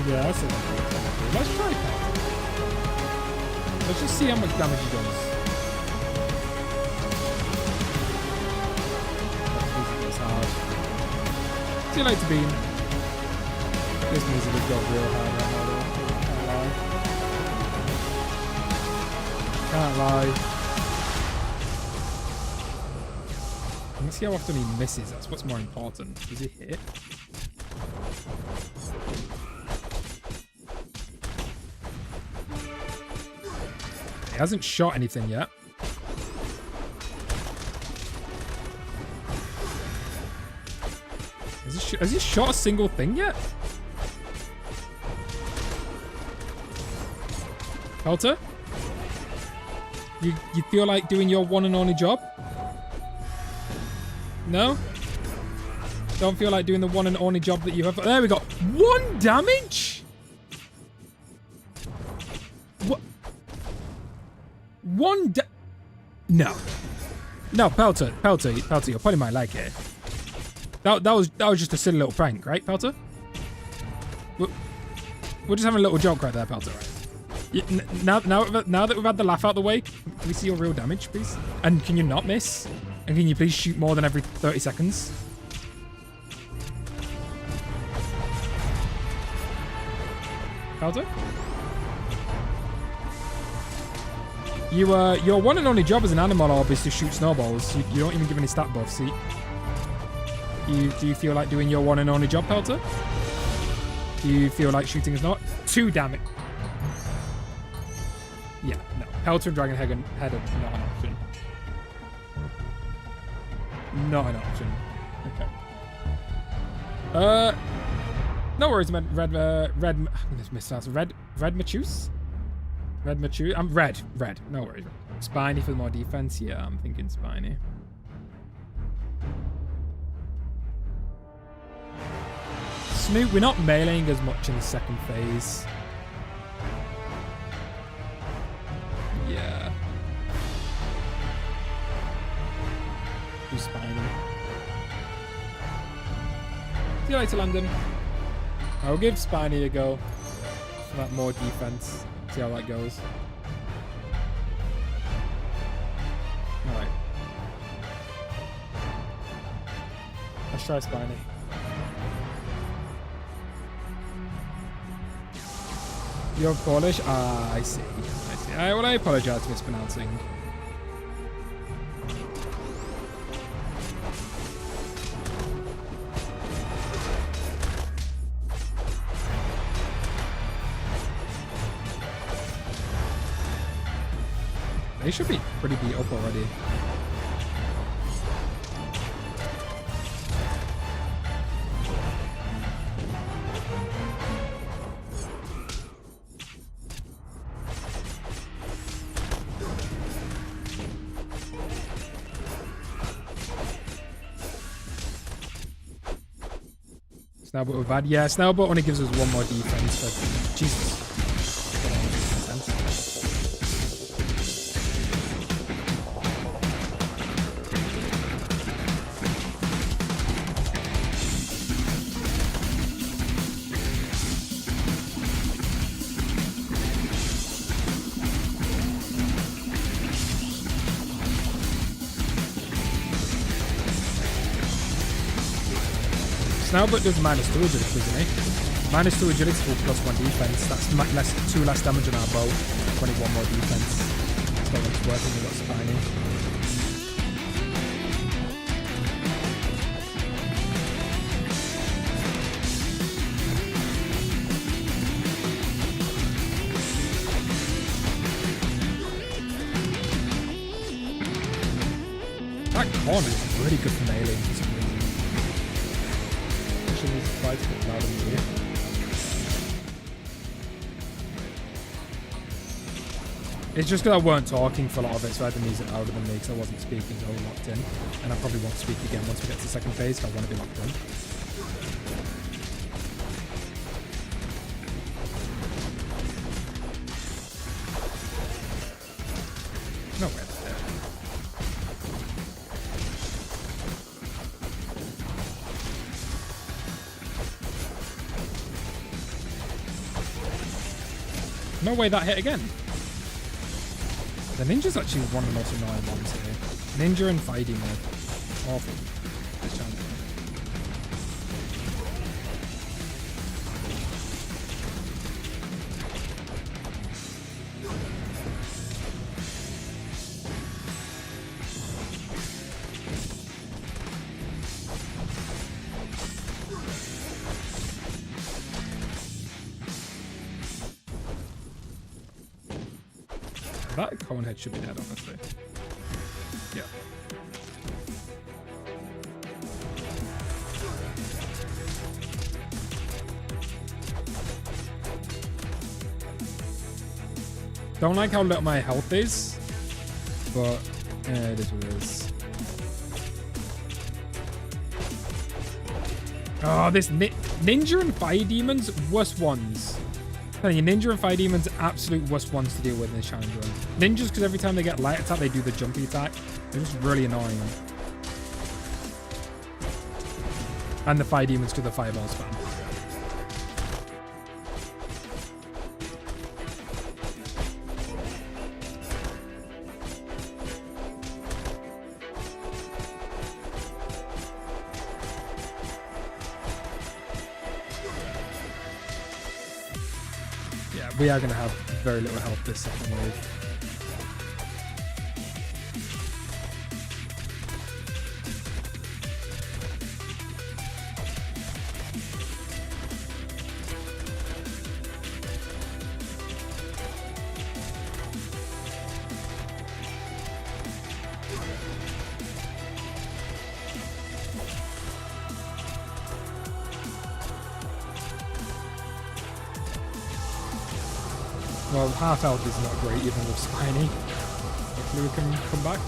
Yeah, that's it. Let's try Pelter. Let's just see how much damage he does. It's hard. Too late to beam. This music has got real hard right now though. Can't lie. Let's see how often he misses. That's what's more important. Does he hit? He hasn't shot anything yet. Has he shot a single thing yet? Pelter? You feel like doing your one and only job? No? Don't feel like doing the one and only job that you have. There we go. 1 damage? What? No. No, Pelter, you're putting my leg here. That was just a silly little prank, right, Pelter? We're just having a little joke right there, Pelter, right? Now that we've had the laugh out the way, can we see your real damage, please? And can you not miss? And can you please shoot more than every 30 seconds? Pelter? Your one and only job as an animal orb is to shoot snowballs. You don't even give any stat buffs. Do you feel like doing your one and only job, Pelter? Do you feel like shooting is not? 2 damage. Yeah, no. Pelter and Dragon Head are not an option. Not an option. Okay. No worries, man. Red Machoose? Red Machoose? I'm red. No worries. Spiny for more defense? Yeah, I'm thinking Spiny. Snoop, we're not meleeing as much in the second phase. Yeah. Do Spiny. See you later, London. I'll give Spiny a go. For that more defense. See how that goes. Alright. Let's try Spiny. You're Polish? Ah, I see. Well, I apologize for mispronouncing. They should be pretty beat up already. Snowbot we're bad. Yeah, Snowbot only gives us 1 more defense, but Jesus. Snowbot does -2 agility, doesn't he? -2 agility for +1 defense. That's 2 less damage on our bow. 21 more defense. That's not what's working. We've got Spiny. That corner is really good for melee. It's just because I weren't talking for a lot of it, so I had the music louder than me because I wasn't speaking, so I was locked in. And I probably won't speak again once we get to the second phase, because I want to be locked in. No way. No way that hit again. The ninja's actually one of the most annoying ones here. Ninja and Fire Demon are awful. This challenge. That cone head should be dead, honestly. Yeah. Don't like how little my health is, but it is what it is. Oh, this Ninja and Fire Demons, worst ones. Ninja and Fire Demons are absolute worst ones to deal with in this challenge run. Ninjas, because every time they get light attack, they do the jumpy attack. They're just really annoying. And the Fire Demons to the fireball spam. we are going to have very little health this second wave. Well, half health is not great even with Spiny. Hopefully we can come back.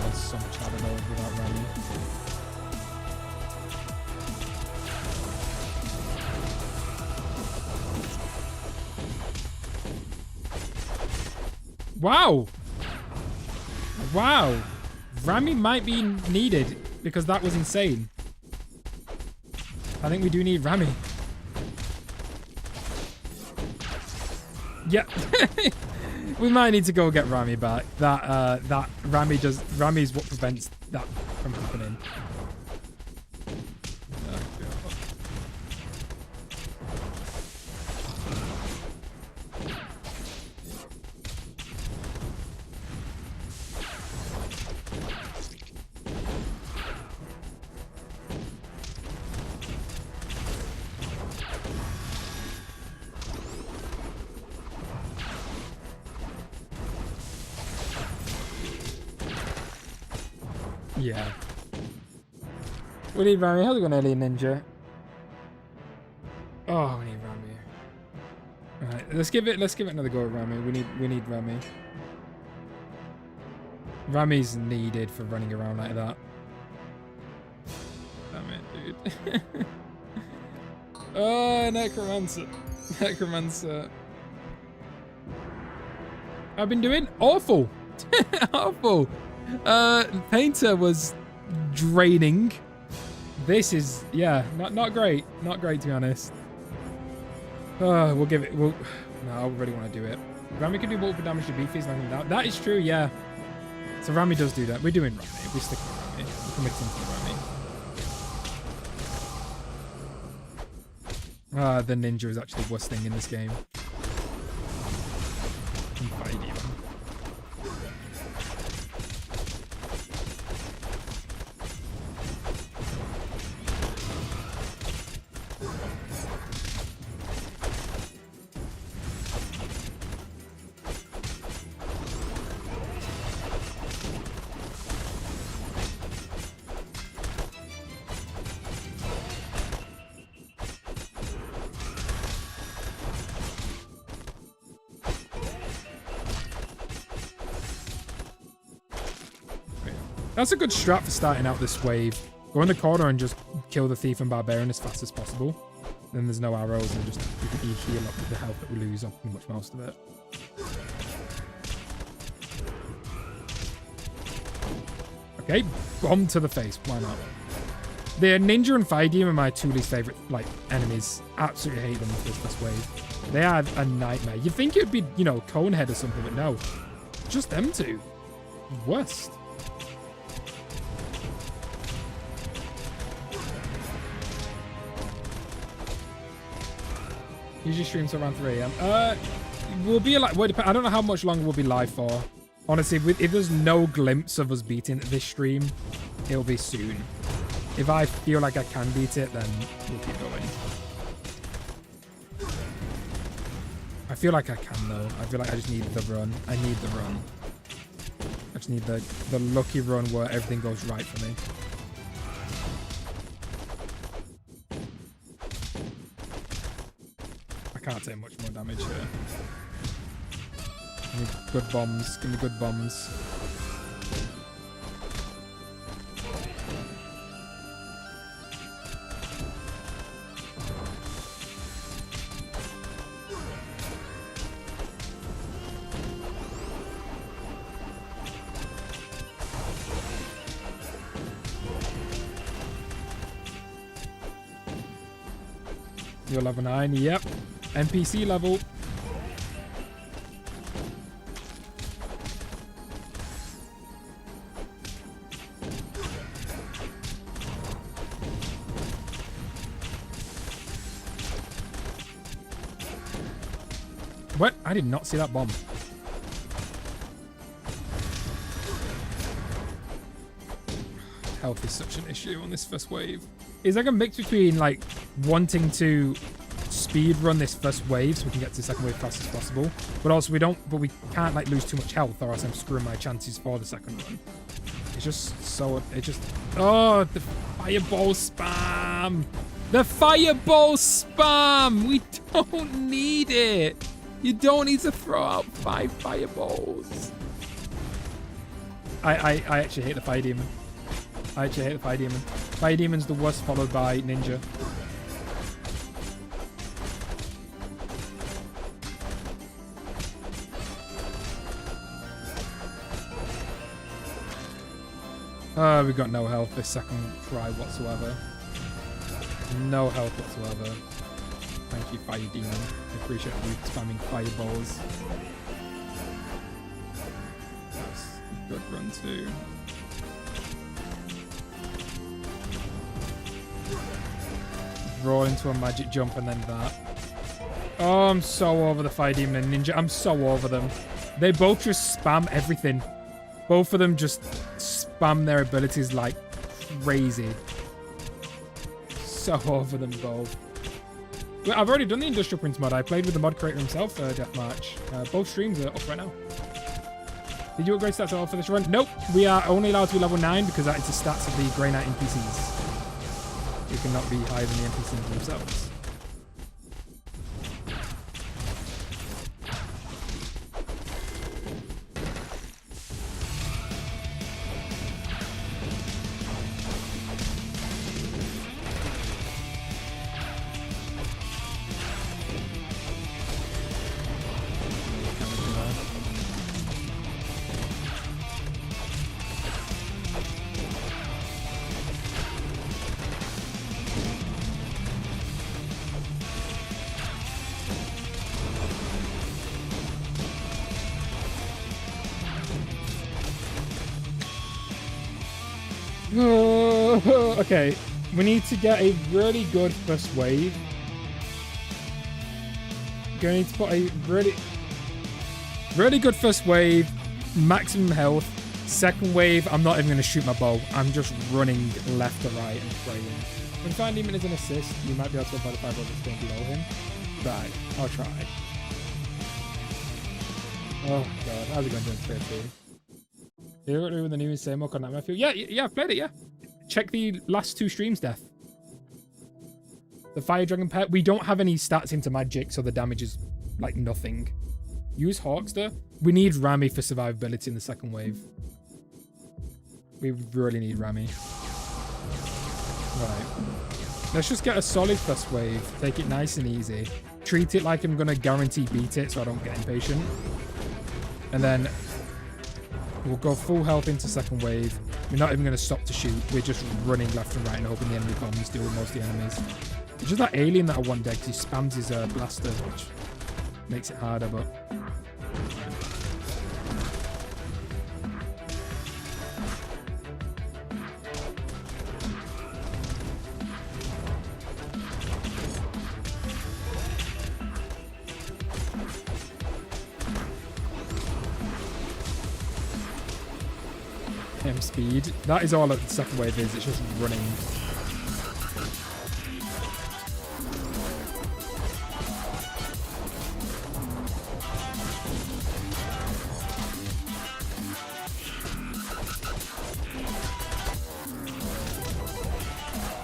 There's so much harder though without running. Wow! Wow! Rami might be needed because that was insane. I think we do need Rami. Yeah. We might need to go get Rami back. That Rami is what prevents that from happening. Oh, God. Yeah. We need Rami. How's it going, Alien Ninja? Oh, we need Rami. Alright, let's give it another go at Rami. We need Rami. Rami's needed for running around like that. Damn it, dude. Oh, Necromancer. Necromancer. I've been doing awful. Awful. Painter was draining. This is, yeah, not great. Not great, to be honest. We'll give it, no, I really want to do it. Rami can do multiple damage to beefies, knocking down. That is true, yeah. So Rami does do that. We're doing Rami. We're sticking with Rami. We're committing to Rami. The ninja is actually the worst thing in this game. That's a good strat for starting out this wave. Go in the corner and just kill the Thief and Barbarian as fast as possible. Then there's no arrows and just you heal up with the health that we lose off pretty much most of it. Okay, bomb to the face. Why not? The Ninja and Fire Demon are my two least favorite enemies. Absolutely hate them for this first wave. They are a nightmare. You'd think it would be, you know, Conehead or something, but no. Just them two. Worst. Usually streams till around 3 AM. We'll be like, well, I don't know how much longer we'll be live for. Honestly, if there's no glimpse of us beating this stream, it'll be soon. If I feel like I can beat it, then we'll keep going. I feel like I can though. I feel like I just need the run. I need the run. I just need the lucky run where everything goes right for me. I can't take much more damage here. Give me good bombs. Give me good bombs. You're level 9, yep. NPC level. What? I did not see that bomb. Health is such an issue on this first wave. It's like a mix between like wanting to speed run this first wave so we can get to the second wave fast as possible, but also we can't like lose too much health or else I'm screwing my chances for the second run. It's just so, oh, the fireball spam. The fireball spam. We don't need it. You don't need to throw out 5 fireballs. I actually hate the fire demon. I actually hate the fire demon. Fire demon's the worst, followed by ninja. We've got no health this second try whatsoever. No health whatsoever. Thank you, Fire Demon. I appreciate you spamming fireballs. That's a good run too. Roll into a magic jump and then that. Oh, I'm so over the Fire Demon and Ninja. I'm so over them. They both just spam everything. Both of them just spam their abilities like crazy. So over them both. Well, I've already done the Industrial Prince mod. I played with the mod creator himself, Deathmatch. Both streams are up right now. Did you upgrade stats at all for this run? Nope. We are only allowed to be level 9 because that is the stats of the Grey Knight NPCs. You cannot be higher than the NPCs themselves. Okay, we need to get a really good first wave. Gonna need to put a really good first wave, maximum health. Second wave, I'm not even gonna shoot my bow. I'm just running left to right and praying. When Fire Demon is an assist, you might be able to apply the fireball that's going below him. Right, I'll try. Oh god, how's it going to straight through? You're with the new same on that Matthew? Yeah, I've played it, yeah. Check the last 2 streams, Death. The Fire Dragon pet. We don't have any stats into magic, so the damage is like nothing. Use Hawkster. We need Rami for survivability in the second wave. We really need Rami. Right. Let's just get a solid first wave. Take it nice and easy. Treat it like I'm going to guarantee beat it so I don't get impatient. And then we'll go full health into second wave. We're not even going to stop to shoot. We're just running left and right and hoping the enemy bombs deal with most of the enemies. It's just that alien that I want dead because he spams his blaster, which makes it harder, but... Speed. That is all that the second wave is. It's just running.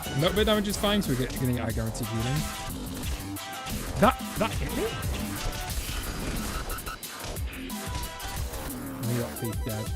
A little bit of damage is fine, so we're getting our guaranteed healing. That hit me? We got Thief dead.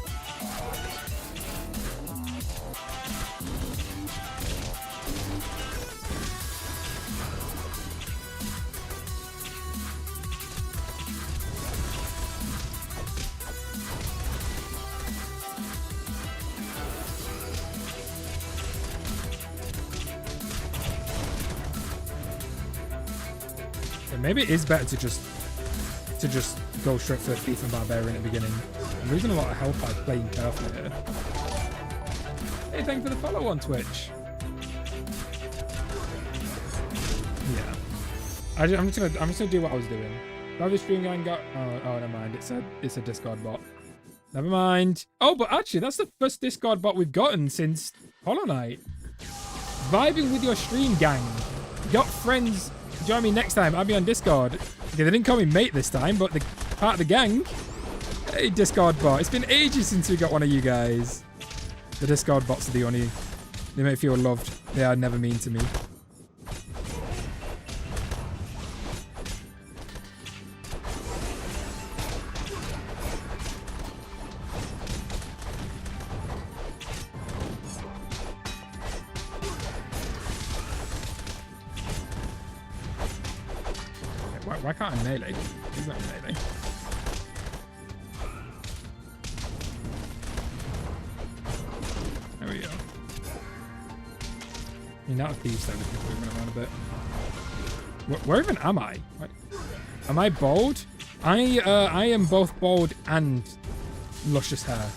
Maybe it is better to just go straight for the Thief and Barbarian at the beginning. I'm losing a lot of health by playing carefully here. Hey, thank you for the follow on Twitch. Yeah. I'm just gonna do what I was doing. How the stream gang got? Oh, never mind. It's a Discord bot. Never mind. Oh, but actually, that's the first Discord bot we've gotten since Hollow Knight. Vibing with your stream gang. Got friends. Join me next time. I'll be on Discord. Okay, they didn't call me mate this time, but the part of the gang. Hey, Discord bot. It's been ages since we got one of you guys. The Discord bots are the only. They make me feel loved. They are never mean to me. Why can't I melee? He's not melee. There we go. I mean, that would be so moving around a bit. Where even am I? What? Am I bald? I am both bald and luscious hair.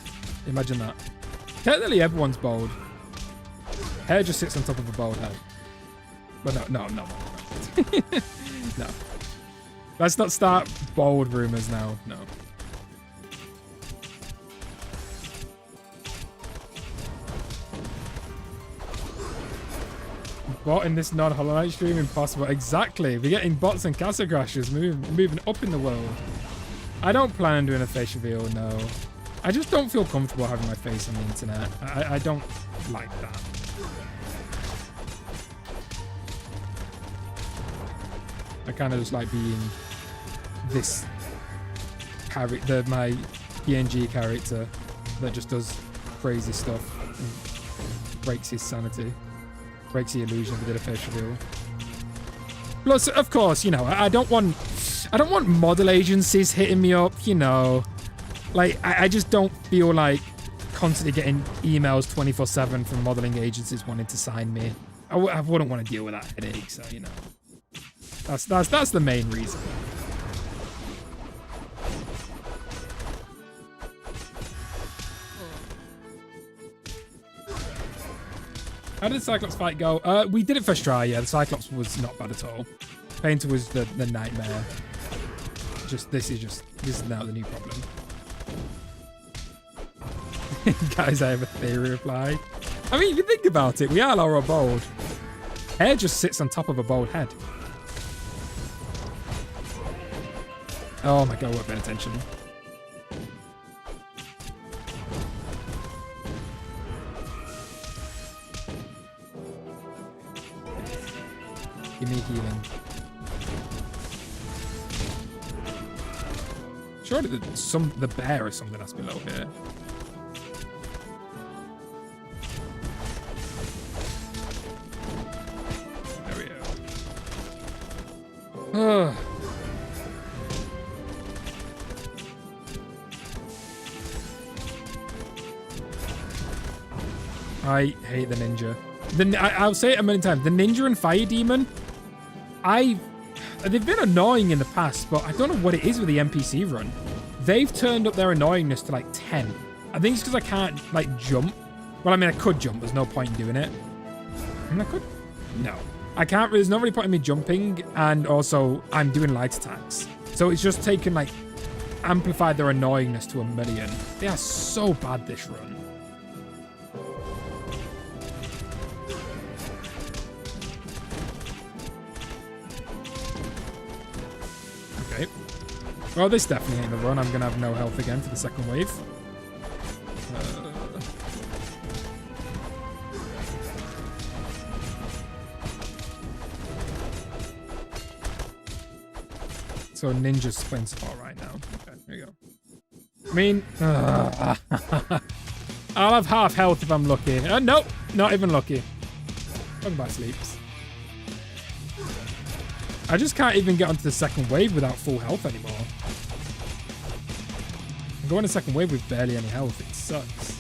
Imagine that. Technically, everyone's bald. Hair just sits on top of a bald head. But no. No. Let's not start bald rumors now. No. Bot in this non-Hollow Knight stream, impossible. Exactly. We're getting bots and Castle Crashers moving up in the world. I don't plan on doing a face reveal, no. I just don't feel comfortable having my face on the internet. I don't like that. I kind of just like being this character, my PNG character that just does crazy stuff and breaks his sanity, breaks the illusion if we did a face reveal. Plus, of course, you know, I don't want model agencies hitting me up, you know. Like, I just don't feel like constantly getting emails 24/7 from modeling agencies wanting to sign me. I wouldn't want to deal with that headache, so, you know. That's the main reason. How did the Cyclops fight go? We did it first try, yeah. The Cyclops was not bad at all. Painter was the nightmare. This is now the new problem. Guys, I have a theory reply. I mean, if you think about it, we are Laura bald. Hair just sits on top of a bald head. Oh my god, we're paying attention. Give me healing. Surely the bear or something that's below here. There we go. I hate the ninja. I'll say it a million times. The ninja and fire demon, they've been annoying in the past, but I don't know what it is with the NPC run. They've turned up their annoyingness to like 10. I think it's because I can't like jump. Well, I mean, I could jump. There's no point in doing it. I mean, I could. No. I can't. There's no really point in me jumping, and also I'm doing light attacks. So it's just taken like amplified their annoyingness to 1 million. They are so bad this run. Okay. Well, this definitely ain't the run. I'm gonna have no health again for the second wave. So Ninja's playing spot right now. Okay, there you go. I mean, I'll have half health if I'm lucky. Nope, not even lucky. Talking about sleeps. I just can't even get onto the second wave without full health anymore. I'm going to second wave with barely any health. It sucks.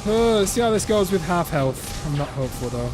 Let's see how this goes with half health. I'm not hopeful though.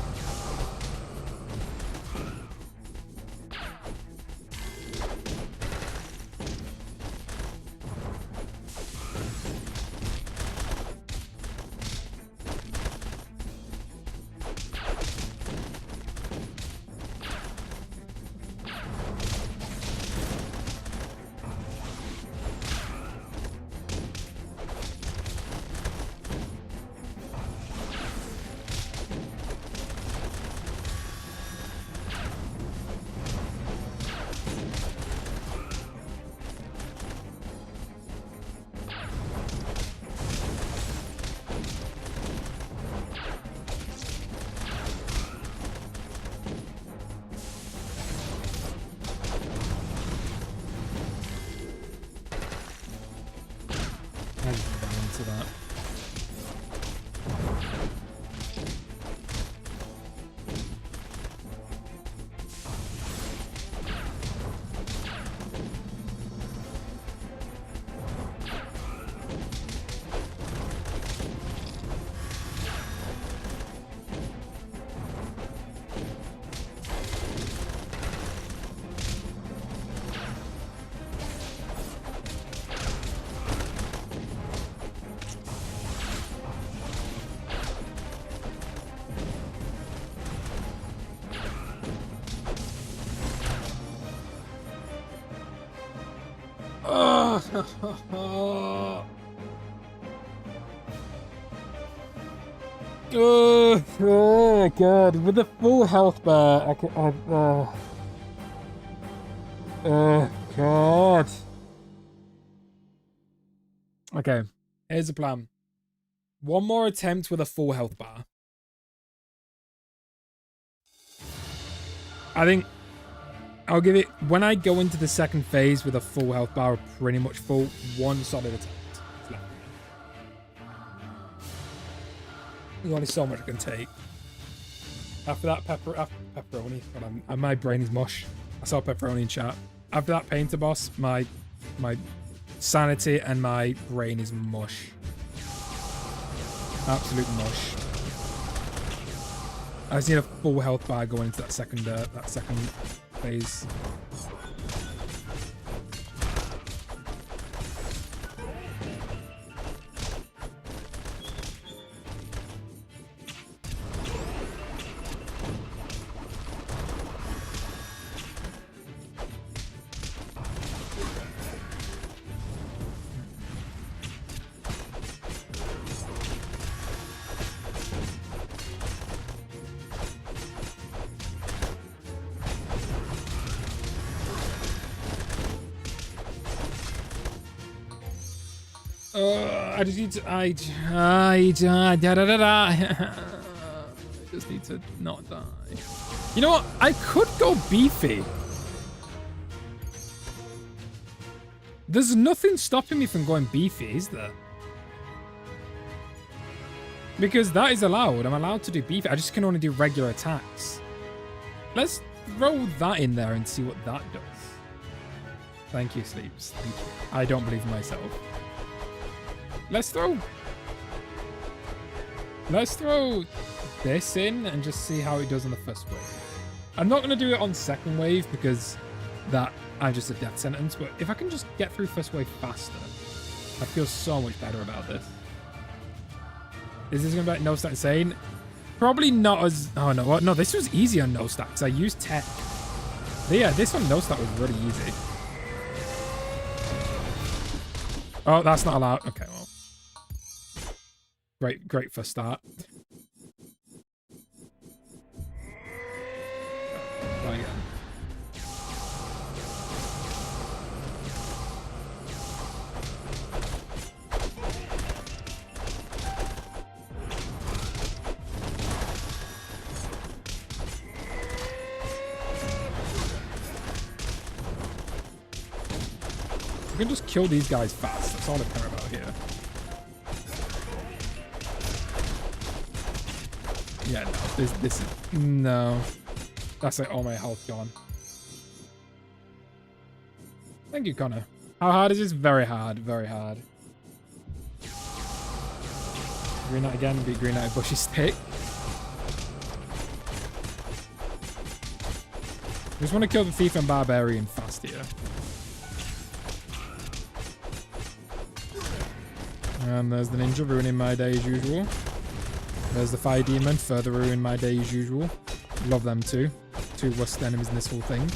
Oh god, with the full health bar, oh god. Okay, here's the plan. One more attempt with a full health bar. I think I'll give it, when I go into the second phase with a full health bar, pretty much full, one solid attempt. There's only so much I can take. After that pepperoni, but my brain is mush. I saw pepperoni in chat. After that painter boss, my sanity and my brain is mush. Absolute mush. I just need a full health bar going into that second phase. I just need to. I just need to not die. You know what? I could go beefy. There's nothing stopping me from going beefy, is there? Because that is allowed. I'm allowed to do beefy. I just can only do regular attacks. Let's throw that in there and see what that does. Thank you, Sleeps. Thank you. I don't believe in myself. Let's throw this in and just see how it does on the first wave. I'm not going to do it on second wave because that I'm just a death sentence, but if I can just get through first wave faster, I feel so much better about this. Is this going to be like no stack insane? Probably not as... Oh, no. What? No, this was easy on no stacks. I used tech. But yeah, this one no stack was really easy. Oh, that's not allowed. Okay, well. Great for start. Try again. We can just kill these guys fast. That's all I care about here. Yeah, no, this is... No. That's like all my health gone. Thank you, Connor. How hard is this? Very hard, very hard. Green Knight again, beat Green Knight Bushy Stick. Just want to kill the Thief and Barbarian fast here. And there's the Ninja ruining my day as usual. There's the Fire Demon, further ruin my day as usual. Love them too. Two worst enemies in this whole thing.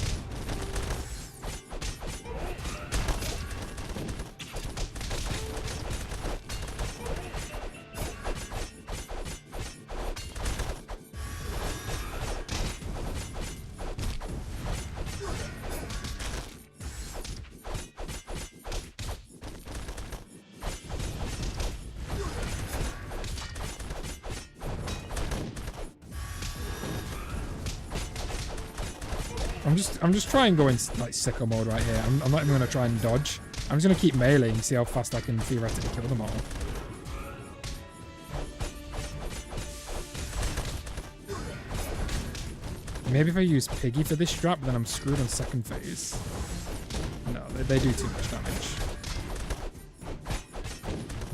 I'm just trying to go in like sicko mode right here. I'm not even going to try and dodge. I'm just going to keep meleeing and see how fast I can theoretically kill them all. Maybe if I use Piggy for this strap, then I'm screwed on second phase. No, they do too much damage.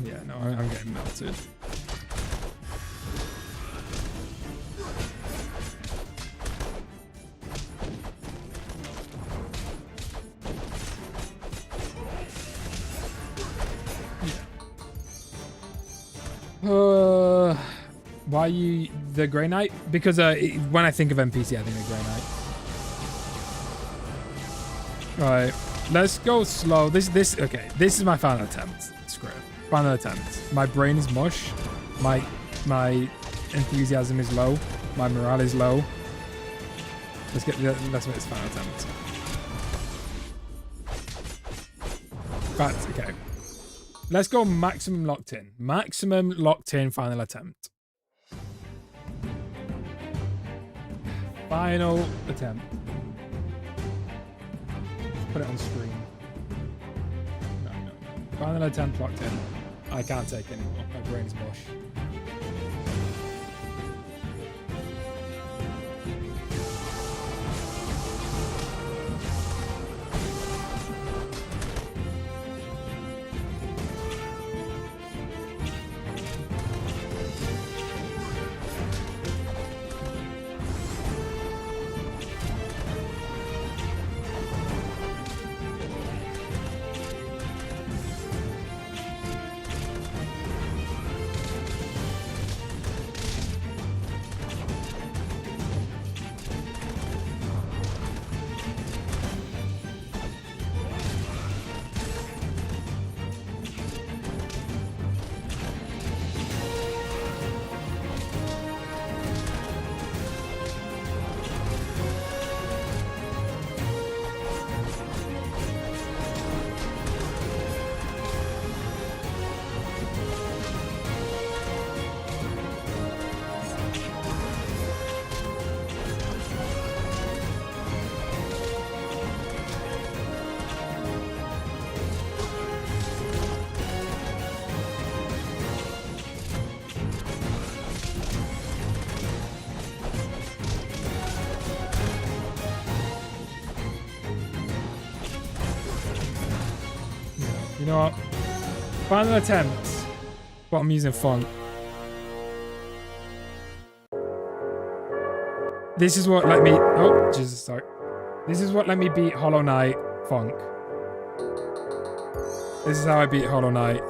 Yeah, no, I'm getting melted. Why you the Grey Knight? Because when I think of NPC, I think of Grey Knight. Right, let's go slow. Okay, this is my final attempt. Screw it. Final attempt. My brain is mush. My enthusiasm is low. My morale is low. Let's make this final attempt. But okay. Let's go maximum locked in. Maximum locked in final attempt. Final attempt. Put it on screen. No. Final attempt locked in. I can't take it anymore. My brain is mush. You know what? Final attempt. But I'm using font. This is what let me... Oh, Jesus, sorry. This is what let me beat Hollow Knight Funk. This is how I beat Hollow Knight.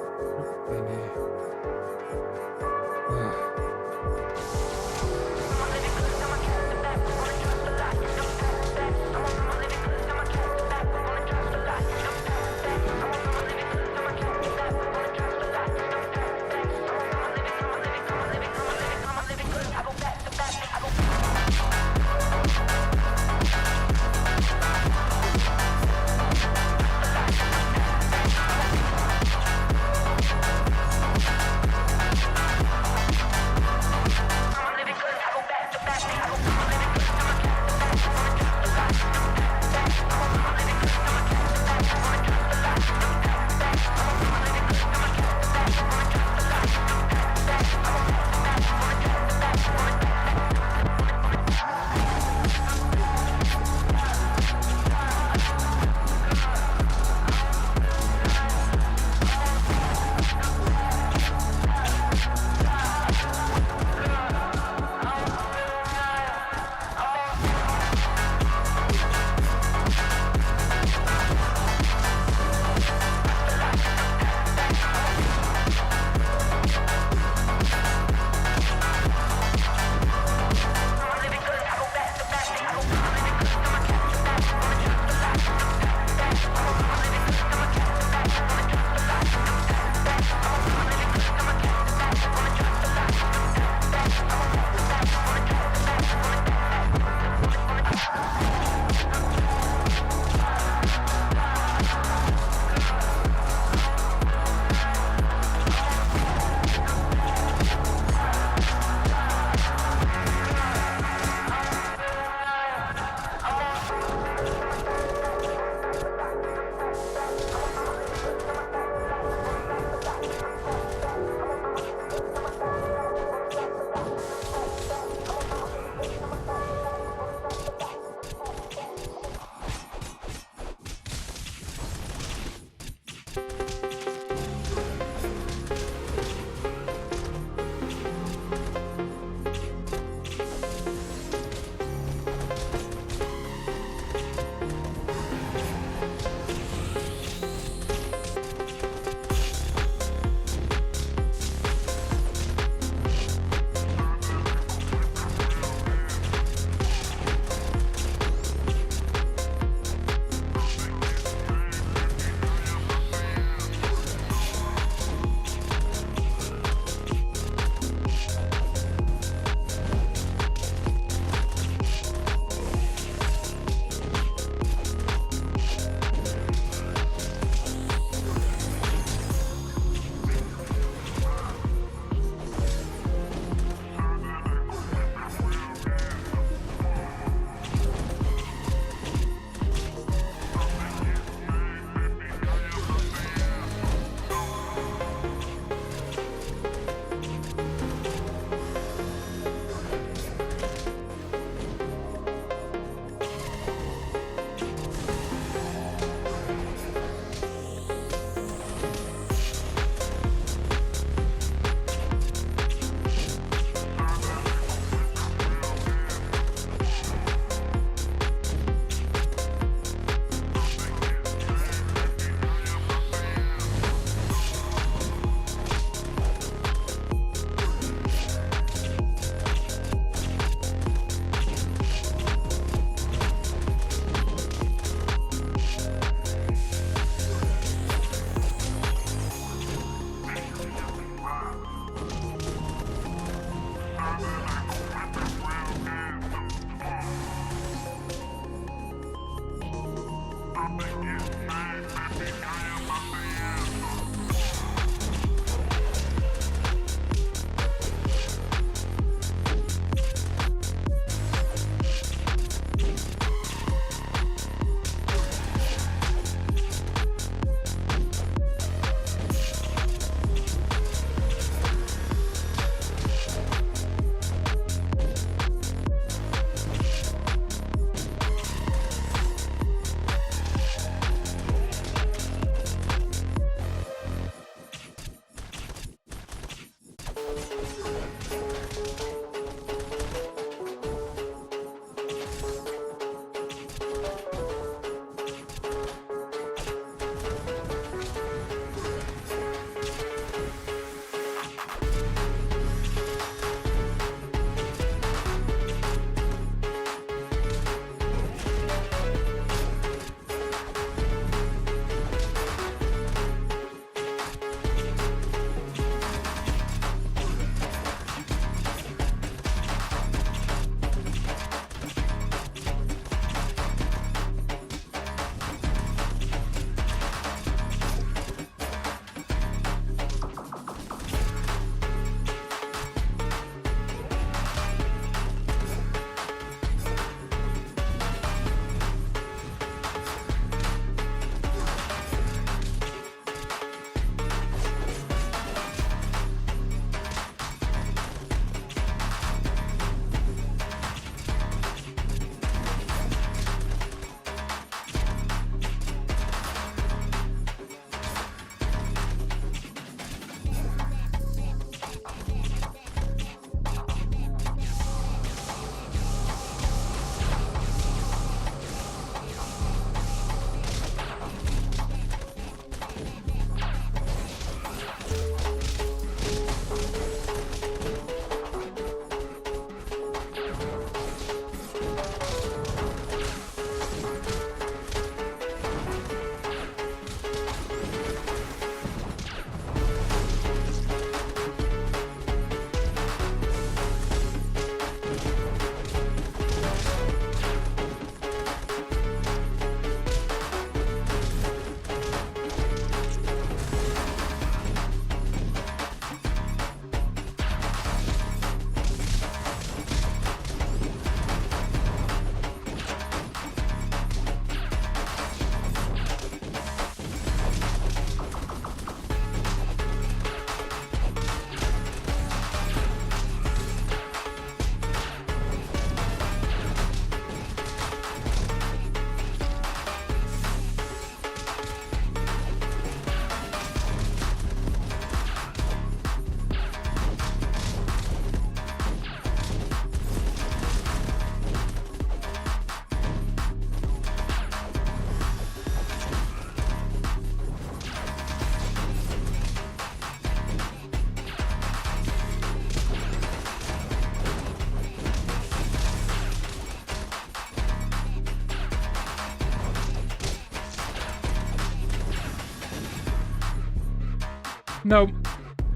No.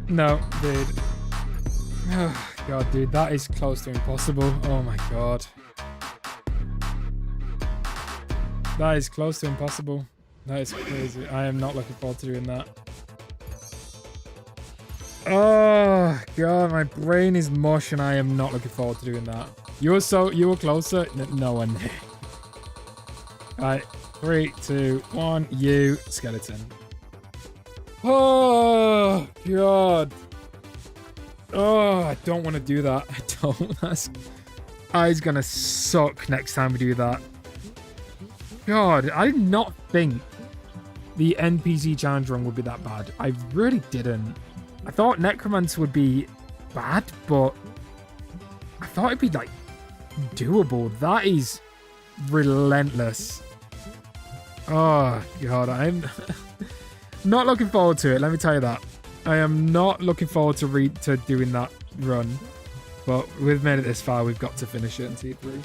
No, dude. Oh, God, dude, that is close to impossible. Oh, my God. That is close to impossible. That is crazy. I am not looking forward to doing that. Oh, God, my brain is mush and I am not looking forward to doing that. You were closer? No one knew. Alright, 3, 2, 1, you, skeleton. Oh, God. Oh, I don't want to do that. I don't. That's gonna suck next time we do that. God, I did not think the NPC challenge run would be that bad. I really didn't. I thought Necromancer would be bad, but I thought it'd be, like, doable. That is relentless. Oh, God, I'm not looking forward to it. Let me tell you that. I am not looking forward to doing that run. But we've made it this far. We've got to finish it in T3.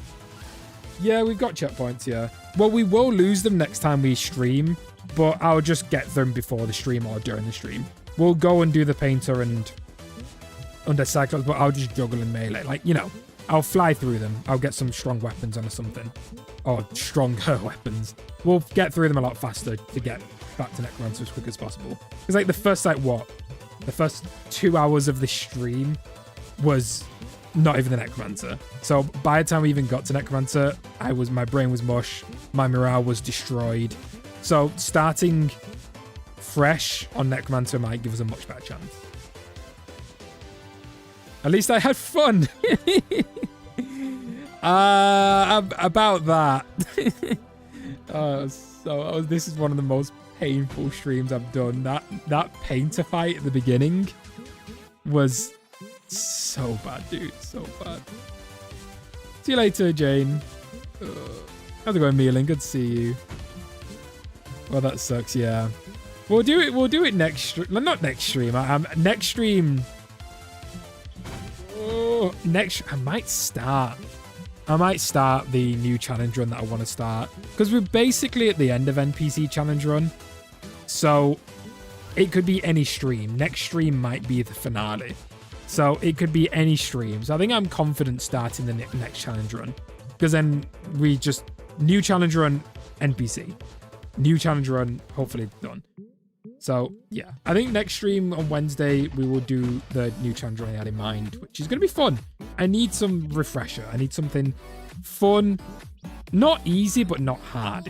Yeah, we've got checkpoints, yeah. Well, we will lose them next time we stream, but I'll just get them before the stream or during the stream. We'll go and do the Painter and Undead Cyclops, but I'll just juggle and melee. Like, you know, I'll fly through them. I'll get some strong weapons on or something. Or stronger weapons. We'll get through them a lot faster to get back to Necromancer as quick as possible. It's like the first, like, what? The first 2 hours of the stream was not even the Necromancer. So by the time we even got to Necromancer, my brain was mush. My morale was destroyed. So starting fresh on Necromancer might give us a much better chance. At least I had fun. About that. This is one of the most painful streams I've done. That Painter fight at the beginning was so bad, dude. So bad. See you later, Jane. How's it going, Mealing? Good to see you. Well, that sucks, yeah. We'll do it next stream. Not next stream. Next stream. Oh, I might start the new challenge run that I want to start. Because we're basically at the end of NPC challenge run. So it could be any stream. Next stream might be the finale. So it could be any stream. So I think I'm confident starting the next challenge run. Because then we just... New challenge run, NPC. New challenge run, hopefully done. So, yeah. I think next stream on Wednesday, we will do the new challenge run I had in mind, which is going to be fun. I need some refresher. I need something fun. Not easy, but not hard.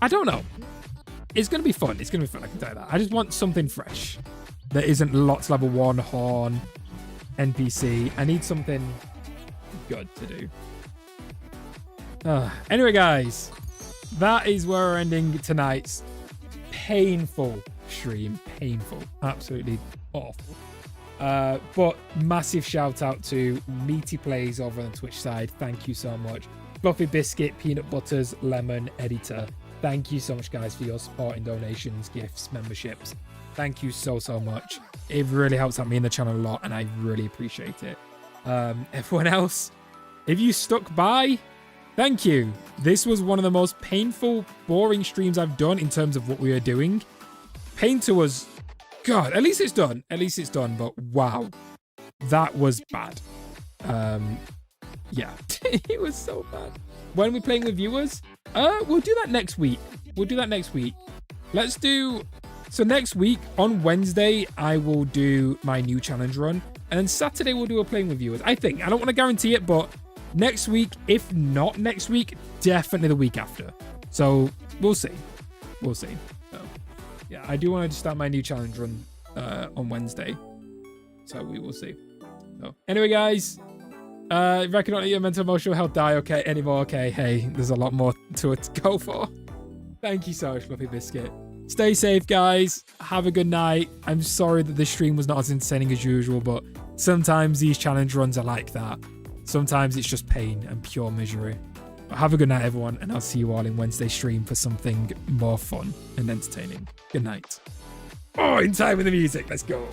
I don't know. It's going to be fun. It's going to be fun, I can tell you that. I just want something fresh. That isn't lots level 1, Horn, NPC. I need something good to do. Anyway, guys. That is where we're ending tonight's painful stream. Painful. Absolutely awful. But massive shout out to Meaty Plays over on the Twitch side. Thank you so much. Fluffy Biscuit, Peanut Butters, Lemon, Editor. Thank you so much, guys, for your support and donations, gifts, memberships. Thank you so much. It really helps out me in the channel a lot, and I really appreciate it. Everyone else, if you stuck by, thank you. This was one of the most painful, boring streams I've done in terms of what we were doing. Painter was... God, at least it's done. At least it's done, but wow. That was bad. Yeah. It was so bad. When we're playing with viewers, we'll do that next week. Let's do... So next week, on Wednesday, I will do my new challenge run. And then Saturday, we'll do a playing with viewers. I think. I don't want to guarantee it, but next week, if not next week, definitely the week after. So we'll see. So, yeah, I do want to start my new challenge run on Wednesday. So we will see. So anyway, guys, reckon not your mental emotional health die anymore. Okay, hey, there's a lot more to it to go for. Thank you so much, Fluffy Biscuit. Stay safe, guys. Have a good night. I'm sorry that this stream was not as entertaining as usual, but sometimes these challenge runs are like that. Sometimes it's just pain and pure misery. But have a good night, everyone, and I'll see you all in Wednesday's stream for something more fun and entertaining. Good night. Oh, in time with the music. Let's go.